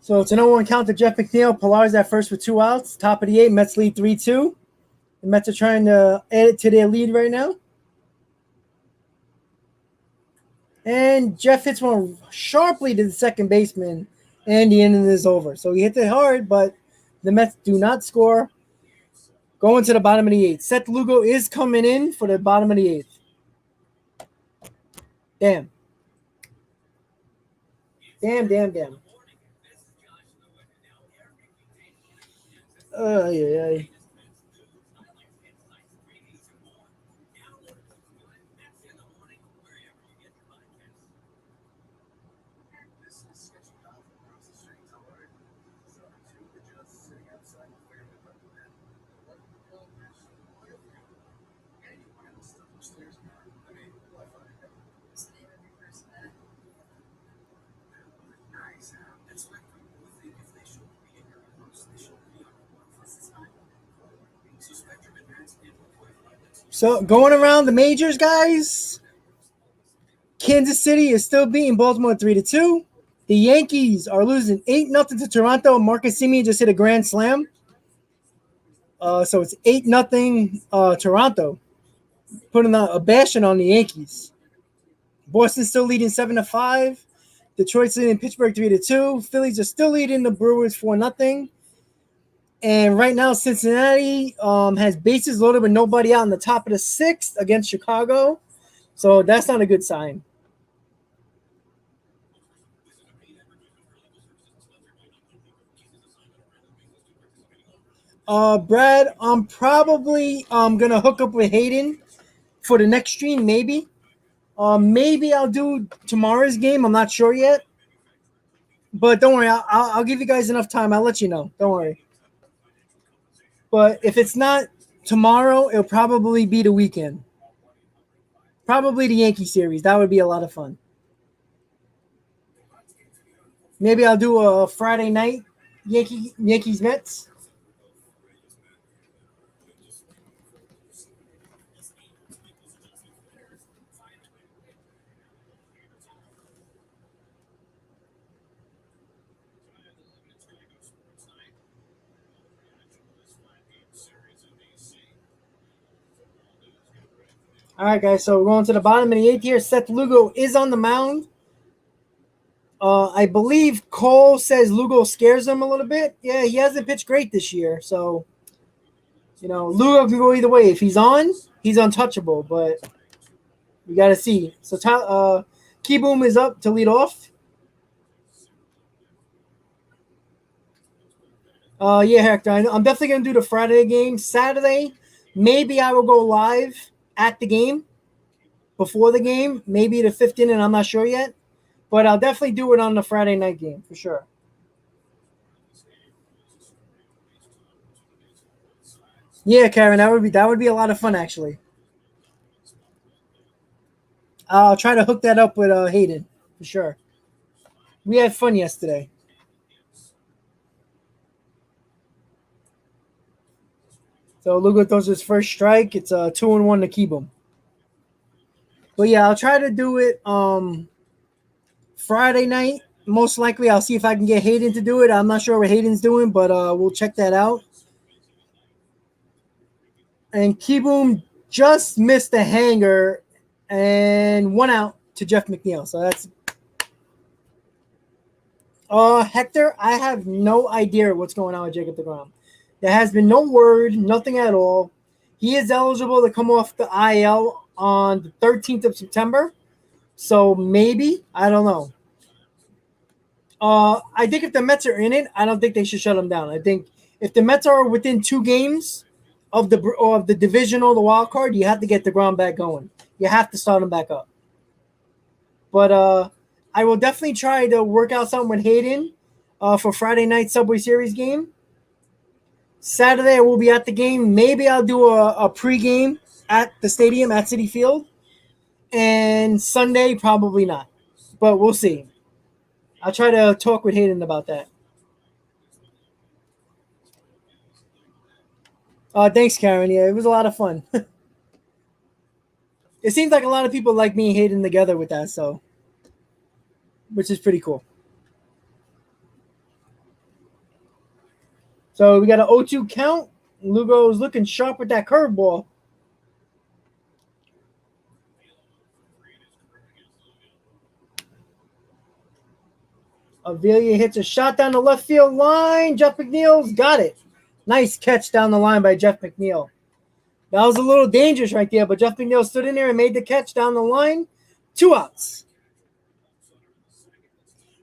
So it's an 0-1 count to Jeff McNeil. Pilar's at first with 2 outs. Top of the 8th, Mets lead 3-2. The Mets are trying to add it to their lead right now. And Jeff hits one sharply to the second baseman, and the inning is over. So he hit it hard, but the Mets do not score. Going to the bottom of the 8th. Seth Lugo is coming in for the bottom of the 8th. Damn. Damn. Yeah. So going around the majors, guys, Kansas City is still beating Baltimore 3-2. The Yankees are losing 8-0 to Toronto. Marcus Semien just hit a grand slam. So it's 8-0 Toronto, putting a bashing on the Yankees. Boston's still leading 7-5. Detroit's leading Pittsburgh 3-2. Phillies are still leading the Brewers 4-0. And right now, Cincinnati has bases loaded with nobody out in the top of the 6th against Chicago. So that's not a good sign. Brad, I'm probably gonna hook up with Hayden for the next stream, maybe. Maybe I'll do tomorrow's game. I'm not sure yet. But don't worry, I'll give you guys enough time. I'll let you know. Don't worry. But if it's not tomorrow, it'll probably be the weekend. Probably the Yankee series. That would be a lot of fun. Maybe I'll do a Friday night Yankees Mets. All right, guys. So we're going to the bottom of the 8th here. Seth Lugo is on the mound. I believe Cole says Lugo scares him a little bit. Yeah, he hasn't pitched great this year. So, Lugo can go either way. If he's on, he's untouchable. But we got to see. So Keyboom is up to lead off. Yeah, Hector. I'm definitely going to do the Friday game. Saturday, maybe I will go live at the game before the game. Maybe the 5th inning. I'm not sure yet. But I'll definitely do it on the Friday night game for sure. Yeah, Karen, that would be a lot of fun actually. I'll try to hook that up with Hayden for sure. We had fun yesterday. So Lugo throws his first strike. It's a 2-1 to keep him. But yeah, I'll try to do it Friday night. Most likely, I'll see if I can get Hayden to do it. I'm not sure what Hayden's doing, but we'll check that out. And Keyboom just missed a hanger and 1 out to Jeff McNeil. So that's Hector, I have no idea what's going on with Jacob deGrom. There has been no word, nothing at all. He is eligible to come off the IL on the 13th of September. So maybe, I don't know. I think if the Mets are in it, I don't think they should shut him down. I think if the Mets are within 2 games of the divisional, the wild card, you have to get deGrom back going. You have to start him back up. But I will definitely try to work out something with Hayden for Friday night Subway Series game. Saturday I will be at the game. Maybe I'll do a pregame at the stadium at City Field. And Sunday probably not, but we'll see. I'll try to talk with Hayden about that. Thanks, Karen. Yeah, it was a lot of fun. It seems like a lot of people like me and Hayden together with that, so which is pretty cool. So we got an 0-2 count. Lugo's looking sharp with that curveball. Avila hits a shot down the left field line. Jeff McNeil's got it. Nice catch down the line by Jeff McNeil. That was a little dangerous right there, but Jeff McNeil stood in there and made the catch down the line. 2 outs.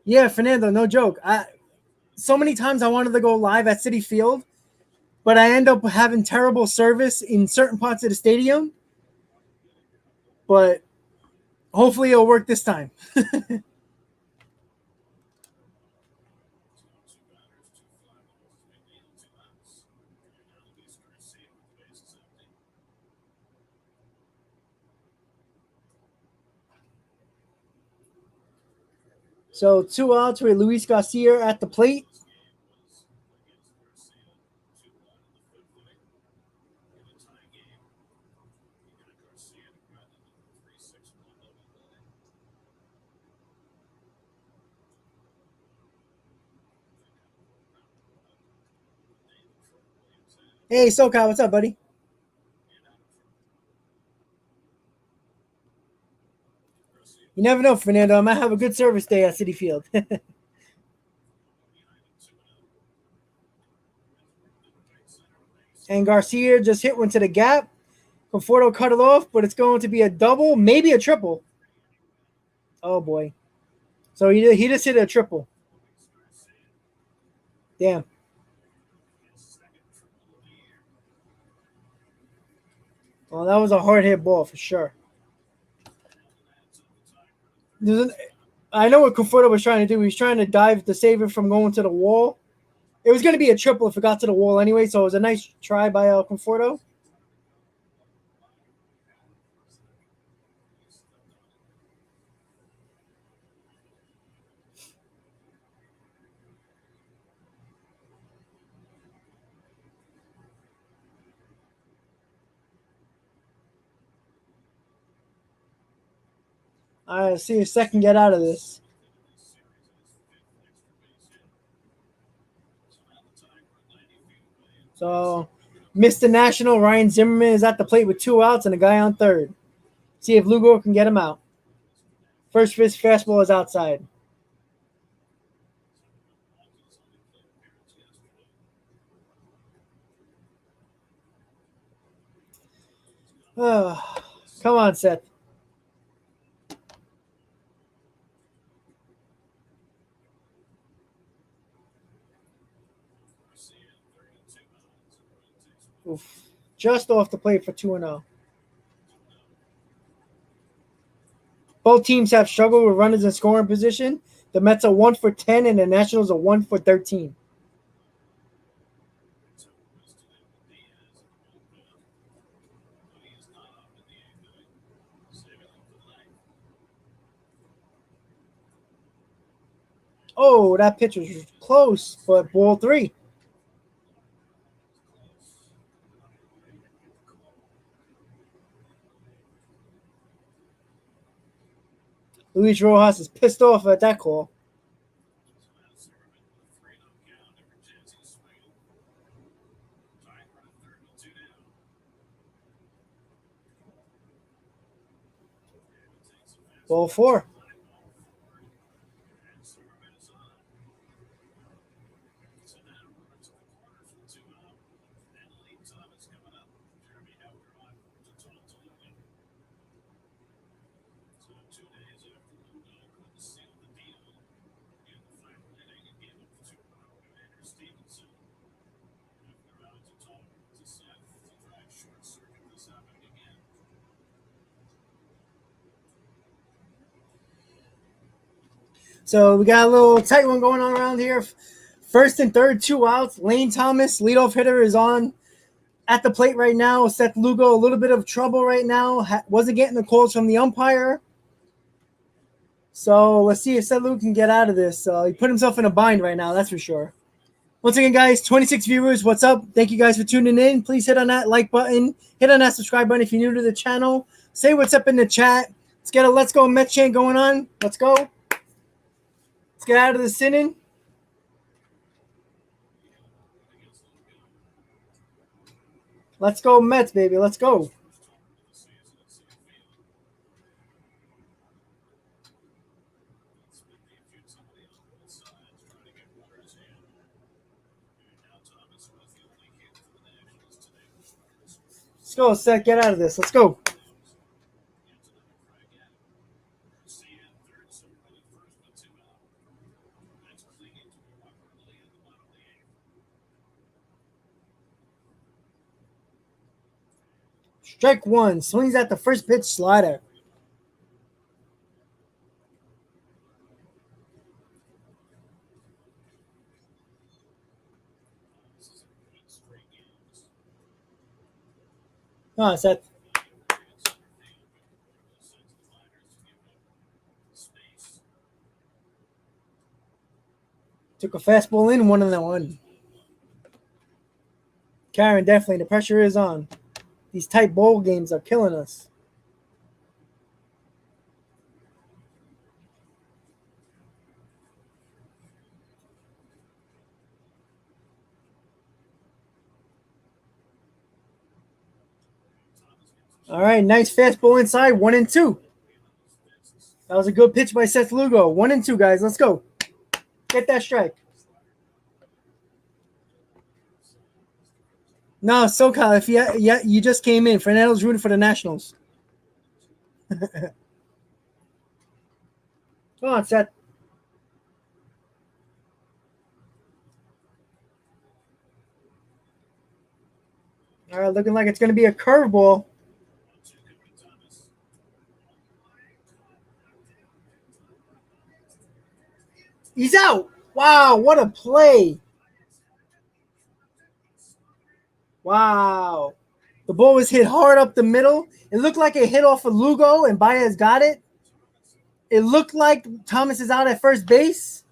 Yeah, Fernando, no joke. So many times I wanted to go live at City Field, but I end up having terrible service in certain parts of the stadium. But hopefully it'll work this time. So 2 outs with Luis Garcia at the plate. Hey, SoCal, what's up, buddy? You never know, Fernando. I might have a good service day at City Field. And Garcia just hit one to the gap. Conforto cut it off, but it's going to be a double, maybe a triple. Oh, boy. So he just hit a triple. Damn. Well, that was a hard hit ball for sure. I know what Conforto was trying to do. He was trying to dive to save it from going to the wall. It was going to be a triple if it got to the wall anyway, so it was a nice try by Conforto. I see a second get out of this. So, Mr. National Ryan Zimmerman is at the plate with 2 outs and a guy on third. See if Lugo can get him out. First pitch fastball is outside. Oh, come on, Seth. Oof. Just off the plate for 2-0. Both teams have struggled with runners in scoring position. The Mets are 1 for 10 and the Nationals are 1 for 13. Oh, that pitch was close, but ball 3. Luis Rojas is pissed off at that call. Ball 4. So we got a little tight one going on around here. First and third, 2 outs. Lane Thomas, leadoff hitter, is on at the plate right now. Seth Lugo, a little bit of trouble right now. Wasn't getting the calls from the umpire. So let's see if Seth Lugo can get out of this. He put himself in a bind right now, that's for sure. Once again, guys, 26 viewers, what's up? Thank you guys for tuning in. Please hit on that like button. Hit on that subscribe button if you're new to the channel. Say what's up in the chat. Let's get a Let's Go Mets chant going on. Let's go. Let's get out of this inning. Let's go Mets, baby. Let's go. Let's go, Seth. Get out of this. Let's go. Strike one. Swings at the first pitch slider. Come on, Seth. Took a fastball in, 1-1. Karen, definitely. The pressure is on. These tight bowl games are killing us. All right, nice fastball inside, 1-2. That was a good pitch by Seth Lugo. 1-2, guys. Let's go. Get that strike. No, SoCal, if you just came in. Fernando's rooting for the Nationals. Come on, Seth. All right, looking like it's going to be a curveball. He's out. Wow, what a play. Wow. The ball was hit hard up the middle. It looked like it hit off of Lugo, and Baez got it. It looked like Thomas is out at first base.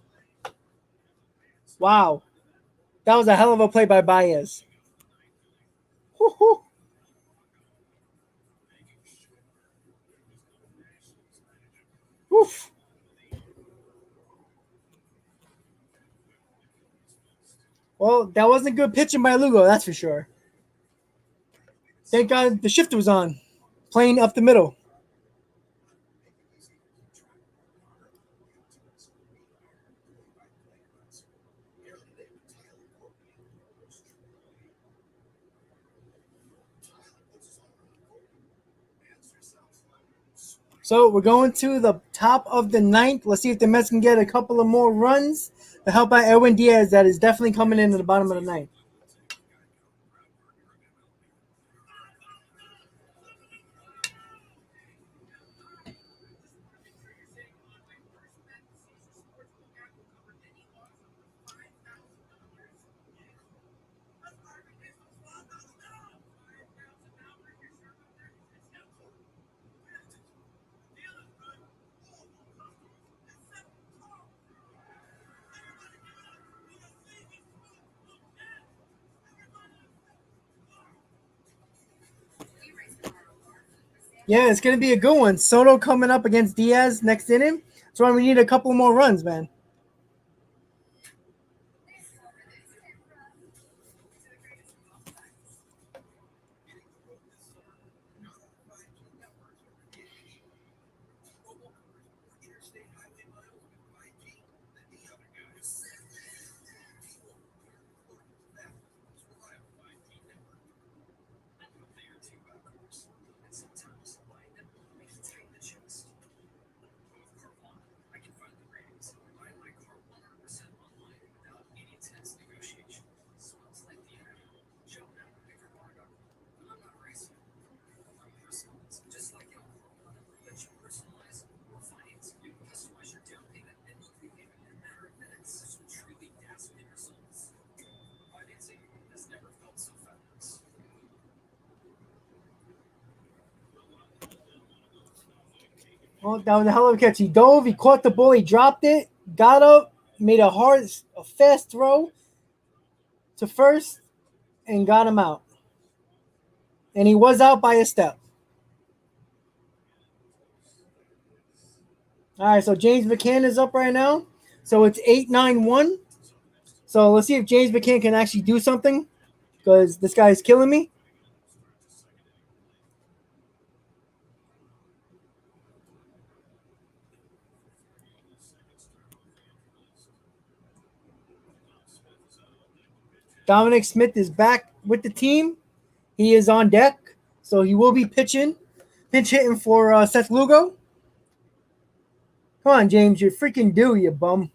Wow. That was a hell of a play by Baez. Woo-hoo. Oof. Well, that wasn't good pitching by Lugo, that's for sure. Thank God the shifter was on, playing up the middle. So we're going to the top of the ninth. Let's see if the Mets can get a couple of more runs to help out Edwin Diaz. That is definitely coming in at the bottom of the ninth. Yeah, it's going to be a good one. Soto coming up against Diaz next inning. That's why we need a couple more runs, man. Oh, that was a hell of a catch. He dove, he caught the ball, he dropped it, got up, made a fast throw to first, and got him out. And he was out by a step. All right, so James McCann is up right now. So it's 8-9-1. So let's see if James McCann can actually do something because this guy is killing me. Dominic Smith is back with the team. He is on deck, so he will be pinch hitting for Seth Lugo. Come on, James, you freaking do, you bum.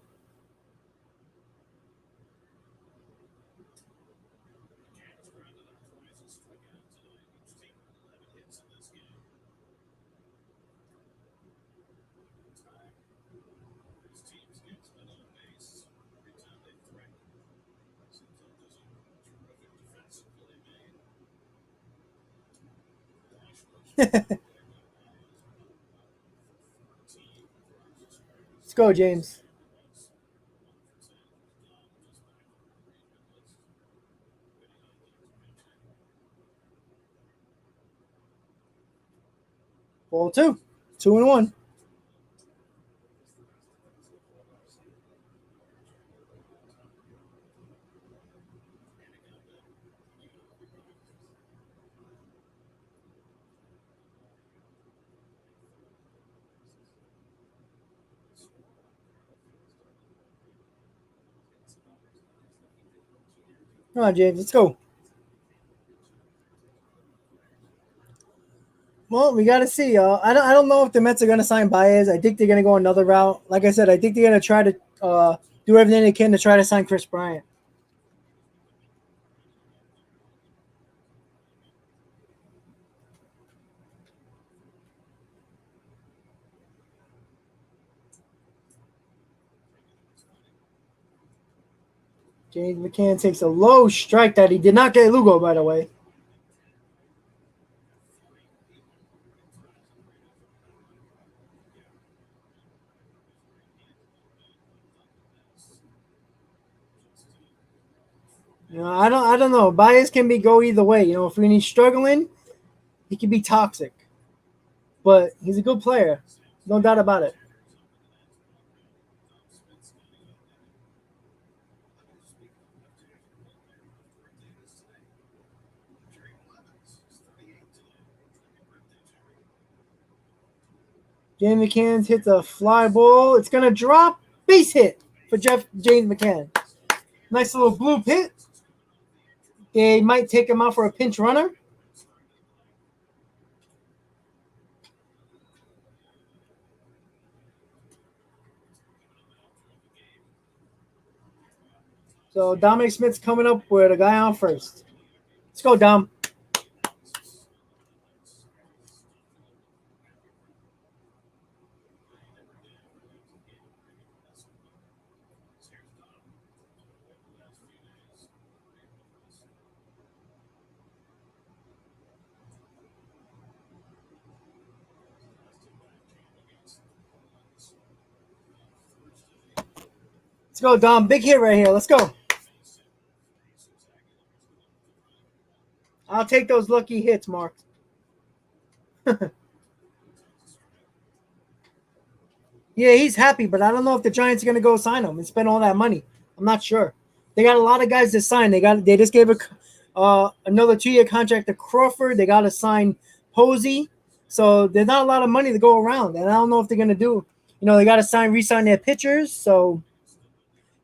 Let's go, James. Ball two. 2-1. Come on, James. Let's go. Well, we got to see. I don't know if the Mets are going to sign Baez. I think they're going to go another route. Like I said, I think they're going to try to do everything they can to try to sign Chris Bryant. James McCann takes a low strike that he did not get Lugo, by the way. I don't know. Baez can be go either way. If when he's struggling, he can be toxic. But he's a good player, no doubt about it. James McCann hits a fly ball. It's gonna drop. Base hit for James McCann. Nice little blue hit. They might take him out for a pinch runner. So Dominic Smith's coming up with a guy on first. Let's go, Dom. Let's go, Dom. Big hit right here. Let's go. I'll take those lucky hits, Mark. Yeah, he's happy, but I don't know if the Giants are going to go sign him and spend all that money. I'm not sure. They got a lot of guys to sign. They just gave another 2-year contract to Crawford. They got to sign Posey. So there's not a lot of money to go around, and I don't know if they're going to do. They got to re-sign their pitchers. So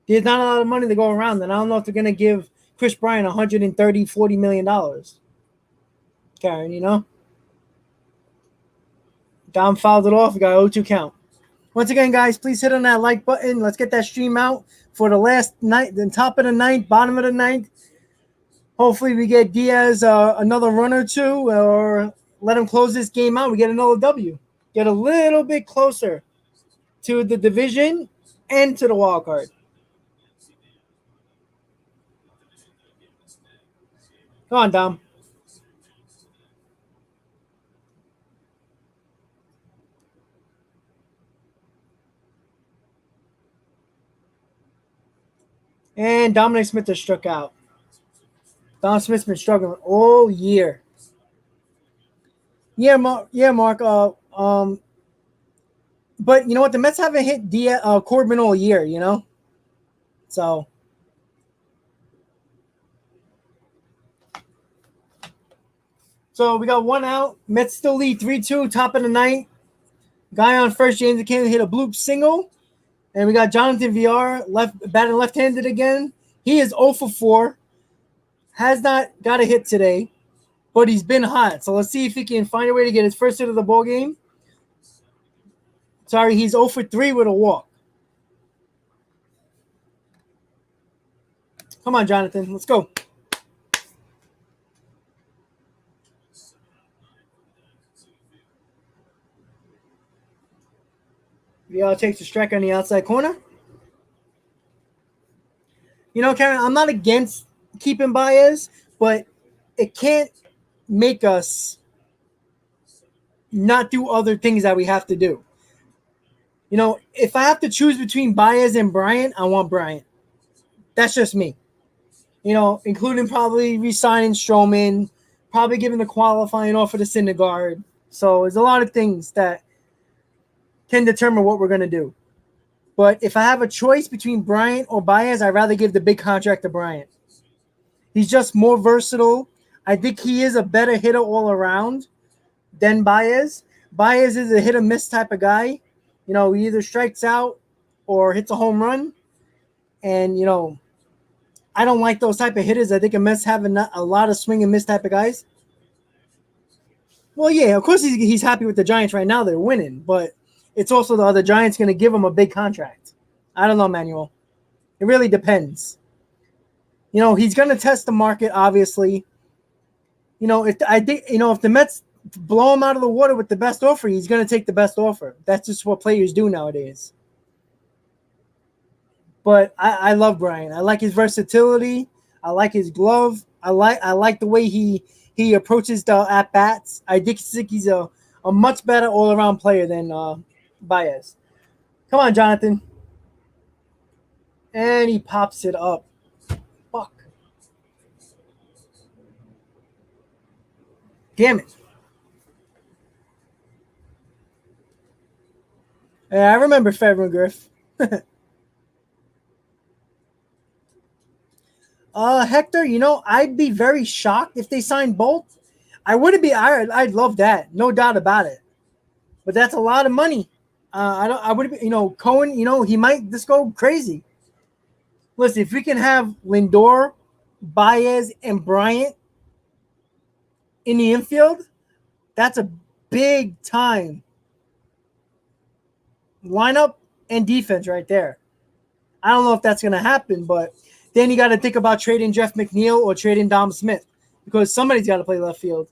there's not a lot of money to go around, and I don't know if they're going to give Chris Bryant $130-40 million. Karen. Dom fouled it off. We got 0-2 count. Once again, guys, please hit on that like button. Let's get that stream out for the last night, the top of the ninth, bottom of the ninth. Hopefully, we get Diaz another run or two, or let him close this game out. We get another W. Get a little bit closer to the division and to the wild card. Come on, Dom. And Dominic Smith has struck out. Dom Smith's been struggling all year. Yeah, Mark. Yeah, Mark. But you know what? The Mets haven't hit Corbin all year. You know, so we got one out. Mets still lead 3-2, top of the ninth. Guy on first, James McCann hit a bloop single, and we got Jonathan VR batting left-handed again. He is 0 for 4. Has not got a hit today, but he's been hot. So let's see if he can find a way to get his first hit of the ball game. Sorry, he's 0 for 3 with a walk. Come on, Jonathan. Let's go. VR takes a strike on the outside corner. You know, Karen, I'm not against keeping Baez, but it can't make us not do other things that we have to do. You know, if I have to choose between Baez and Bryant, I want Bryant. That's just me. You know, including probably re-signing Stroman, probably giving the qualifying offer to Syndergaard. So there's a lot of things that can determine what we're going to do. But if I have a choice between Bryant or Baez, I'd rather give the big contract to Bryant. He's just more versatile. I think he is a better hitter all around than Baez. Baez is a hit or miss type of guy. You know, he either strikes out or hits a home run. And, you know, I don't like those type of hitters. I think a Mets have a lot of swing and miss type of guys. Well, yeah, of course he's happy with the Giants right now. They're winning. But it's also the other Giants going to give him a big contract. I don't know, Manuel. It really depends. You know, he's going to test the market, obviously. You know, if the Mets blow him out of the water with the best offer, he's going to take the best offer. That's just what players do nowadays. But I love Brian. I like his versatility. I like his glove. I like the way he approaches the at bats. I think he's a much better all around player than Baez. Come on, Jonathan. And he pops it up. Fuck. Damn it. Yeah, I remember February Griff. Hector, you know, I'd be very shocked if they signed both. I wouldn't be. I'd love that, no doubt about it. But that's a lot of money. I would. You know, Cohen. You know, he might just go crazy. Listen, if we can have Lindor, Baez, and Bryant in the infield, that's a big time lineup and defense right there. I don't know if that's going to happen, but then you got to think about trading Jeff McNeil or trading Dom Smith because somebody's got to play left field.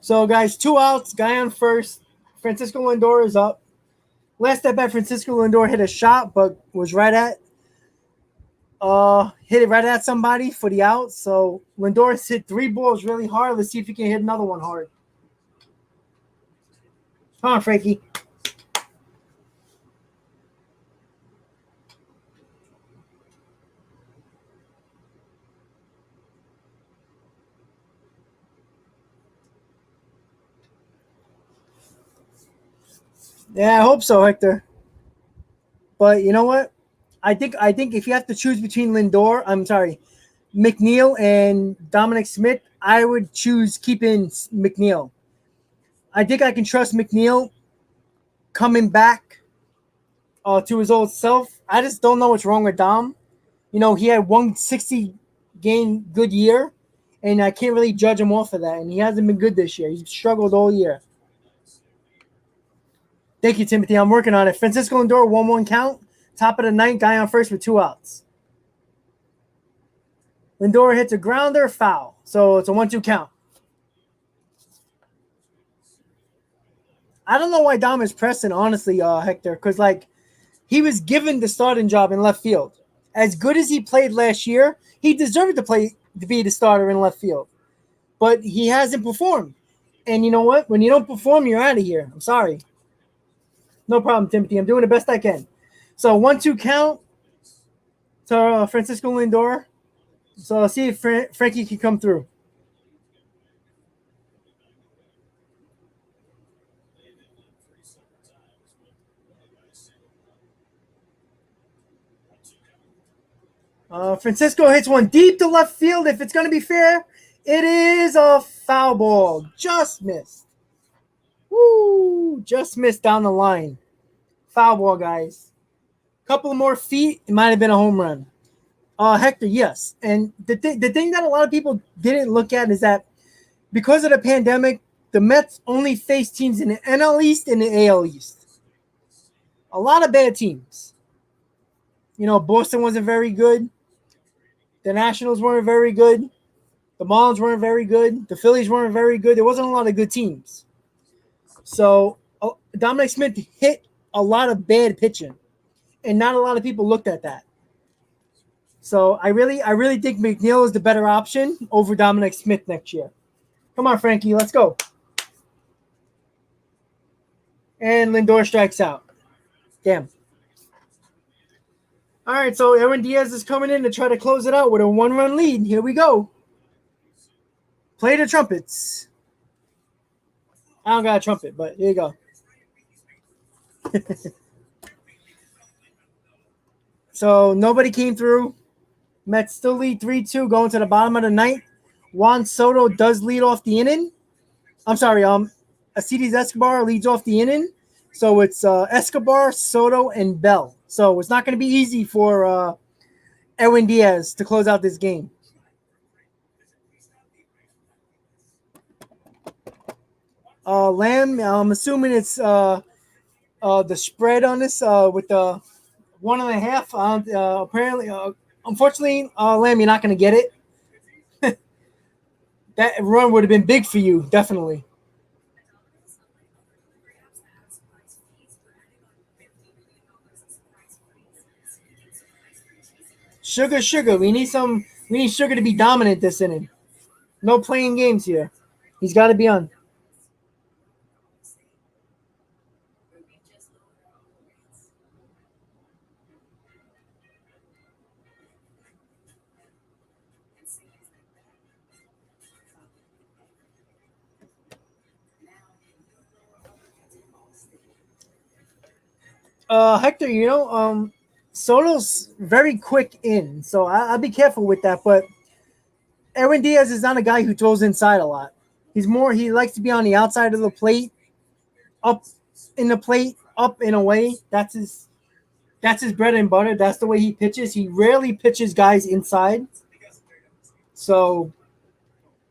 So, guys, 2 outs, guy on first. Francisco Lindor is up. Last at bat, Francisco Lindor hit a shot, but was hit it right at somebody for the out. So Lindor hit 3 balls really hard. Let's see if he can hit another one hard. Come on, Frankie. Yeah, I hope so, Hector. But you know what? I think if you have to choose between McNeil and Dominic Smith, I would choose keeping McNeil. I think I can trust McNeil coming back to his old self. I just don't know what's wrong with Dom. You know, he had 160 game good year, and I can't really judge him off of that. And he hasn't been good this year. He's struggled all year. Thank you, Timothy. I'm working on it. Francisco Lindor, 1-1 count. Top of the ninth, guy on first with 2 outs. Lindor hits a grounder, foul. So it's a 1-2 count. I don't know why Dom is pressing, honestly, Hector, because, like, he was given the starting job in left field. As good as he played last year, he deserved to be the starter in left field. But he hasn't performed. And you know what? When you don't perform, you're out of here. I'm sorry. No problem, Timothy. I'm doing the best I can. So 1-2 count to Francisco Lindor. So I'll see if Frankie can come through. Francisco hits one deep to left field. If it's going to be fair, it is a foul ball. Just missed. Woo! Just missed down the line. Foul ball, guys. Couple more feet, it might have been a home run. Hector, yes. And the thing that a lot of people didn't look at is that because of the pandemic, the Mets only faced teams in the NL East and the AL East. A lot of bad teams. Boston wasn't very good. The Nationals weren't very good. The Marlins weren't very good. The Phillies weren't very good. There wasn't a lot of good teams. So Dominic Smith hit a lot of bad pitching, and not a lot of people looked at that. So I really think McNeil is the better option over Dominic Smith next year. Come on, Frankie, let's go. And Lindor strikes out. Damn. All right, so Aaron Diaz is coming in to try to close it out with a 1-run lead. Here we go. Play the trumpets. I don't got a trumpet, but here you go. So nobody came through. Mets still lead 3-2 going to the bottom of the ninth. Juan Soto does lead off the inning. I'm sorry, Alcides Escobar leads off the inning. So it's Escobar, Soto, and Bell. So it's not going to be easy for Edwin Diaz to close out this game. Lamb, I'm assuming it's the spread on this with the 1.5. Apparently, unfortunately, Lamb, you're not going to get it. That run would have been big for you, definitely. Sugar. We need Sugar to be dominant this inning. No playing games here. He's got to be on. Hector, Soto's very quick in, so I'll be careful with that. But Aaron Diaz is not a guy who throws inside a lot. He likes to be on the outside of the plate, up in the plate, up and away. That's his bread and butter. That's the way he pitches. He rarely pitches guys inside. So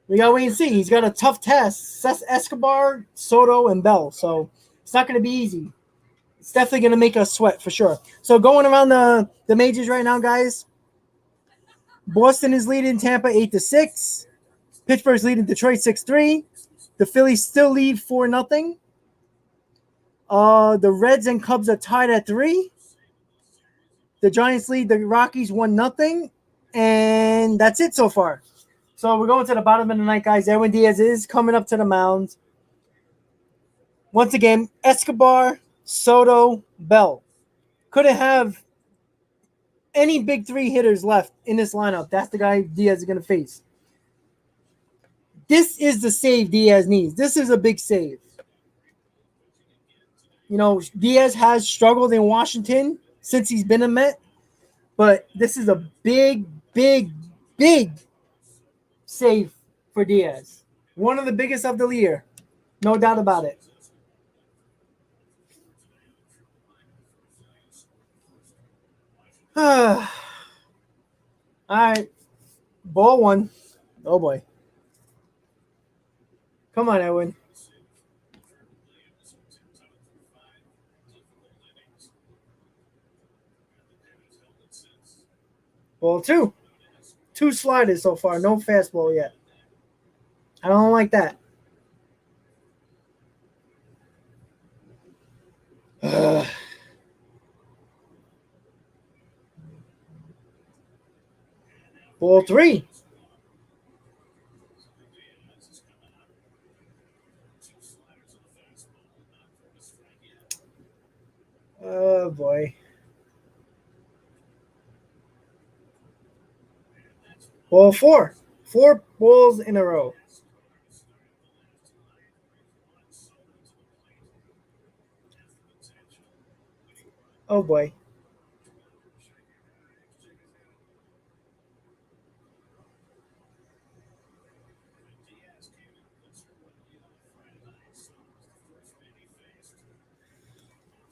we gotta wait and see. He's got a tough test. Escobar, Soto, and Bell. So it's not gonna be easy. It's definitely going to make us sweat for sure. So going around the majors right now, guys. Boston is leading Tampa 8-6. Pittsburgh's leading Detroit 6-3. The Phillies still lead 4-0. The Reds and Cubs are tied at 3. The Giants lead the Rockies 1-0. And that's it so far. So we're going to the bottom of the ninth, guys. Edwin Diaz is coming up to the mound. Once again, Escobar, Soto, Bell. Couldn't have any big three hitters left in this lineup. That's the guy Diaz is going to face. This is the save Diaz needs. This is a big save. Diaz has struggled in Washington since he's been a Met, but this is a big, big, big save for Diaz. One of the biggest of the year. No doubt about it. All right. Ball one. Oh, boy. Come on, Edwin. Ball two. 2 sliders so far. No fastball yet. I don't like that. Ball 3. Ball 4. 4 balls in a row. Oh boy.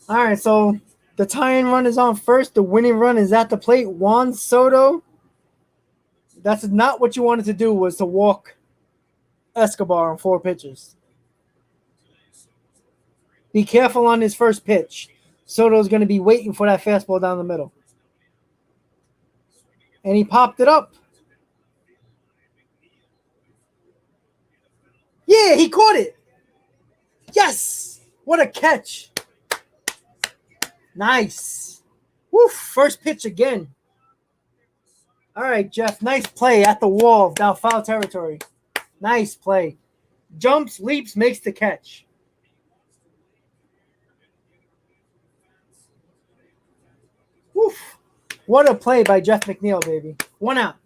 All right, so the tying run is on first. The winning run is at the plate. Juan Soto. That's not what you wanted to do, was to walk Escobar on 4 pitches. Be careful on his first pitch. Soto's going to be waiting for that fastball down the middle. And he popped it up. Yeah, he caught it. Yes. What a catch. Nice. Woof. First pitch again. All right, Jeff. Nice play at the wall down foul territory. Nice play. Jumps, leaps, makes the catch. Woof. What a play by Jeff McNeil, baby. 1 out.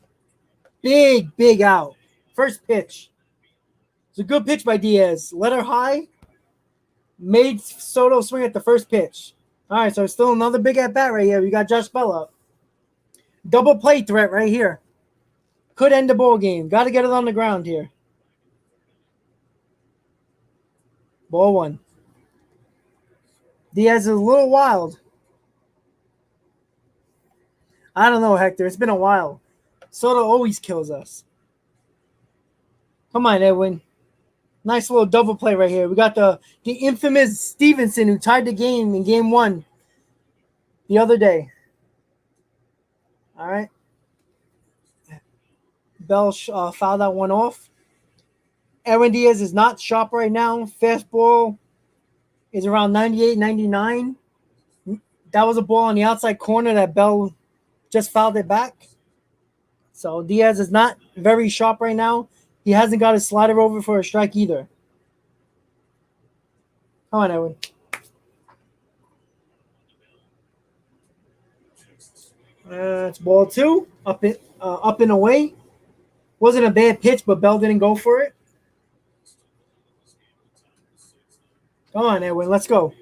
Big out. First pitch. It's a good pitch by Diaz. Let her high. Made Soto swing at the first pitch. All right, so still another big at bat right here. We got Josh Bell up. Double play threat right here. Could end the ball game. Got to get it on the ground here. Ball 1. Diaz is a little wild. I don't know, Hector. It's been a while. Soto always kills us. Come on, Edwin. Nice little double play right here. We got the infamous Stevenson who tied the game in game 1 the other day. All right. Bell fouled that one off. Edwin Diaz is not sharp right now. Fastball is around 98, 99. That was a ball on the outside corner that Bell just fouled it back. So Diaz is not very sharp right now. He hasn't got his slider over for a strike either. Come on, Edwin. It's ball 2. Up and away. Wasn't a bad pitch, but Bell didn't go for it. Come on, Edwin. Let's go.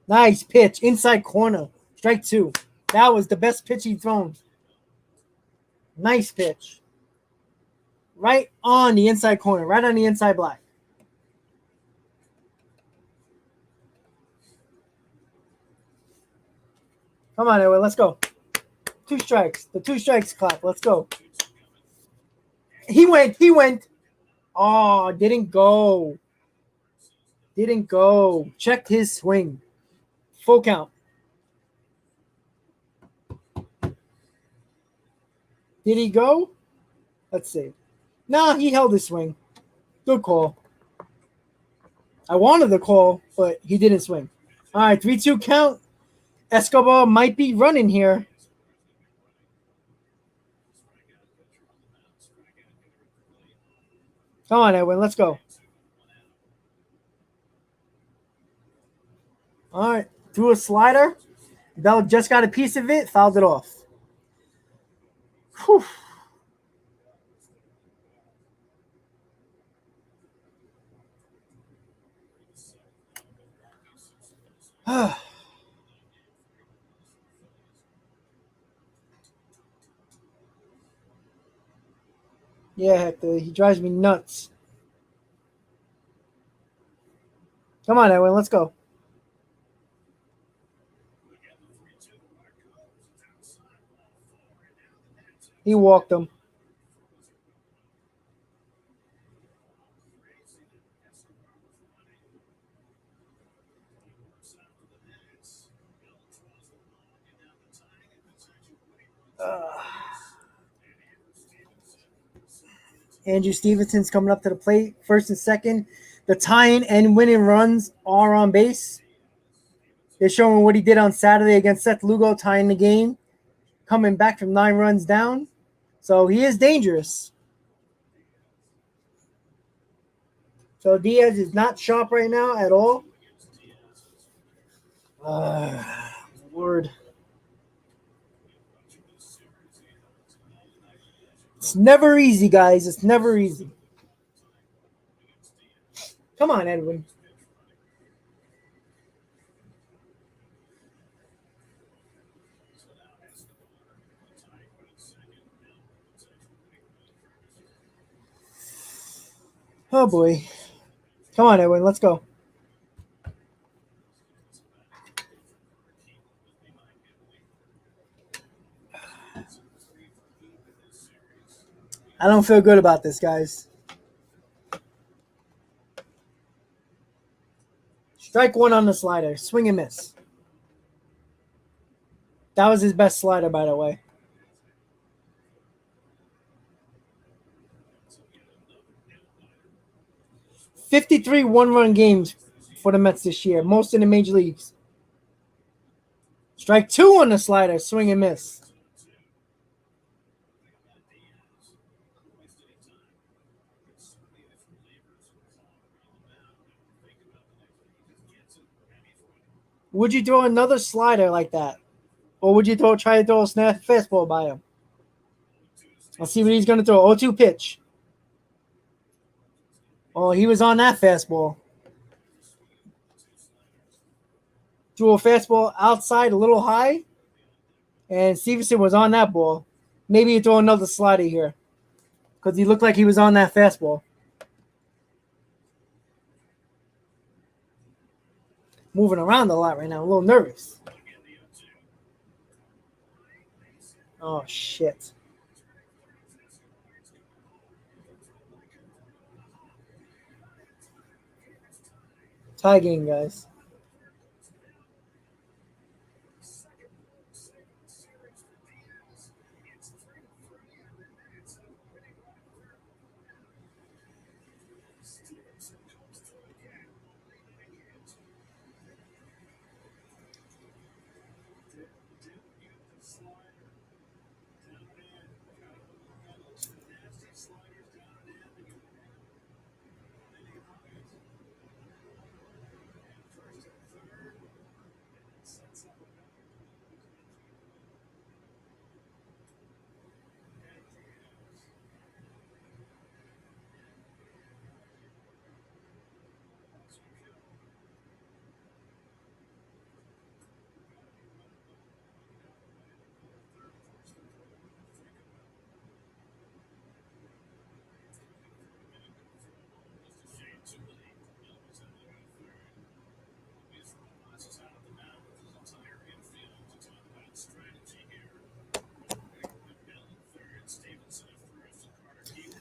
Nice pitch. Inside corner. Strike 2. That was the best pitch he's thrown. Nice pitch. Right on the inside corner. Right on the inside black. Come on, Edwin. Let's go. 2 strikes. The 2 strikes clock. Let's go. He went. Oh, didn't go. Checked his swing. Full count. Did he go? Let's see. No, he held his swing. Good call. I wanted the call, but he didn't swing. All right, 3-2 count. Escobar might be running here. Come on, Edwin. Let's go. All right. Threw a slider. Bell just got a piece of it. Fouled it off. Whew. Yeah, Hector. He drives me nuts. Come on, Edwin. Let's go. He walked him. Andrew Stevenson's coming up to the plate. First and second. The tying and winning runs are on base. They're showing what he did on Saturday against Seth Lugo, tying the game, coming back from 9 runs down. So he is dangerous. So Diaz is not sharp right now at all. Lord. It's never easy, guys. It's never easy. Come on, Edwin. Oh boy. Come on, Edwin. Let's go. I don't feel good about this, guys. Strike one on the slider. Swing and miss. That was his best slider, by the way. 53 one-run games for the Mets this year, most in the major leagues. Strike two on the slider. Swing and miss. Would you throw another slider like that? Or would you try to throw a snap fastball by him? Let's see what he's going to throw. 0-2 pitch. Oh, he was on that fastball. Threw a fastball outside a little high. And Stevenson was on that ball. Maybe you throw another slider here. Because he looked like he was on that fastball. Moving around a lot right now. A little nervous. Oh, shit. Tie game, guys.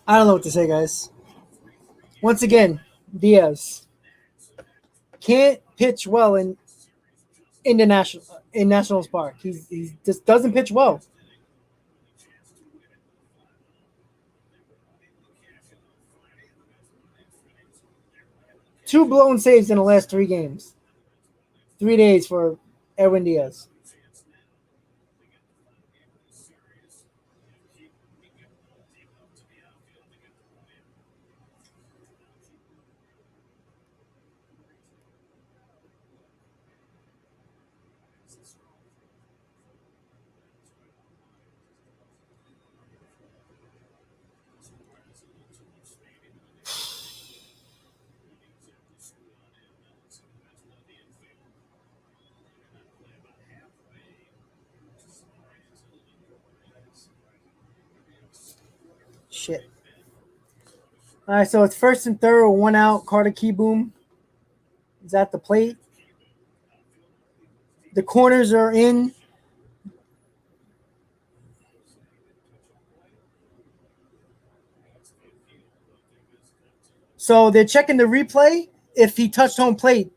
I don't know what to say, guys. Once again, Diaz can't pitch well in the Nationals Park. He just doesn't pitch well. Two blown saves in the last three games. 3 days for Edwin Diaz. Shit. All right, so it's first and third, one out. Carter Keyboom is at the plate. The corners are in. So they're checking the replay if he touched home plate.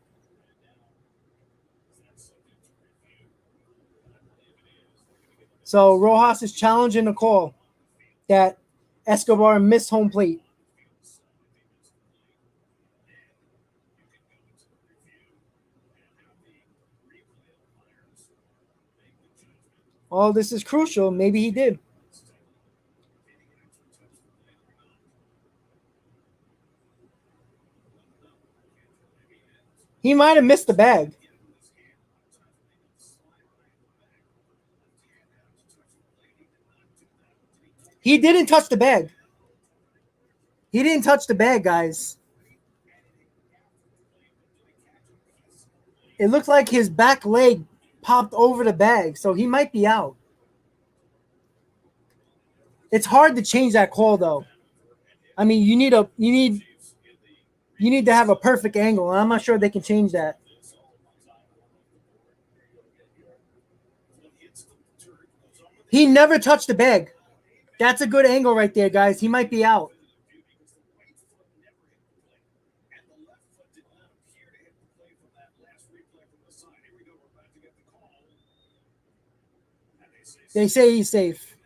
So Rojas is challenging the call that Escobar missed home plate. Oh, this is crucial. Maybe he did. He might have missed the bag. He didn't touch the bag. He didn't touch the bag, guys. It looked like his back leg popped over the bag, so he might be out. It's hard to change that call, though. I mean, you need to have a perfect angle, and I'm not sure they can change that. He never touched the bag. That's a good angle right there, guys. He might be out. They say he's safe.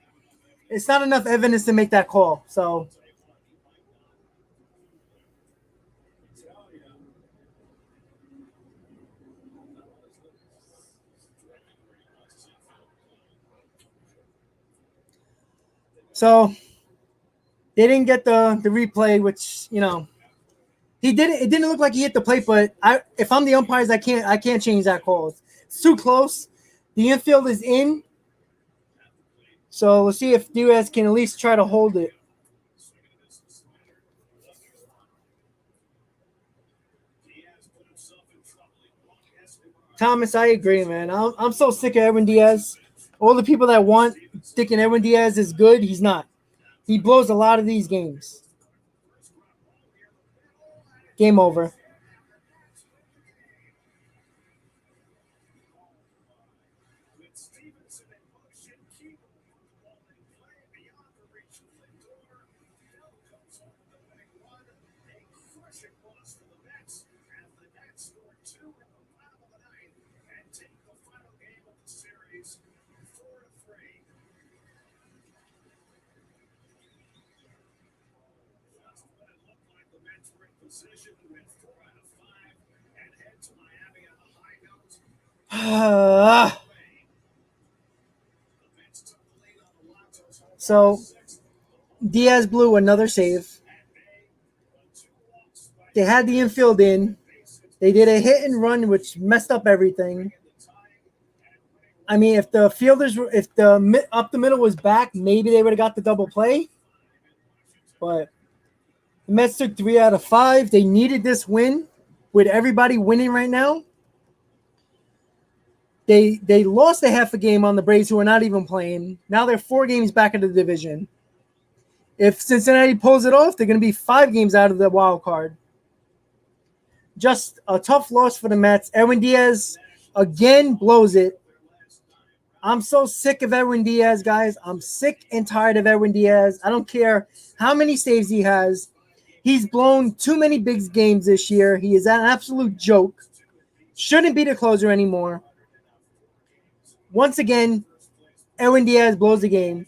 It's not enough evidence to make that call. So they didn't get the replay, which he didn't. It didn't look like he hit the plate, but if I'm the umpires, I can't change that call. It's too close. The infield is in. So let's see if Diaz can at least try to hold it. Thomas, I agree, man. I'm so sick of Edwin Diaz. All the people that thinking Edwin Diaz is good, he's not. He blows a lot of these games. Game over. So Diaz blew another save. They had the infield in. They did a hit and run, which messed up everything. I mean, if the fielders were, if the up the middle was back, maybe they would have got the double play. But the Mets took 3 out of 5. They needed this win. With everybody winning right now, they lost a half a game on the Braves, who are not even playing. Now they're 4 games back in the division. If Cincinnati pulls it off, they're going to be 5 games out of the wild card. Just a tough loss for the Mets. Edwin Diaz again blows it. I'm so sick of Edwin Diaz, guys. I'm sick and tired of Edwin Diaz. I don't care how many saves he has. He's blown too many big games this year. He is an absolute joke. Shouldn't be the closer anymore. Once again, Edwin Diaz blows the game.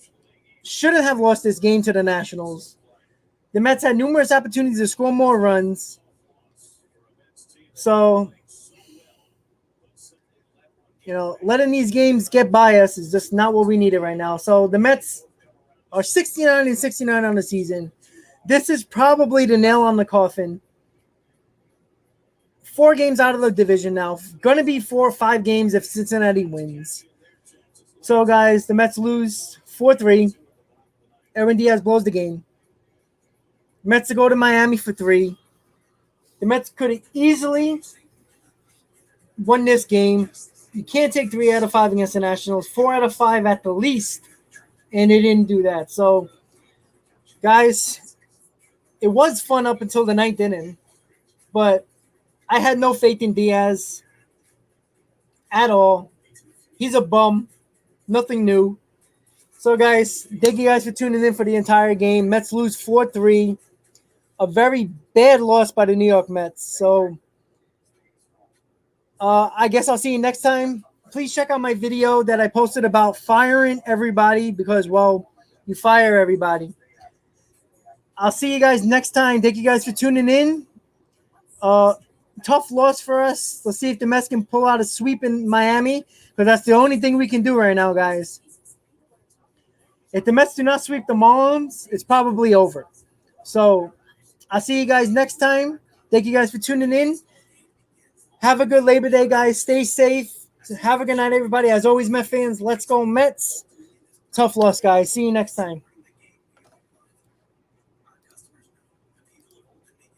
Shouldn't have lost this game to the Nationals. The Mets had numerous opportunities to score more runs. So, letting these games get by us is just not what we needed right now. So the Mets are 69-69 on the season. This is probably the nail on the coffin. 4 games out of the division now. Going to be 4 or 5 games if Cincinnati wins. So, guys, the Mets lose 4-3. Edwin Diaz blows the game. Mets to go to Miami for 3. The Mets could have easily won this game. You can't take 3 out of 5 against the Nationals. 4 out of 5 at the least. And they didn't do that. So, guys, it was fun up until the 9th inning. But I had no faith in Diaz at all. He's a bum. Nothing new. So, guys, thank you guys for tuning in for the entire game. Mets lose 4-3. A very bad loss by the New York Mets. So, I guess I'll see you next time. Please check out my video that I posted about firing everybody because, well, you fire everybody. I'll see you guys next time. Thank you guys for tuning in. Tough loss for us. Let's see if the Mets can pull out a sweep in Miami because that's the only thing we can do right now, guys. If the Mets do not sweep the Marlins, it's probably over. So I'll see you guys next time. Thank you guys for tuning in. Have a good Labor Day, guys. Stay safe. Have a good night, everybody. As always, Met fans, let's go Mets. Tough loss, guys. See you next time.